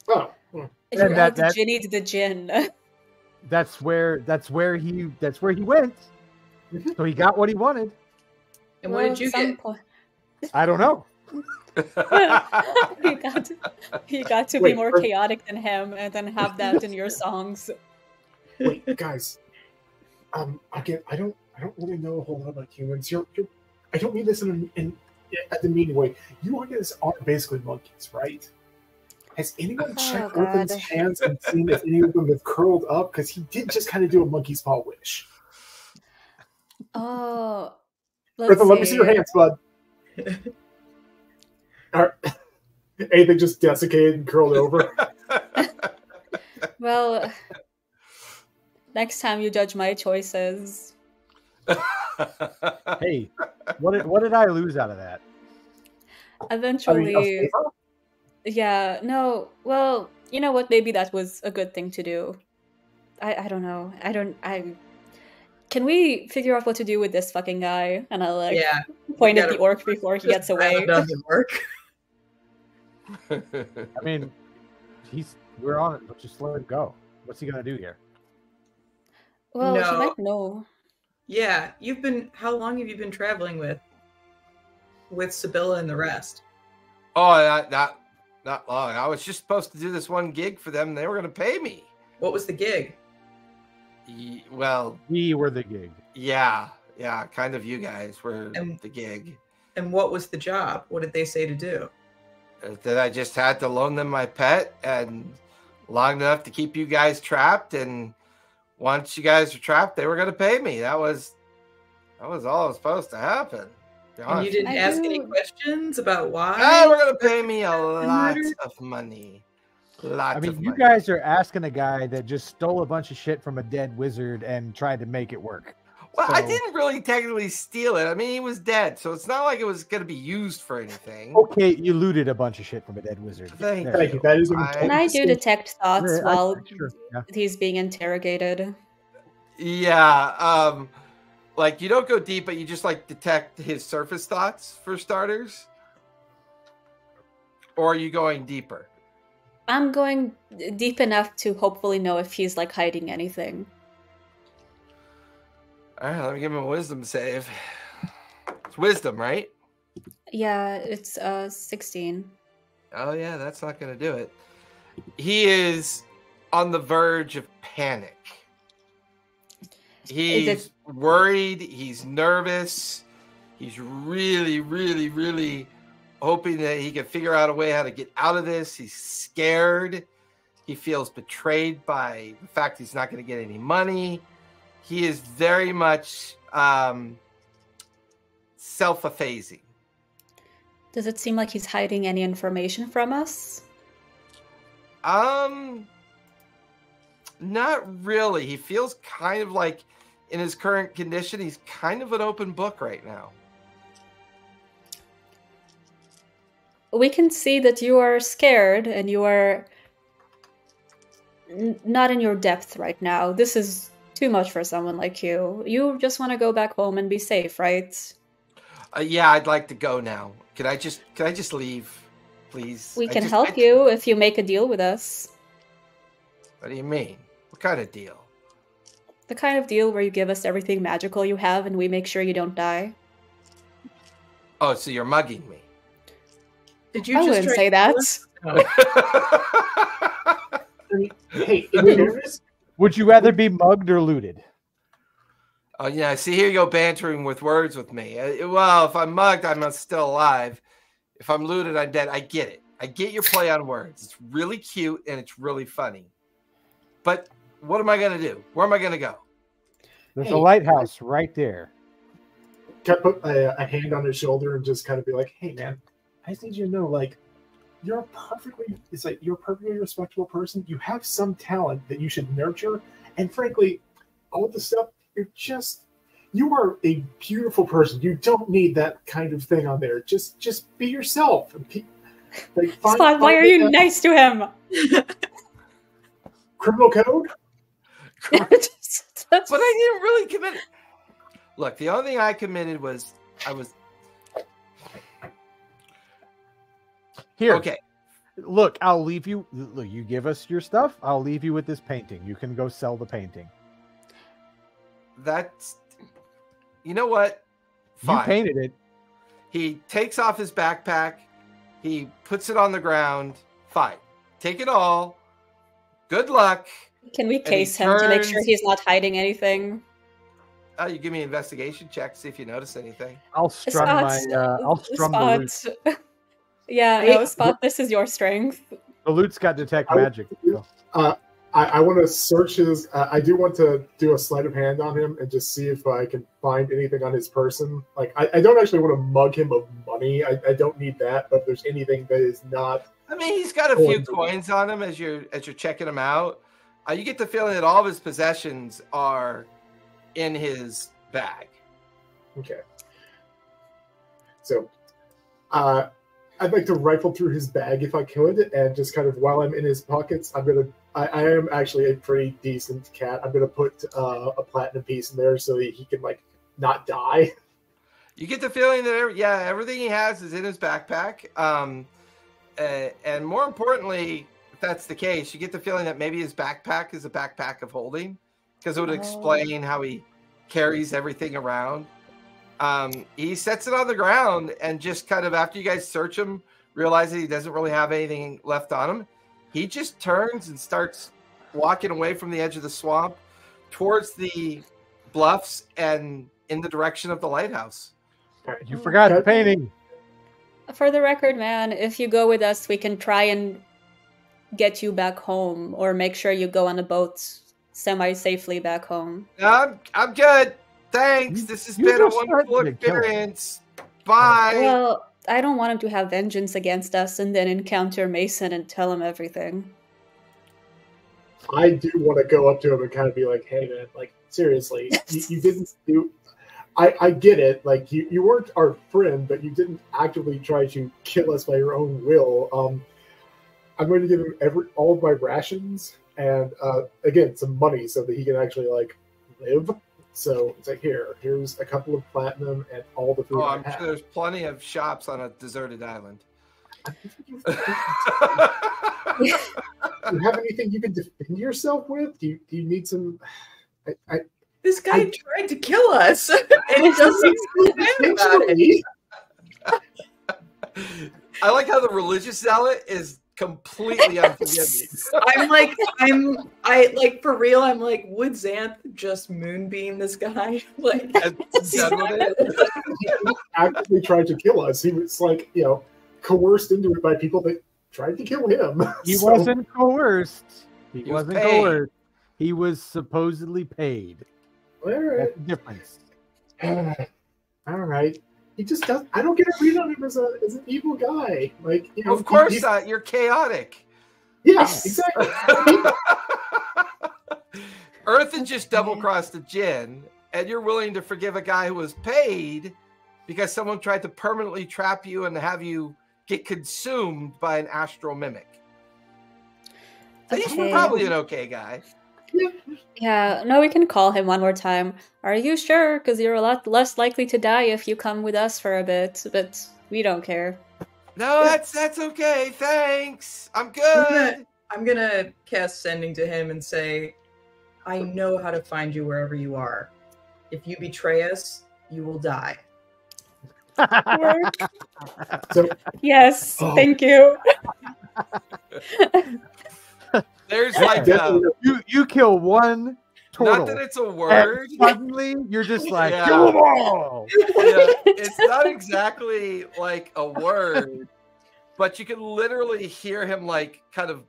Oh. If you're out the Ginny to the Gin. That's where he went. So he got what he wanted. And what did you get? I don't know. he got to be more chaotic than him, and then have that in your songs. Wait, guys. Again, I don't really know a whole lot about humans. I don't mean this in the meaning way. You guys are basically monkeys, right? Has anyone checked Orphan's hands and seen if any of them have curled up? Because he did just kind of do a monkey's paw wish. Oh, let me see your hands, bud. Anything just desiccated and curled over? Well, next time you judge my choices. Hey, what did I lose out of that? Eventually, yeah, no. Well, you know what? Maybe that was a good thing to do. I don't know. Can we figure out what to do with this fucking guy? And I'll point at the orc before he gets away. It doesn't work. I mean, we're on it. Let's just let it go. What's he gonna do here? Well, he might know. Yeah, how long have you been traveling with Sibylla and the rest? Oh, not long. I was just supposed to do this one gig for them. And they were going to pay me. What was the gig? Well, we were the gig. Yeah, kind of. You guys were the gig. And what was the job? What did they say to do? That I just had to loan them my pet, and long enough to keep you guys trapped. And once you guys were trapped, they were going to pay me. That was all that was supposed to happen. And you didn't ask any questions about why? They were going to pay me a lot of money. You guys are asking a guy that just stole a bunch of shit from a dead wizard and tried to make it work. Well, I didn't really technically steal it. I mean, he was dead, so it's not like it was going to be used for anything. Okay, you looted a bunch of shit from a dead wizard. Thank you. That is Can I do detect thoughts while he's being interrogated? Yeah, like you don't go deep, but you just like detect his surface thoughts for starters. Or are you going deeper? I'm going deep enough to hopefully know if he's like hiding anything. All right, let me give him a wisdom save. It's wisdom, right? Yeah, it's 16. Oh yeah, that's not going to do it. He is on the verge of panic. He's worried. He's nervous. He's really, really, really hoping that he can figure out a way how to get out of this. He's scared. He feels betrayed by the fact he's not going to get any money. He is very much self-effacing. Does it seem like he's hiding any information from us? Not really. He feels kind of like, in his current condition, he's kind of an open book right now. We can see that you are scared and you are not in your depth right now. This is too much for someone like you. You just want to go back home and be safe, right? Yeah, I'd like to go now. Can I just leave, please? We can help you if you make a deal with us. What do you mean? What kind of deal? The kind of deal where you give us everything magical you have and we make sure you don't die. Oh, so you're mugging me. Did you I wouldn't say that. Hey, in fairness, Would you rather be mugged or looted? Oh, yeah. See, here you go bantering with words with me. Well, if I'm mugged, I'm still alive. If I'm looted, I'm dead. I get it. I get your play on words. It's really cute and it's really funny. But what am I going to do? Where am I going to go? There's a lighthouse right there. can I put a hand on his shoulder and just kind of be like, hey, man, I just need you to know, like, you're a perfectly respectable person. You have some talent that you should nurture. And frankly, all the stuff, you are a beautiful person. You don't need that kind of thing on there. Just be yourself. Spot, why are you nice to him? Criminal code? But I didn't really commit it. Look, the only thing I committed was Here. Okay. Look, I'll leave you. Look, you give us your stuff. I'll leave you with this painting. You can go sell the painting. That's, you know what? Fine. You painted it. He takes off his backpack. He puts it on the ground. Fine. Take it all. Good luck. Can we case him to make sure he's not hiding anything? Oh, you give me an investigation check to see if you notice anything. I'll strum the loot. Yeah, no, Spot, this is your strength. The loot's got detect magic. So. I want to search his. I do want to do a sleight of hand on him and just see if I can find anything on his person. Like, I don't actually want to mug him of money. I don't need that. But if there's anything that is not, I mean, he's got a few coins on him as you're checking him out. You get the feeling that all of his possessions are in his bag. Okay. So, I'd like to rifle through his bag if I could, and just kind of while I'm in his pockets, I am actually a pretty decent cat. I'm gonna put a platinum piece in there so that he can like not die. You get the feeling that everything he has is in his backpack, and more importantly, if that's the case, you get the feeling that maybe his backpack is a backpack of holding, because it would explain how he carries everything around. He sets it on the ground and just kind of, after you guys search him, realize that he doesn't really have anything left on him. He just turns and starts walking away from the edge of the swamp towards the bluffs and in the direction of the lighthouse. You forgot the painting. For the record, man, if you go with us, we can try and get you back home, or make sure you go on a boat semi-safely back home. I'm good. Thanks. This has been a wonderful experience. Bye. Well, I don't want him to have vengeance against us and then encounter Mason and tell him everything. I do want to go up to him and kind of be like, hey, man, like, seriously, you didn't do... I get it. Like, you weren't our friend, but you didn't actively try to kill us by your own will. I'm going to give him all of my rations and, again, some money so that he can actually, like, live. So it's like, here's a couple of platinum and all the food. I'm sure there's plenty of shops on a deserted island. Do you have anything you can defend yourself with? Do you need some? This guy tried to kill us, and it doesn't seem about it. I like how the religious zealot is completely unforgiving. I like for real. I'm like, would Xanth just moonbeam this guy? Like, he actively tried to kill us. He was like, coerced into it by people that tried to kill him. He So, wasn't coerced. He He was wasn't paid. coerced. He was supposedly paid. all That's right. the difference. All right. He just does. I don't get a read on him as an evil guy. Like, you know, Of course, he's- you're chaotic. yeah, exactly. Earthen just double-crossed the Jinn, and you're willing to forgive a guy who was paid because someone tried to permanently trap you and have you get consumed by an astral mimic. So he's Okay. probably an okay guy. Yeah, no, we can call him one more time. Are you sure? Because you're a lot less likely to die if you come with us for a bit, but we don't care. No, that's okay. Thanks. I'm good. I'm gonna cast sending to him and say, I know how to find you wherever you are. If you betray us, you will die. So Yes, Oh. thank you. There's like You kill one not turtle. that it's a and word. suddenly you're just like, Yeah. kill them all. Yeah, it's not exactly like a word, but you can literally hear him like kind of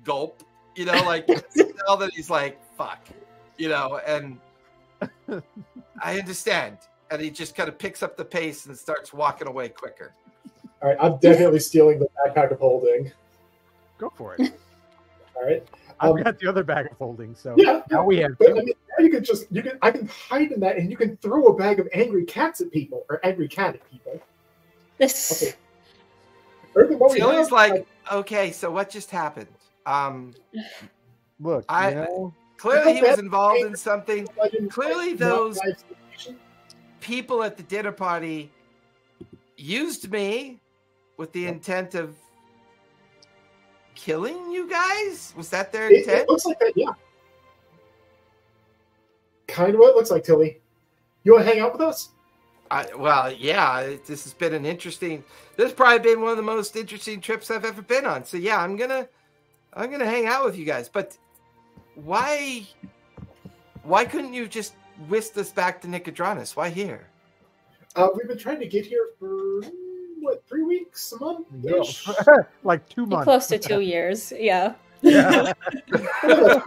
gulp, you know, like you can tell that he's like, fuck, you know, and I understand. And he just kind of picks up the pace and starts walking away quicker. all right, I'm definitely stealing the backpack of holding. Go for it. All right. I've got the other bag of holding, so Yeah. now we have But two. I mean, now I can hide in that, and you can throw a bag of angry cats at people or angry cat at people. This Okay. Earthen, what we Tilly's have, like, okay, so what just happened? Look, I- you know, Clearly he was involved in something. legend, Clearly like, those not live situation. people at the dinner party used me with the intent of killing you guys? Was that their It intent? looks like that, yeah. Kind of what it looks like, Tilly. You want to hang out with us? Well, yeah, this has been an interesting. This has probably been one of the most interesting trips I've ever been on. So yeah, I'm gonna hang out with you guys. But why couldn't you just whisk us back to Nicodranus? Why here? We've been trying to get here for, what, 3 weeks? A month? like 2 months. close to 2 years. Yeah. Yeah. Yeah.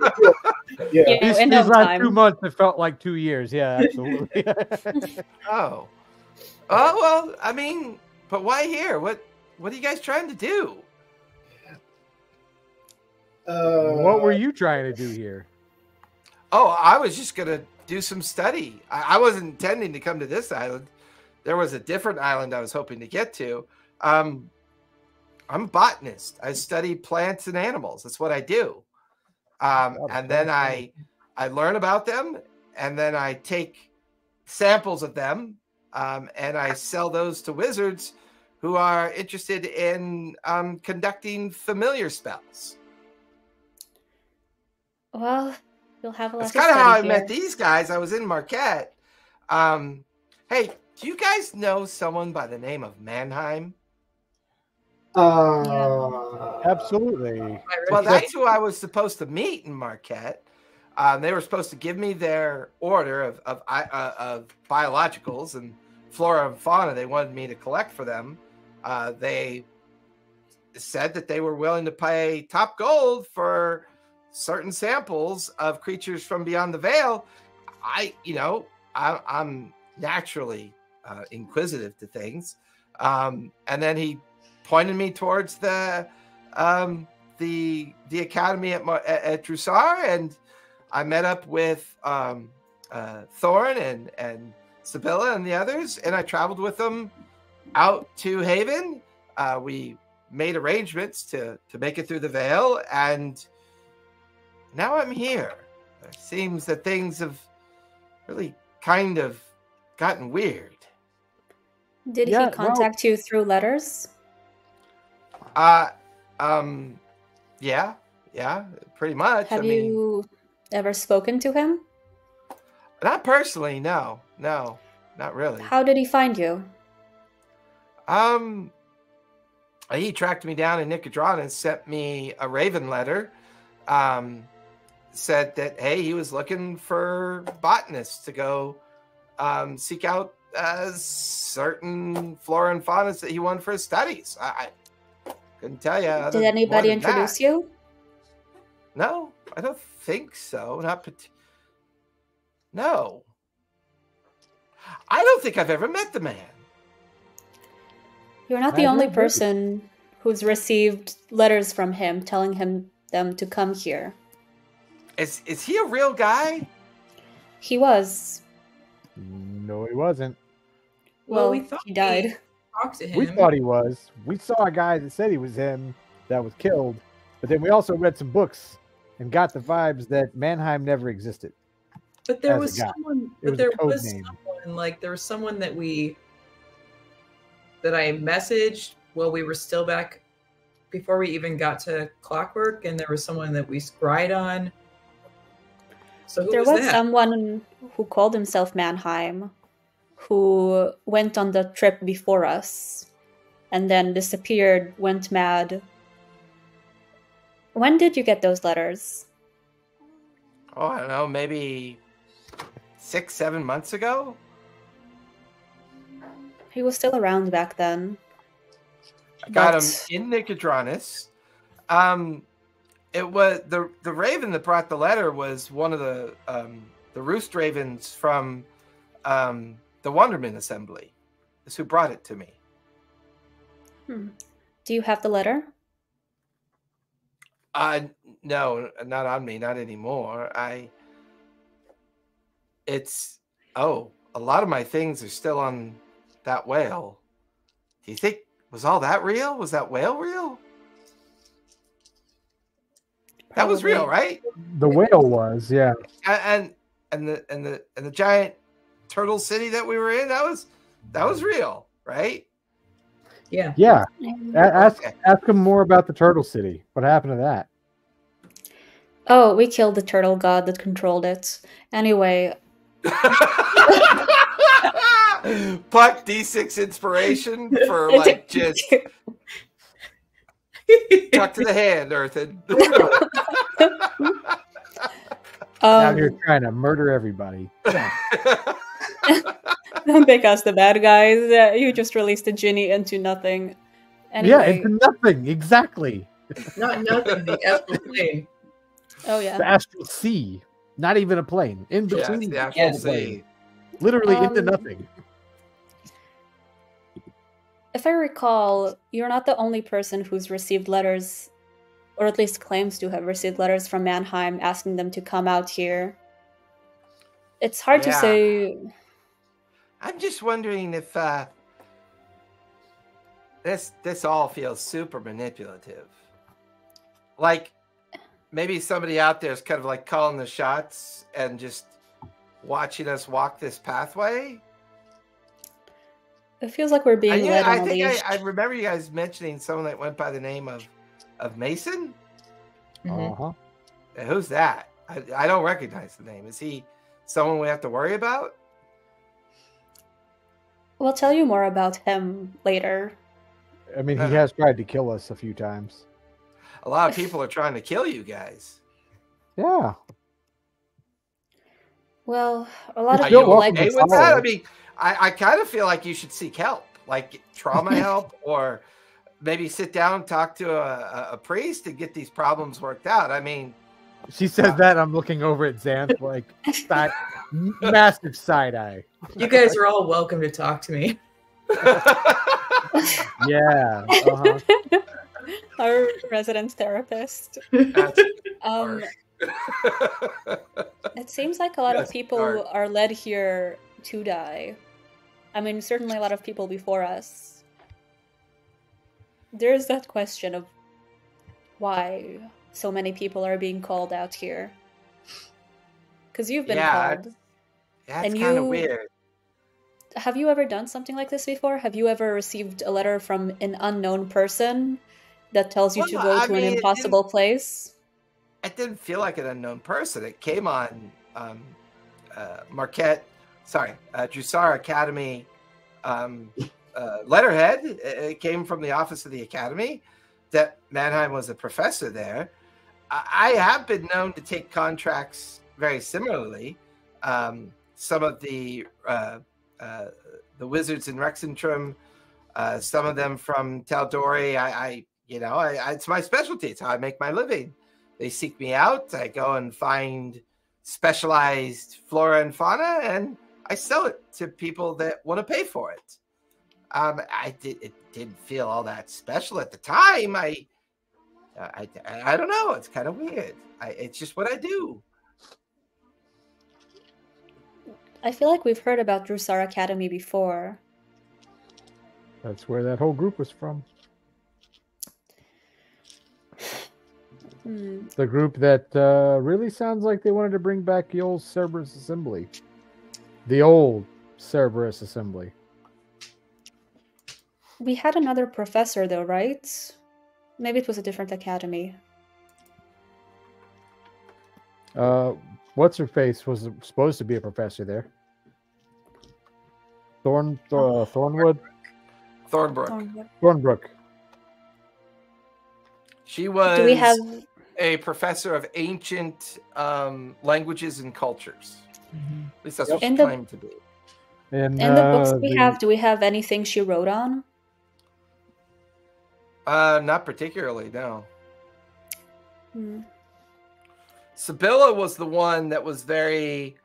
Yeah, in These no last time. 2 months, it felt like 2 years. Yeah, absolutely. Oh, well, I mean, but why here? What are you guys trying to do? What were you trying to do here? Oh, I was just gonna do some study. I wasn't intending to come to this island. There was a different island I was hoping to get to. I'm a botanist. I study plants and animals. That's what I do. And then I learn about them, and then I take samples of them, and I sell those to wizards who are interested in conducting familiar spells. Well, you'll have a lot That's to kind of how I study met here. these guys. I was in Marquette. Hey, do you guys know someone by the name of Mannheim? Absolutely. Well, that's who I was supposed to meet in Marquette. They were supposed to give me their order of biologicals and flora and fauna they wanted me to collect for them. They said that they were willing to pay top gold for certain samples of creatures from beyond the veil. I'm naturally inquisitive to things. And then he pointed me towards the academy at Drusar, and I met up with Thorn and Sibylla and the others, and I traveled with them out to Haven. We made arrangements to make it through the veil, and now I'm here. It seems that things have really kind of gotten weird. Did Yeah, he contact you through letters? Yeah, pretty much. Have I mean, you ever spoken to him? not personally, no, not really. How did he find you? He tracked me down in Nicodranus and sent me a raven letter. Said that, hey, he was looking for botanists to go seek out certain flora and faunas that he wanted for his studies. I couldn't tell you. Did anybody introduce you? No, I don't think so. No. I don't think I've ever met the man. You're not the only person who's received letters from him telling him them to come here. Is he a real guy? He was. No, he wasn't. Well, we thought he died. Talked to him. We thought he was. We saw a guy that said he was him that was killed, but then we also read some books and got the vibes that Mannheim never existed. But there was someone. But there was name. someone. Like there was someone that I messaged while we were still back before we even got to Clockwork, and there was someone that we scried on. So who there was was that? someone who called himself Mannheim, who went on the trip before us, and then disappeared, went mad. When did you get those letters? Oh, I don't know, maybe 6-7 months ago. He was still around back then. I got him in Nicodranus. It was the raven that brought the letter was one of the roost ravens from the Wanderman Assembly. That's who brought it to me. Do you have the letter? No, not on me, not anymore. A lot of my things are still on that whale. Do you think was all that real? Was that whale real? That was real, right? The whale was, yeah. And the giant turtle city that we were in, that was real, right? Yeah. Yeah. Ask him more about the turtle city. What happened to that? Oh, we killed the turtle god that controlled it. Anyway. Puck D6 inspiration for like just tuck to the hand, Earthen. Now you're trying to murder everybody. Don't make us the bad guys. You just released a genie into nothing. Anyway. Yeah, into nothing. Exactly. Not nothing. The astral plane. Oh yeah. The astral sea. Not even a plane. In between the astral sea. Literally into nothing. If I recall, you're not the only person who's received letters, or at least claims to have received letters from Mannheim asking them to come out here. It's hard to say. I'm just wondering if this all feels super manipulative. Like maybe somebody out there is kind of like calling the shots and just watching us walk this pathway. It feels like we're being led on a leash. I remember you guys mentioning someone that went by the name of Mason. Uh-huh. Who's that? I don't recognize the name. Is he someone we have to worry about? We'll tell you more about him later. I mean, he has tried to kill us a few times. A lot of people are trying to kill you guys. Yeah. Well, a lot of people people like with that. I mean, I kind of feel like you should seek help, like trauma help, or maybe sit down and talk to a priest and get these problems worked out. I mean, she says that. I'm looking over at Xanth like massive side eye. You guys are all welcome to talk to me. Yeah. Our resident therapist. It seems like a lot of people are led here to die. I mean, certainly a lot of people before us. There's that question of why so many people are being called out here. Because you've been called. That's kind of weird. Have you ever done something like this before? Have you ever received a letter from an unknown person that tells you to go to an impossible place? It didn't feel like an unknown person. It came on Drusar Academy letterhead. It came from the office of the Academy that Mannheim was a professor there. I have been known to take contracts very similarly. Some of the the wizards in Rexentrum, some of them from Taldori. It's my specialty. It's how I make my living. They seek me out. I go and find specialized flora and fauna, and I sell it to people that want to pay for it. It didn't feel all that special at the time. I don't know. It's kind of weird. It's just what I do. I feel like we've heard about Drusar Academy before. That's where that whole group was from. The group that really sounds like they wanted to bring back the old Cerberus Assembly. The old Cerberus Assembly. We had another professor, though, right? Maybe it was a different academy. What's her face was supposed to be a professor there. Thornbrook. She was Do we have a professor of ancient languages and cultures. At least that's what she claimed to be. In the books we have, do we have anything she wrote on? Not particularly, no. Sibylla was the one that was very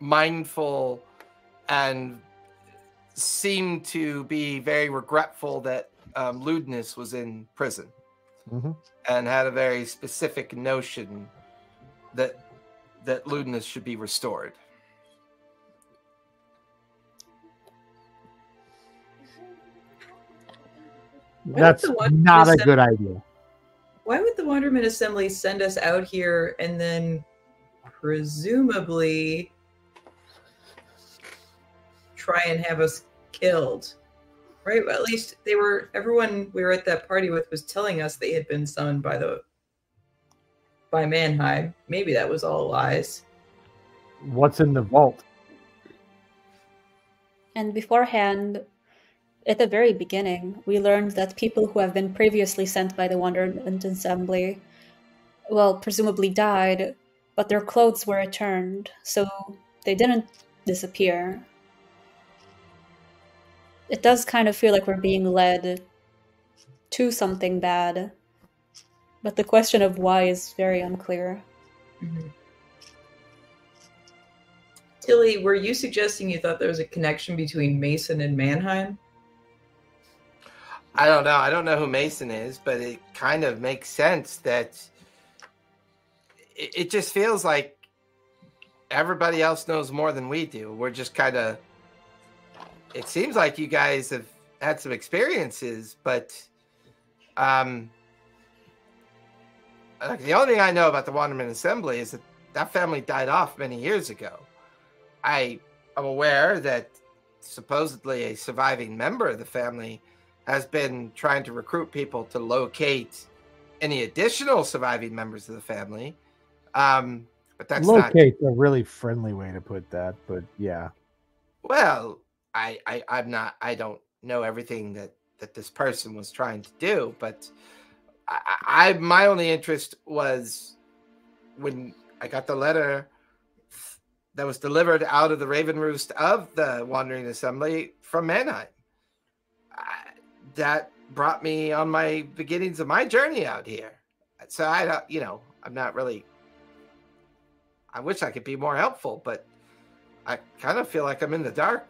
mindful and seemed to be very regretful that Ludinus was in prison, and had a very specific notion that Ludinus should be restored. That's not a good idea. Why would the Wanderman Assembly send us out here and then presumably try and have us killed? Right? Well, at least everyone we were at that party with was telling us they had been summoned by Mannheim. Maybe that was all lies. What's in the vault? And beforehand, at the very beginning, we learned that people who have been previously sent by the Wanderman Assembly, well, presumably died, but their clothes were returned, so they didn't disappear. It does kind of feel like we're being led to something bad, but the question of why is very unclear. Tilly, were you suggesting you thought there was a connection between Mason and Mannheim? I don't know. I don't know who Mason is, but it kind of makes sense that it just feels like everybody else knows more than we do. We're just kind of... It seems like you guys have had some experiences, but the only thing I know about the Wanderman Assembly is that family died off many years ago. I am aware that supposedly a surviving member of the family has been trying to recruit people to locate any additional surviving members of the family. But that's locate's a really friendly way to put that, but yeah. Well, I don't know everything that this person was trying to do, but my only interest was when I got the letter that was delivered out of the Raven Roost of the Wandering Assembly from Mannheim. That brought me on my beginnings of my journey out here. So I'm not really... I wish I could be more helpful, but I kind of feel like I'm in the dark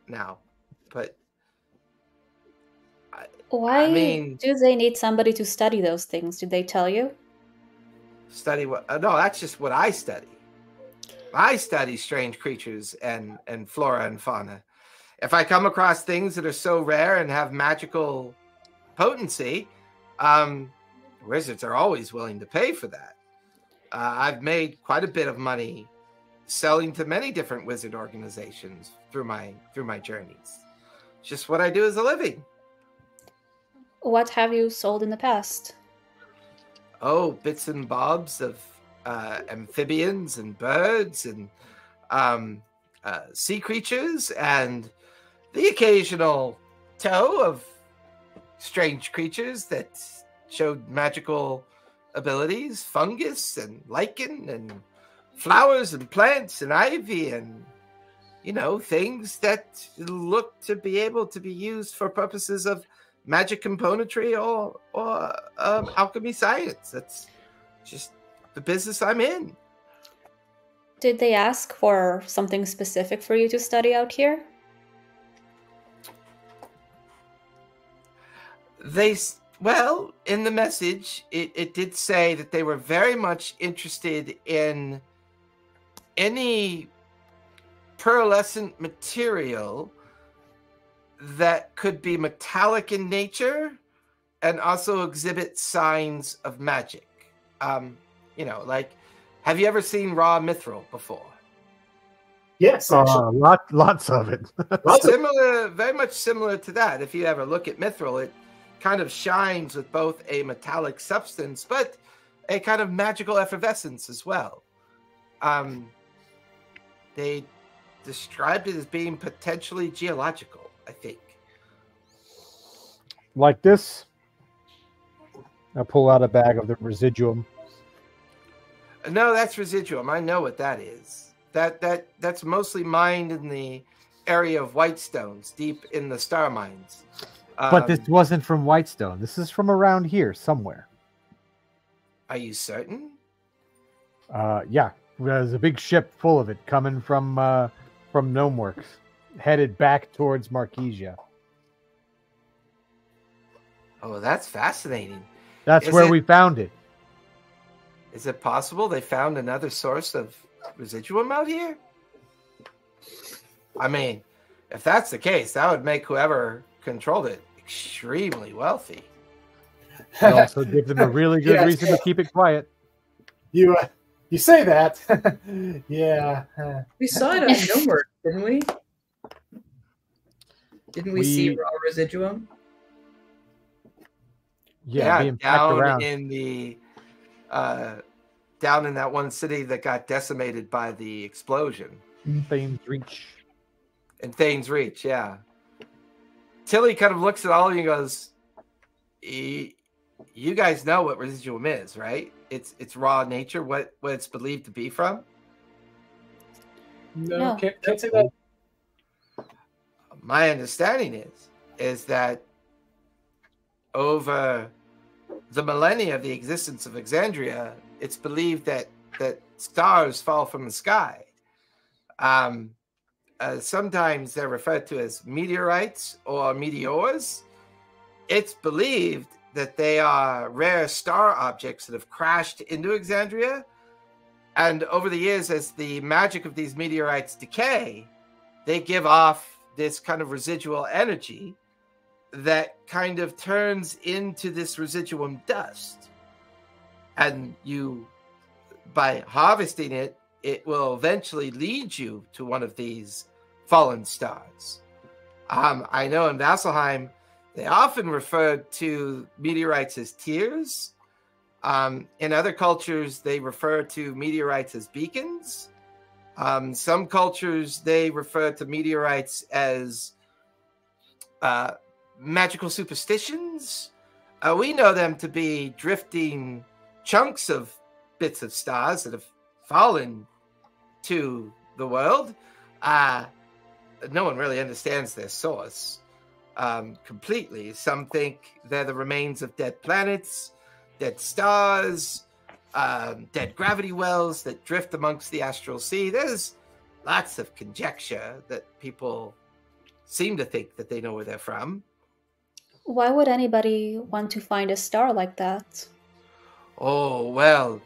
now. But why do they need somebody to study those things? Did they tell you? Study what? No, that's just what I study. I study strange creatures and flora and fauna. If I come across things that are so rare and have magical potency, wizards are always willing to pay for that. I've made quite a bit of money selling to many different wizard organizations through my journeys. It's just what I do as a living. What have you sold in the past? Oh, bits and bobs of amphibians and birds and sea creatures and the occasional toe of strange creatures that showed magical abilities, fungus and lichen and flowers and plants and ivy and things that look to be able to be used for purposes of magic componentry or alchemy science. That's just the business I'm in. Did they ask for something specific for you to study out here? Well, in the message, it did say that they were very much interested in any pearlescent material that could be metallic in nature and also exhibit signs of magic. Like, have you ever seen raw mithril before? Yes, actually. Lots of it. Very much similar to that. If you ever look at mithril, it kind of shines with both a metallic substance, but a kind of magical effervescence as well. They described it as being potentially geological, I think. Like this. I pull out a bag of the residuum. No, that's residuum. I know what that is. That's mostly mined in the area of Whitestones, deep in the star mines. But this wasn't from Whitestone. This is from around here somewhere. Are you certain? Yeah. There's a big ship full of it coming from Gnomeworks, headed back towards Marquesia. Oh, that's fascinating. That's where we found it. Is it possible they found another source of residuum out here? I mean, if that's the case, that would make whoever controlled it extremely wealthy. It also give them a really good reason to keep it quiet. You say that. Yeah. We saw it on Gnomeworks, didn't we? Didn't we see raw residuum? Yeah, being packed around. In the down in that one city that got decimated by the explosion. Thames Reach. In Thames Reach, yeah. Tilly kind of looks at all of you and goes, you guys know what residuum is, right? It's raw nature, what it's believed to be from? No. Can't say that. My understanding is that over the millennia of the existence of Exandria, it's believed that stars fall from the sky. Sometimes they're referred to as meteorites or meteors. It's believed that they are rare star objects that have crashed into Exandria. And over the years, as the magic of these meteorites decay, they give off this kind of residual energy that kind of turns into this residuum dust. And by harvesting it, it will eventually lead you to one of these fallen stars. I know in Vasselheim, they often refer to meteorites as tears. In other cultures, they refer to meteorites as beacons. Some cultures, they refer to meteorites as magical superstitions. We know them to be drifting chunks of bits of stars that have fallen to the world. No one really understands their source completely. Some think they're the remains of dead planets, dead stars, dead gravity wells that drift amongst the astral sea. There's lots of conjecture that people seem to think that they know where they're from. Why would anybody want to find a star like that? Oh, well,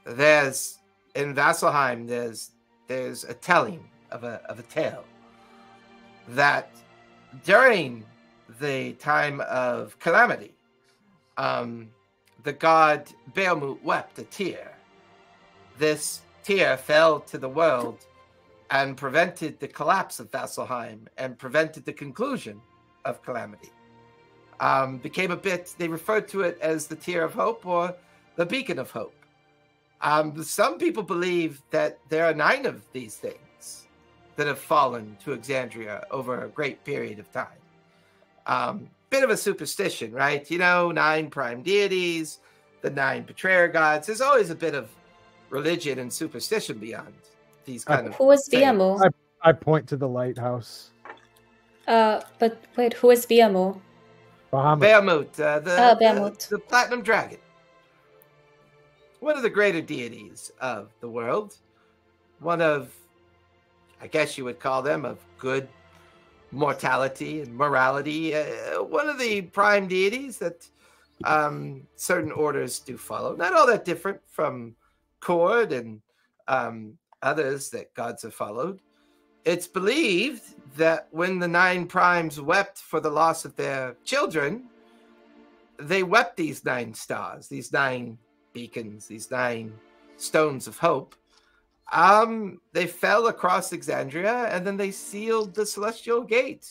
there's in Vasselheim, there's a telling of a tale that during the time of calamity, the god Beelmut wept a tear. This tear fell to the world and prevented the collapse of Vasselheim and prevented the conclusion of calamity. Became a bit, they referred to it as the Tear of Hope or the Beacon of Hope. Some people believe that there are 9 of these things that have fallen to Exandria over a great period of time. Bit of a superstition, right? 9 prime deities, the 9 betrayer gods. There's always a bit of religion and superstition beyond these kind of Who is things. Biamu? I point to the lighthouse. But wait, who is Biamu? Bahamut. Bahamut, Bahamut. the platinum dragon. One of the greater deities of the world. One of, I guess you would call them, of good mortality and morality. One of the prime deities that certain orders do follow. Not all that different from Cord and others that gods have followed. It's believed that when the 9 primes wept for the loss of their children, they wept these 9 stars, these 9 beacons, these 9 stones of hope. They fell across Exandria, and then they sealed the celestial gate,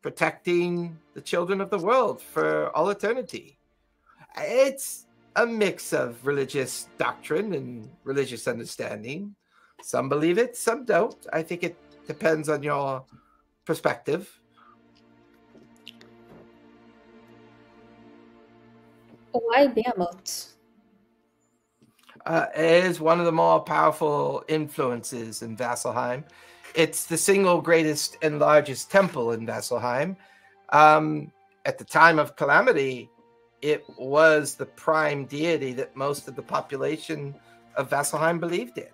protecting the children of the world for all eternity. It's a mix of religious doctrine and religious understanding. Some believe it, some don't. I think it depends on your perspective. Why Bahamut? Is one of the more powerful influences in Vasselheim. It's the single greatest and largest temple in Vasselheim. At the time of Calamity, it was the prime deity that most of the population of Vasselheim believed in.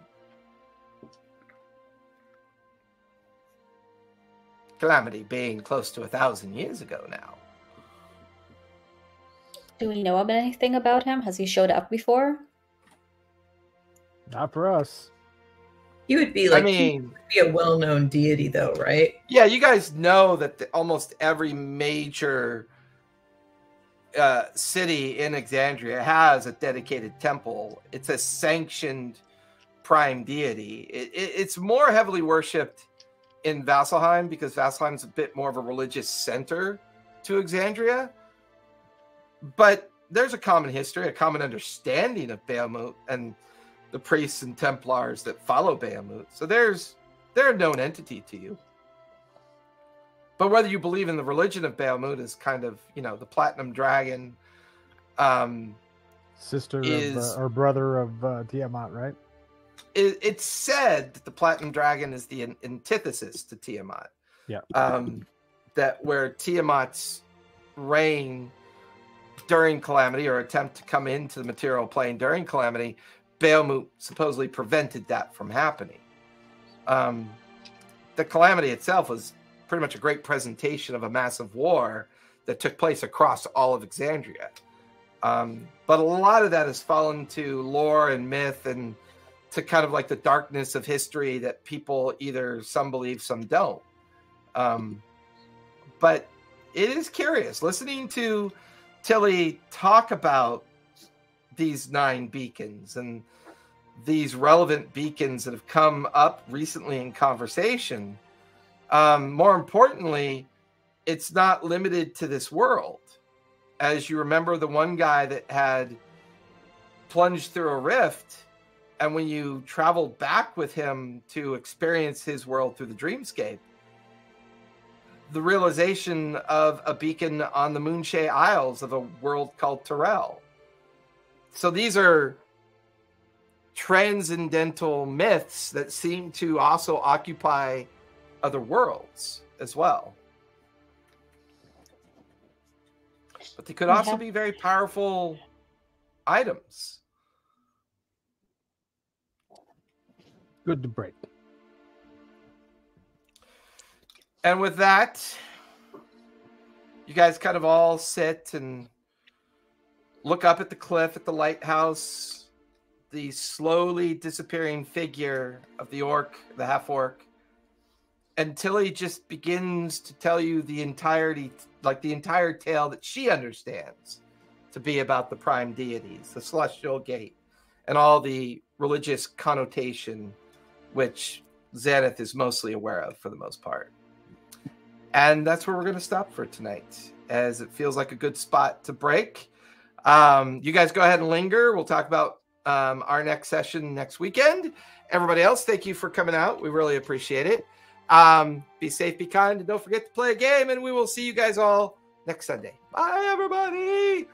Calamity being close to 1,000 years ago now. Do we know anything about him? Has he showed up before? Not for us. He would be like, he would be a well-known deity, though, right? Yeah, you guys know that almost every major city in Exandria has a dedicated temple. It's a sanctioned prime deity. It's more heavily worshipped in Vasselheim because Vasselheim's a bit more of a religious center to Exandria. But there's a common history, a common understanding of Bahamut and the priests and Templars that follow Bahamut. So they're a known entity to you. But whether you believe in the religion of Bahamut is kind of, the platinum dragon. Sister or brother of Tiamat, right? It's said that the platinum dragon is the antithesis to Tiamat. Yeah. That where Tiamat's reign during Calamity or attempt to come into the material plane during Calamity, Bahamut supposedly prevented that from happening. The Calamity itself was pretty much a great presentation of a massive war that took place across all of Exandria. But a lot of that has fallen to lore and myth and to kind of like the darkness of history that people either some believe, some don't. But it is curious listening to Tilly talk about these 9 beacons and these relevant beacons that have come up recently in conversation. More importantly, it's not limited to this world. As you remember, the one guy that had plunged through a rift, and when you traveled back with him to experience his world through the dreamscape, the realization of a beacon on the Moonshae Isles of a world called Terrell. So these are transcendental myths that seem to also occupy other worlds as well. But they could also be very powerful items. Good to break. And with that, you guys kind of all sit and look up at the cliff, at the lighthouse, the slowly disappearing figure of the orc, the half-orc, until he just begins to tell you the entirety, like the entire tale that she understands to be about the prime deities, the celestial gate, and all the religious connotation, which Xanath is mostly aware of for the most part. And that's where we're going to stop for tonight, as it feels like a good spot to break. You guys go ahead and linger. We'll talk about our next session next weekend. Everybody else, thank you for coming out. We really appreciate it. Be safe, be kind, and don't forget to play a game, and we will see you guys all next Sunday. Bye, everybody.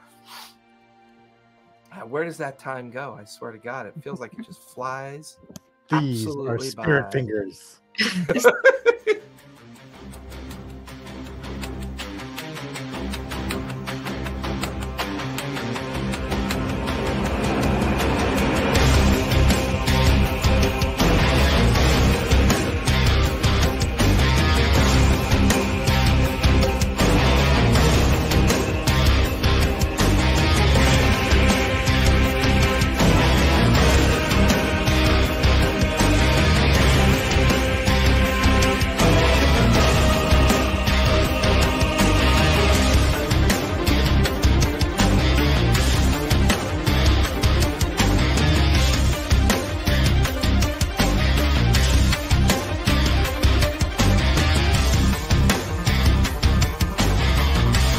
Where does that time go? I swear to God, it feels like it just flies. These are Absolutely spirit buy. fingers.